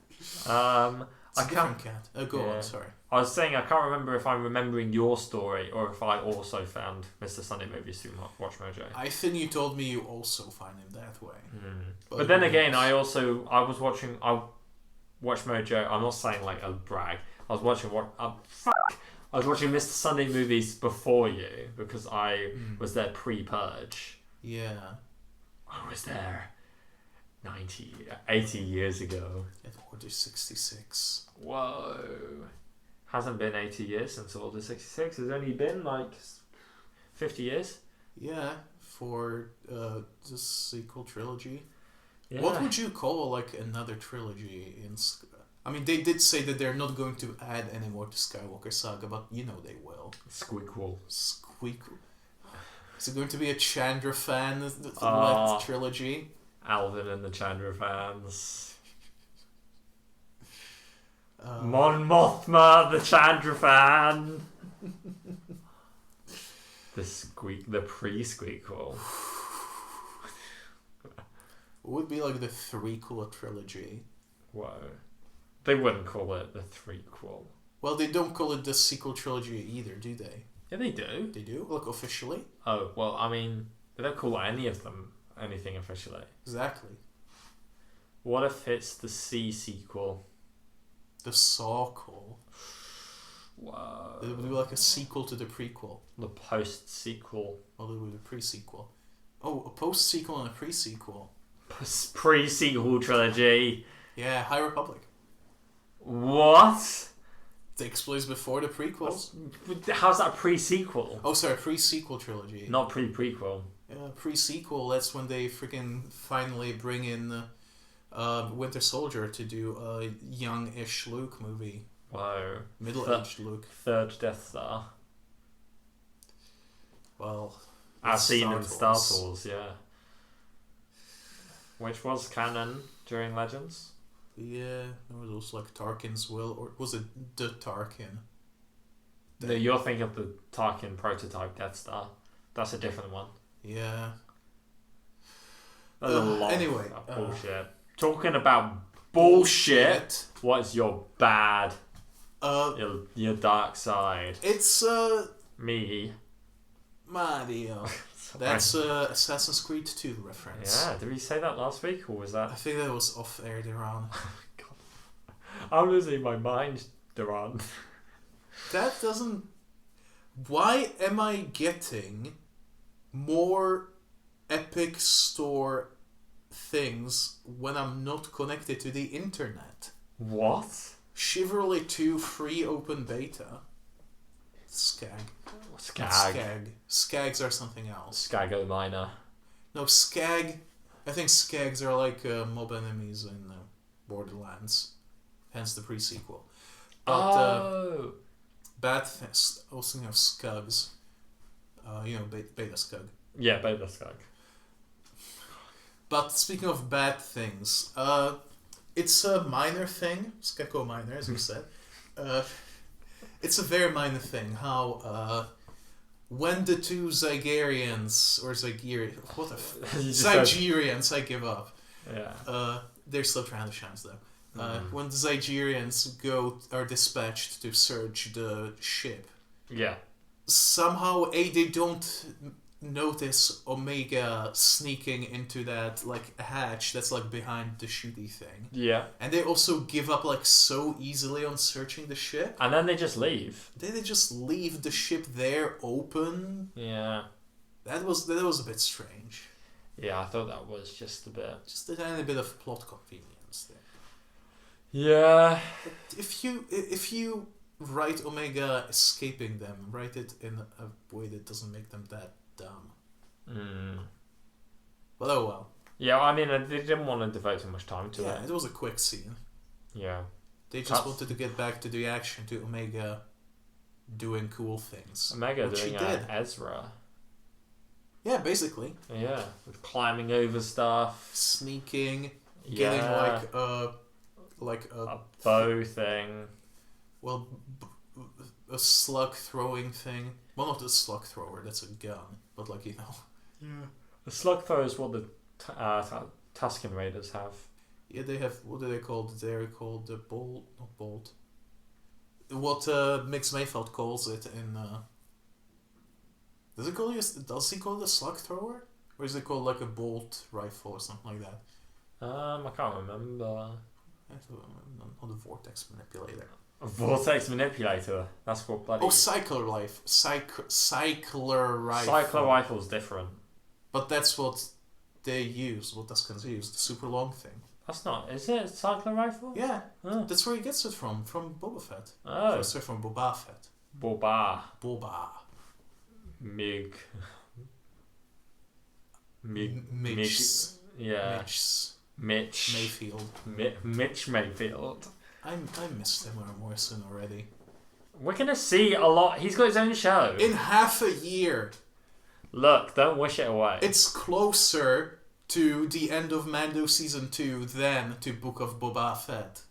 It's a different cat. Go Yeah. on, sorry. I was saying I can't remember if I'm remembering your story or if I also found Mr. Sunday movies through Watch Mojo. I think you told me you also find him that way. But then again, I watch Mojo. I'm not saying like a brag. I was watching I was watching Mr. Sunday movies before you because I was there pre-Purge. Yeah. I was there 80 years ago. At Order 66. Whoa. Hasn't been 80 years since Order 66. It's only been like 50 years. Yeah, for the sequel trilogy. Yeah. What would you call like another trilogy in? I mean, they did say that they're not going to add any more to Skywalker Saga, but you know they will. Squeakquel. Is it going to be a Chandra fan trilogy? Alvin and the Chandra fans. Mon Mothma, the Chandra fan. The pre-squeakquel. It would be like the threequel trilogy. Whoa. They wouldn't call it the threequel. Well, they don't call it the sequel trilogy either, do they? Yeah, they do. They do? Like, officially? Oh, well, I mean, they don't call any of them anything officially. Exactly. What if it's the C sequel? The Sawquel. Whoa. It would be like a sequel to the prequel. The post-sequel. Well, it would be a pre-sequel. Oh, a post-sequel and a pre-sequel. Pre-sequel trilogy. Yeah, High Republic. What? Takes place before the prequels. How's that a pre-sequel? Oh, sorry, pre-sequel trilogy. Not pre-prequel. Pre-sequel, that's when they freaking finally bring in Winter Soldier to do a young-ish Luke movie. Whoa. Middle-aged Luke. Third Death Star. Well, I've seen in Star Wars, yeah. Which was canon during Legends. Yeah, there was also like Tarkin's will, or was it the Tarkin? No, you're thinking of the Tarkin prototype Death Star. That's a different one. Yeah. That's a lot anyway, of bullshit. Talking about bullshit, what is your bad? Your dark side. It's Me. Mario. That's Assassin's Creed 2 reference. Yeah, did we say that last week, or was that? I think that was off Air-Deraan. I'm losing my mind, Duran. That doesn't. Why am I getting more Epic Store things when I'm not connected to the internet? What? Chivalry 2 free open beta. Skag. Skags are something else. Skago Minor. No, Skag. I think Skags are like mob enemies in Borderlands. Hence the pre-sequel. But, bad things. Also, Skugs. Beta Skug. Yeah, Beta Skug. But speaking of bad things, it's a minor thing. Skeko minor, as you said. It's a very minor thing how when the two Zygerians or Zygerians, I give up. Yeah. They're still trying to chance though. When the Zygerians are dispatched to search the ship. Yeah. Somehow they don't notice Omega sneaking into that like hatch that's like behind the shooty thing. Yeah. And they also give up like so easily on searching the ship. And then they just leave. They just leave the ship there open. Yeah. That was a bit strange. Yeah, I thought that was just a tiny bit of plot convenience there. Yeah. But if you write Omega escaping them, write it in a way that doesn't make them that dumb. But oh well. Yeah, I mean, they didn't want to devote too much time to it. Yeah, it was a quick scene. Yeah. They just wanted to get back to the action, to Omega doing cool things. Omega doing Ezra. Yeah, basically. Yeah, with climbing over stuff, sneaking, getting like a bow thing. Well, a slug throwing thing. Well, not a slug thrower. That's a gun, but like Yeah. The slug thrower is what the Tusken Raiders have. Yeah, they have. What do they call it? They're called the bolt. Not bolt. What Mix Mayfeld calls it in. Does he call it a slug thrower? Or is it called like a bolt rifle or something like that? I can't remember. Not a vortex manipulator. A vortex manipulator. That's what bloody. Oh, cycler rifle. Cycler rifle. Cycler rifle's different. But that's what they use. What Tuskens use. The super long thing. That's not. Is it a cycler rifle? Yeah. Oh. That's where he gets it from. From Boba Fett. Oh. Sorry, from Boba Fett. Boba. Mitch. Yeah. Mitch Mayfield. Mitch Mayfield. I missed Tim Morrison already. We're gonna see a lot. He's got his own show. In half a year. Look, don't wish it away. It's closer to the end of Mando Season 2 than to Book of Boba Fett.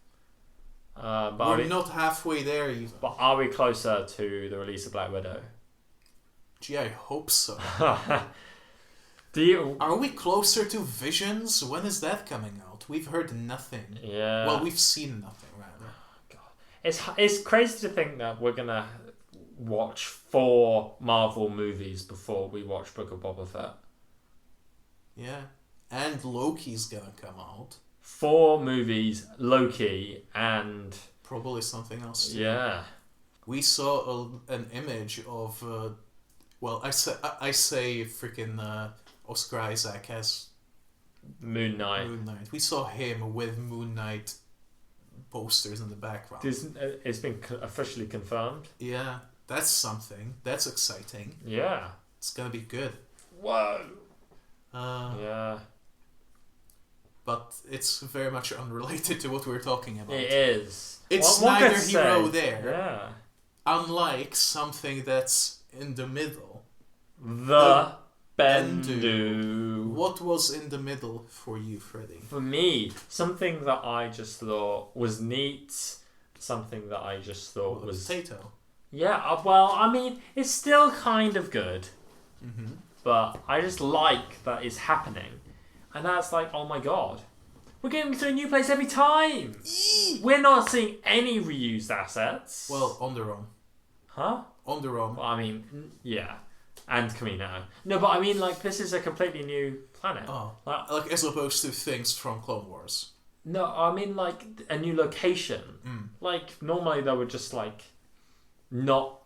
We're not halfway there even. But are we closer to the release of Black Widow? Gee, I hope so. Are we closer to Visions? When is that coming out? We've heard nothing. Yeah. Well, we've seen nothing, rather. God. It's crazy to think that we're gonna watch 4 Marvel movies before we watch Book of Boba Fett. Yeah. And Loki's gonna come out. 4 movies, Loki, and... probably something else too. Yeah. We saw an image of... I say freaking Oscar Isaac as... Moon Knight. We saw him with Moon Knight posters in the background. It's been officially confirmed. Yeah, that's something. That's exciting. Yeah. It's gonna be good. Whoa. Yeah. But it's very much unrelated to what we're talking about. It is. It's neither here nor there. Yeah. Unlike something that's in the middle. The Bendu. What was in the middle for you, Freddie? For me, something that I just thought was neat. Something that I just thought was... potato. Yeah, well, I mean, it's still kind of good. Mm-hmm. But I just like that it's happening. And that's like, oh my god. We're getting to a new place every time. We're not seeing any reused assets. Well, on their own. Huh? On their own. Well, I mean, yeah. And Camino. No, but I mean, like, this is a completely new planet. Oh. Like as opposed to things from Clone Wars. No, I mean, like, a new location. Mm. Like, normally they would just, like, not...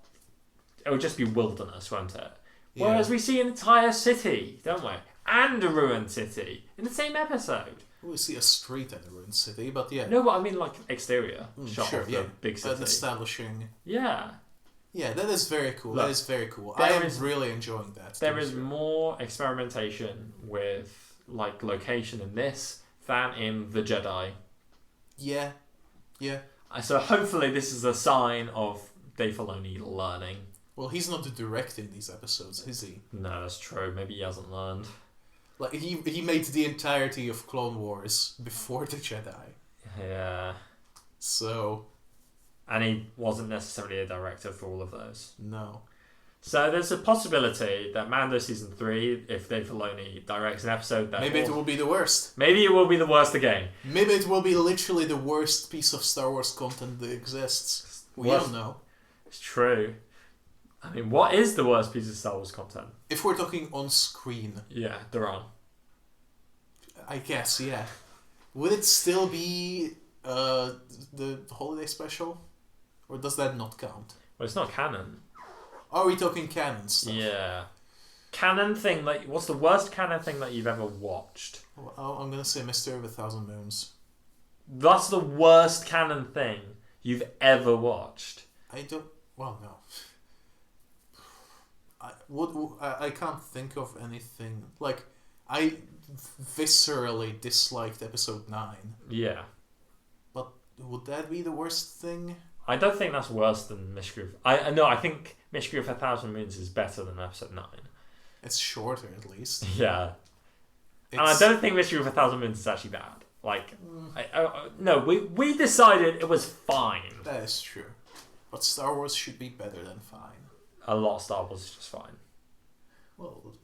It would just be wilderness, won't it? Yeah. Whereas we see an entire city, don't we? And a ruined city in the same episode. We see a street in a ruined city, but yeah. No, but I mean like exterior shot sure, of yeah. the big city. Establishing. Yeah. Yeah, that is very cool. Look, that is very cool. I am really enjoying that. There is more experimentation with like location in this than in The Jedi. Yeah. Yeah. So hopefully this is a sign of Dave Filoni learning. Well, he's not directing these episodes, is he? No, that's true. Maybe he hasn't learned. Like, he made the entirety of Clone Wars before The Jedi. Yeah. So... And he wasn't necessarily a director for all of those. No. So there's a possibility that Mando Season 3, if Dave Filoni directs an episode... Maybe it will be the worst. Maybe it will be the worst again. Maybe it will be literally the worst piece of Star Wars content that exists. We don't know. It's true. I mean, what is the worst piece of Star Wars content? If we're talking on screen. Yeah, Air-Deraan. I guess, yeah. Would it still be the holiday special? Or does that not count? Well, it's not canon. Are we talking canon stuff? Yeah. Canon thing, like, what's the worst canon thing that you've ever watched? Well, I'm going to say Mystery of a Thousand Moons. That's the worst canon thing you've ever watched. Well, no. I can't think of anything. Like, I viscerally disliked episode 9. Yeah. But would that be the worst thing? I don't think that's worse than Mystery of... I think Mystery of a Thousand Moons is better than episode 9. It's shorter, at least. Yeah. And I don't think Mystery of a Thousand Moons is actually bad. Like, no, we decided it was fine. That is true. But Star Wars should be better than fine. A lot of Star Wars is just fine. Well,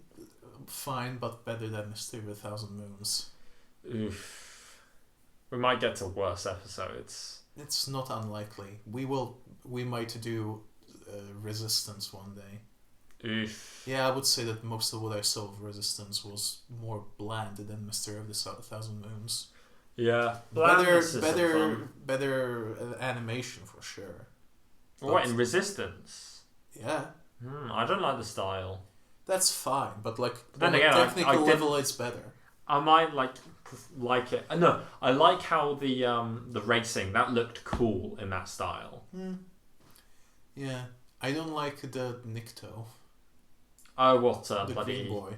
fine, but better than Mystery of a Thousand Moons. Oof. We might get to worse episodes. It's not unlikely. We might do Resistance one day. Oof. Yeah, I would say that most of what I saw of Resistance was more bland than Mystery of the Thousand Moons. Yeah. Better animation for sure. What, in Resistance? Yeah. I don't like the style. That's fine, but like then on again, a technical level, it's better. I might like it. No, I like how the racing that looked cool in that style. Yeah, I don't like the Nikto. Oh, what the bloody green boy?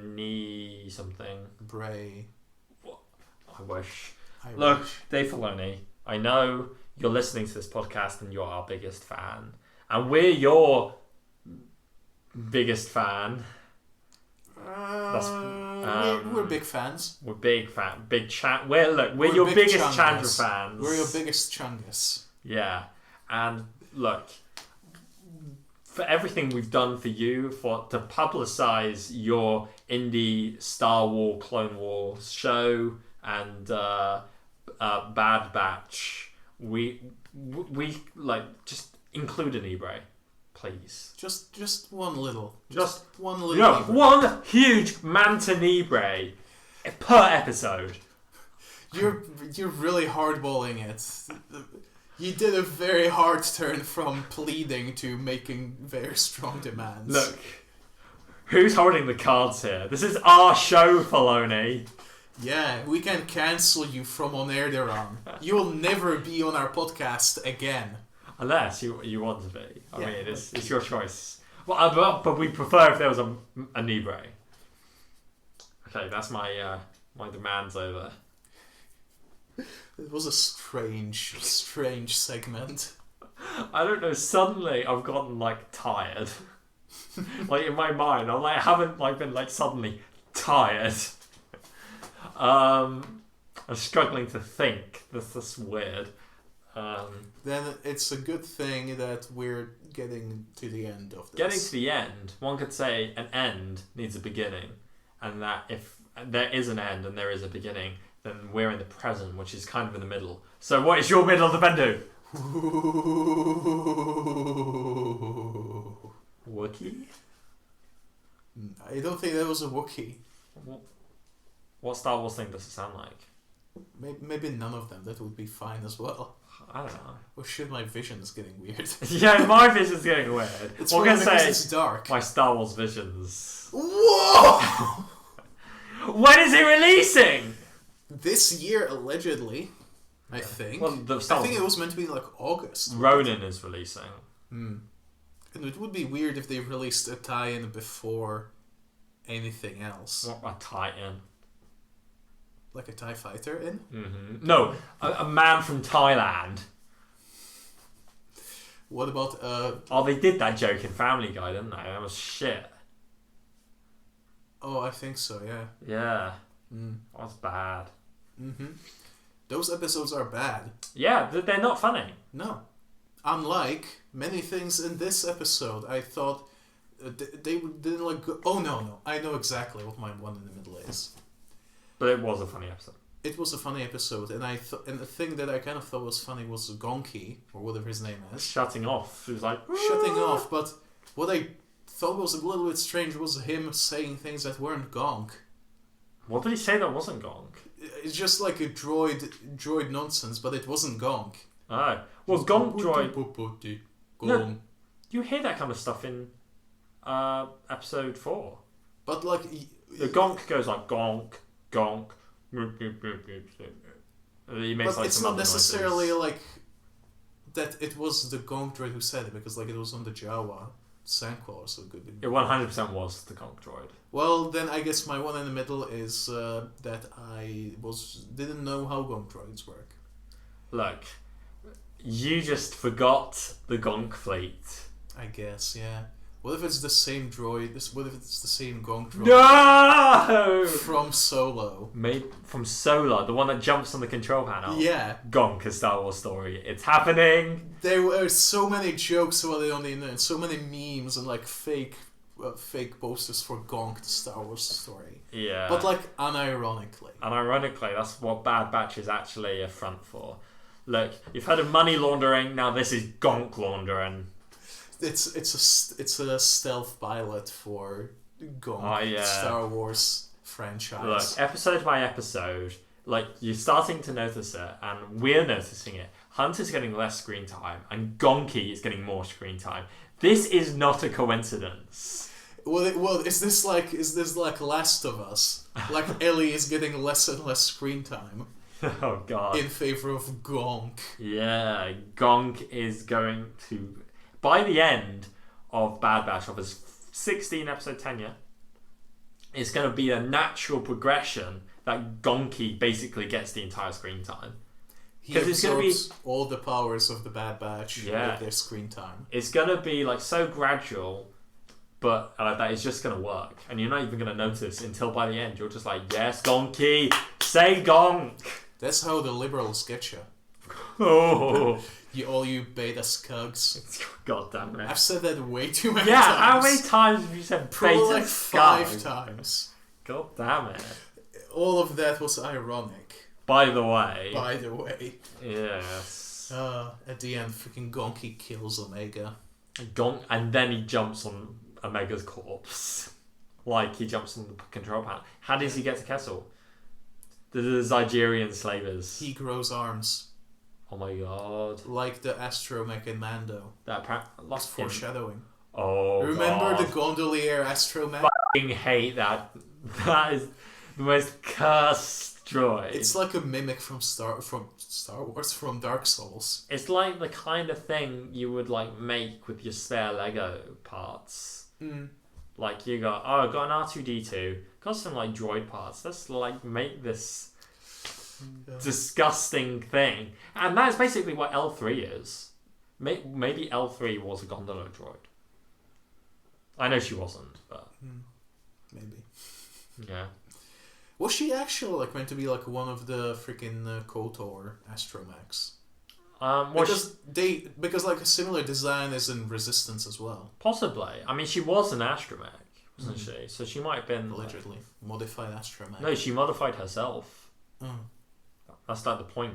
Knee something. Bray. I wish. Look, Dave Filoni. I know you're listening to this podcast and you're our biggest fan. And we're your biggest fan. We're big fans. We're big fan. We're your biggest Chungus. Chandra fans. We're your biggest Chungus. Yeah. And look, for everything we've done for you, to publicize your indie Star Wars Clone Wars show and Bad Batch, we just include an eBay, please. Just one little. Just one little. Yeah, one huge Manta Libre per episode. You're really hardballing it. You did a very hard turn from pleading to making very strong demands. Look, who's holding the cards here? This is our show, Filoni. Yeah, we can cancel you from on Air-Deraan. You will never be on our podcast again. Unless you want to be. I mean, it's your choice. Well, but we prefer if there was a Libre. Okay, that's my demands over. It was a strange segment. I don't know. Suddenly, I've gotten tired. In my mind, I haven't been suddenly tired. I'm struggling to think. That's weird. Then it's a good thing that we're getting to the end of this. Getting to the end, one could say an end needs a beginning, and that if there is an end and there is a beginning, then we're in the present, which is kind of in the middle. So what is your middle of the Bendu? Wookiee? I don't think that was a Wookiee. What Star Wars thing does it sound like? Maybe none of them. That would be fine as well. I don't know. Oh shit, my vision's getting weird. Yeah, my vision's getting weird. It's we're gonna say it's dark. My Star Wars visions. Whoa! When is it releasing? This year, allegedly. I think. Well, I think it was meant to be August. Ronin is releasing. And it would be weird if they released a tie-in before anything else. What a tie-in? Like a TIE fighter in? Mm-hmm. No, a man from Thailand. What about Oh, they did that joke in Family Guy, didn't they? That was shit. Oh, I think so. Yeah. Yeah. That was bad. Those episodes are bad. Yeah, they're not funny. No. Unlike many things in this episode, I thought they didn't go. Oh no! I know exactly what my one in the middle is. But it was a funny episode. It was a funny episode, and and the thing that I kind of thought was funny was Gonki, or whatever his name is. Shutting off. He was like... Shutting off, but what I thought was a little bit strange was him saying things that weren't Gonk. What did he say that wasn't Gonk? It's just like a droid nonsense, but it wasn't Gonk. Oh. Well, Gonk droid... No, you hear that kind of stuff in episode 4. But the Gonk goes like Gonk, Gonk. He makes, but it's not necessarily noises. That it was the Gonk droid who said it, because it was on the Jawa Sandclaw, so good. It 100% was the Gonk droid. Well, then I guess my one in the middle is that I didn't know how Gonk droids work. Look, you just forgot the Gonk fleet. I guess, yeah. What if it's the same droid? What if it's the same Gonk droid? No! From Solo. Made from Solo, the one that jumps on the control panel. Yeah. Gonk, a Star Wars story. It's happening. There were so many jokes about it on the internet, so many memes and fake posters for Gonk, the Star Wars story. Yeah. But unironically. Unironically, that's what Bad Batch is actually a front for. Look, you've heard of money laundering, now this is Gonk laundering. It's a stealth pilot for Gonk, Star Wars franchise. Look, episode by episode, you're starting to notice it, and we're noticing it. Hunter's getting less screen time, and Gonky is getting more screen time. This is not a coincidence. Well, is this like Last of Us? Ellie is getting less and less screen time. Oh god. In favor of Gonk. Yeah, Gonk is going to... By the end of Bad Batch, of his 16 episode tenure, it's going to be a natural progression that Gonky basically gets the entire screen time. He 'Cause it's gonna be- absorbs all the powers of the Bad Batch Yeah. with their screen time. It's gonna be like so gradual, but that it's just gonna work, and you're not even gonna notice until by the end you're just like, yes, Gonky, say gonk. That's how the liberals get you. Oh, All you beta scugs. God damn it. I've said that way too many Yeah, times. how many times have you said Probably beta like scum? 5 times. God damn it. All of that was ironic, By the way. by the way. Yes. At the end, freaking Gonky kills Omega. Gonk, and then he jumps on Omega's corpse. Like he jumps on the control panel. How does he get to Kessel? The Zygerian slavers. He grows arms, Oh my god. like the astromech in Mando. That That's foreshadowing. Oh, Remember god. the gondolier astromech? fucking hate that. That is the most cursed droid. It's like a mimic from Star Wars, from Dark Souls. It's like the kind of thing you would like make with your spare Lego parts. Like you got, I got an R2D2, got some like droid parts. Let's like make this disgusting thing, and that's basically what L3 is. Maybe L3 was a gondola droid. I know she wasn't, but Maybe. yeah. Was she actually like meant to be like one of the freaking KOTOR astromechs? Because like a similar design is in Resistance as well. Possibly. I mean, she was an astromech, wasn't she? So she might have been Allegedly. Modified astromech. No, she modified herself. Oh. That's like the point.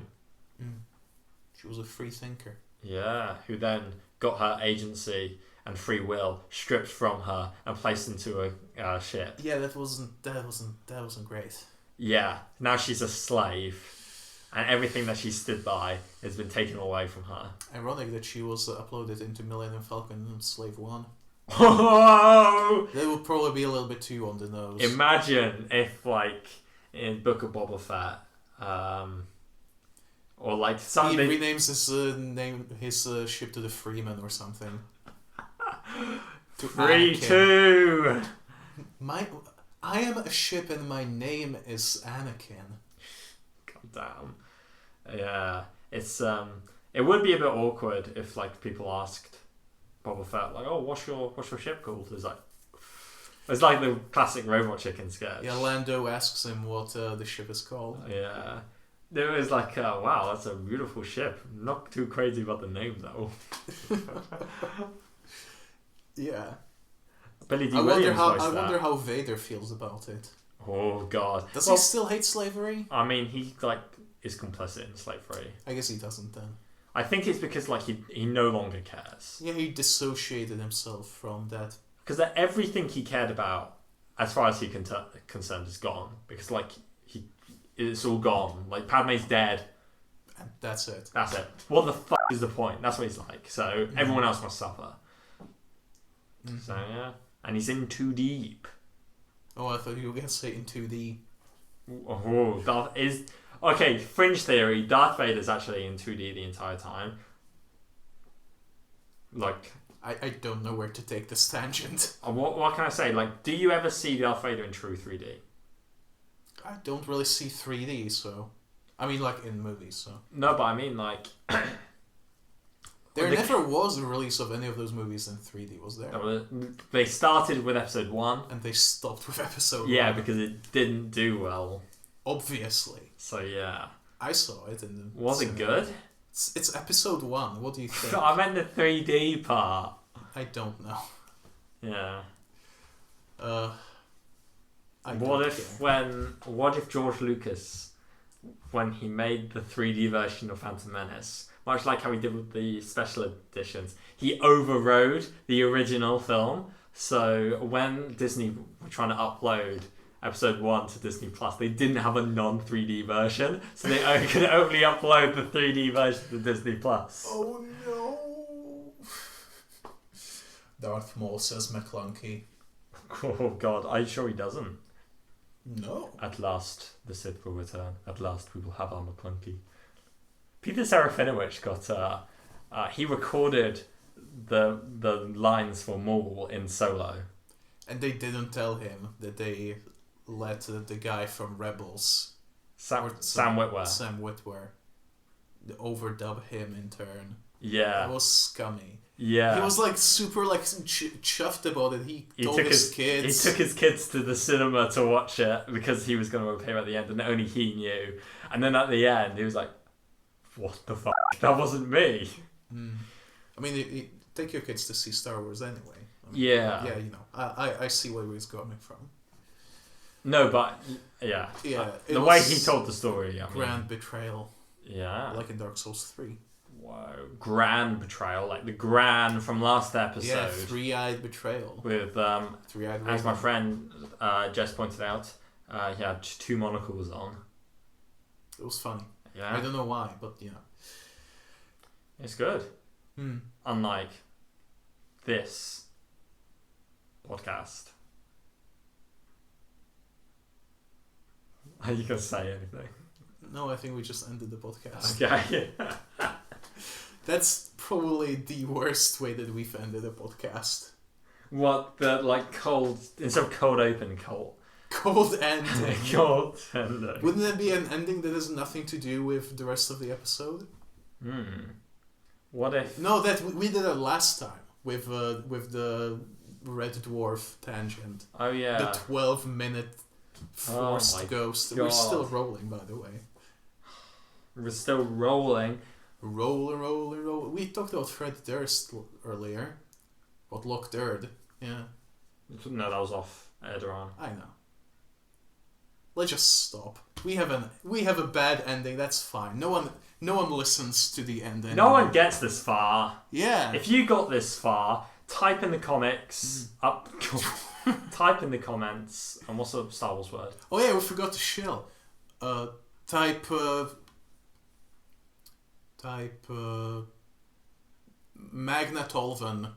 She was a free thinker. Yeah, who then got her agency and free will stripped from her and placed into a ship. Yeah, that wasn't great. Yeah, now she's a slave, and everything that she stood by has been taken away from her. Ironic that she was uploaded into Millennium Falcon and Slave 1. Oh! They would probably be a little bit too on the nose. Imagine if, like, in Book of Boba Fett, or like he something. renames his ship to the Freeman or something. To Free Anakin. 2! I am a ship and my name is Anakin. God damn. Yeah, it's it would be a bit awkward if like people asked Boba Fett like, "Oh, what's your ship called?" It's like the classic Robot Chicken sketch. Yeah, Lando asks him what the ship is called. Yeah, it was like, wow, that's a beautiful ship. Not too crazy about the name though. Yeah. Billy D. I Williams wonder how Vader feels about it. Oh god. Does he still hate slavery? I mean, he like is complicit in slavery. I guess he doesn't then. I think it's because like he no longer cares. Yeah, he dissociated himself from that. Because everything he cared about, as far as he's concerned, is gone. Because like it's all gone. Like Padme's dead. And that's it. That's it. What the fuck is the point? That's what he's like. So everyone else must suffer. So yeah, and he's in too deep. Oh, I thought you were going to say in 2D. Oh, Darth is okay. Fringe theory: Darth Vader's actually in 2D the entire time. Like, I don't know where to take this tangent. what can I say? Like, do you ever see Darth Vader in true 3D? I don't really see 3D, so I mean, like in movies. So No, but I mean like. there never was a release of any of those movies in 3D, was there? They started with episode 1. And they stopped with episode 1. Because it didn't do well. Obviously. So yeah. I saw it. Was it good? It's episode 1. What do you think? I meant the 3D part. I don't know. Yeah. What if George Lucas, when he made the 3D version of Phantom Menace, much like how he did with the special editions, he overrode the original film. So when Disney were trying to upload episode 1 to Disney Plus, they didn't have a non-3D version, so they could only upload the 3D version to Disney Plus. Oh no! Darth Maul says McClunky. Oh god, are you sure he doesn't? No. At last, the Sith will return. At last, we will have our McClunky. Peter Serafinowicz got he recorded the lines for Maul in Solo, and they didn't tell him that they let the guy from Rebels, Sam Witwer, overdub him in turn. Yeah. It was scummy. Yeah. He was like super like chuffed about it. He told his kids. He took his kids to the cinema to watch it because he was going to appear at the end, and only he knew. And then at the end, he was like, "What the fuck? That wasn't me." I mean, take your kids to see Star Wars anyway. I mean, Yeah. Yeah, you know, I see where he was coming from. No, but yeah. Yeah. The way he told the story. I mean, Grand betrayal. Yeah. Like in Dark Souls 3. Wow. Grand betrayal, like the Gran from last episode. Yeah, three-eyed betrayal. With Three-eyed as my raven. friend Jess pointed out, he had 2 monocles on. It was funny. Yeah. I don't know why, but you know. It's good. Hmm. Unlike this podcast. Are you gonna say anything? No, I think we just ended the podcast. Okay. That's probably the worst way that we've ended a podcast. What the like cold instead of cold open cold. Cold ending. Cold ending. Wouldn't that be an ending that has nothing to do with the rest of the episode? What if? No, that we did it last time with the Red Dwarf tangent. Oh yeah. The 12-minute forced my ghost. God. We're still rolling, by the way. We're still rolling. Roll. We talked about Fred Durst earlier. What Loch Durd. Yeah. No, that was off Air-Deraan. I know. Let's just stop. We have a bad ending. That's fine. No one listens to the end anymore. No one gets this far. Yeah. If you got this far, type in the comics up. Type in the comments. And what's the Star Wars word? Oh yeah, we forgot to shill. Type Magna Tolvan,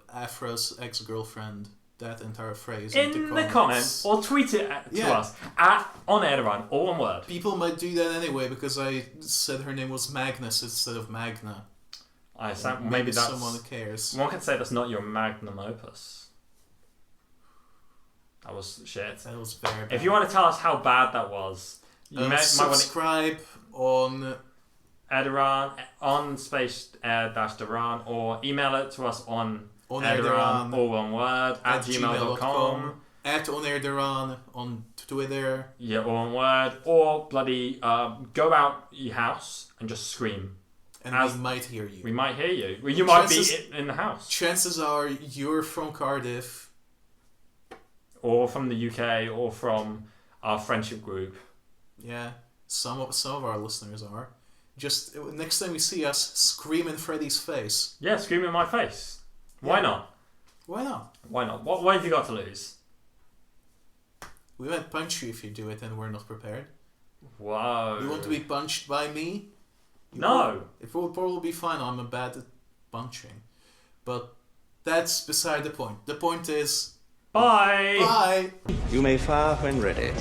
Afra's ex-girlfriend. That entire phrase In the comments, or tweet it to us on Air-Deraan, all one word. People might do that anyway because I said her name was Magnus instead of Magna. Maybe that's someone cares. One could say that's not your magnum opus. That was shit. That was very bad. If you want to tell us how bad that was, you might want to subscribe on Air-Deraan on space air-deraan, or email it to us on Air-Deraan, all one word, at gmail.com. At on Air-Deraan on Twitter. Yeah, all one word. Or bloody go out your house and just scream. And we might hear you. We might hear you. Well, you might be in the house. Chances are you're from Cardiff. Or from the UK, or from our friendship group. Yeah, some of our listeners are. Just next time you see us, scream in Freddy's face. Yeah, scream in my face. Why not? Why not? Why not? What have you got to lose? We might punch you if you do it and we're not prepared. Whoa. You want to be punched by me? No. It will probably be fine. I'm bad at punching. But that's beside the point. The point is... Bye. Bye. You may fire when ready.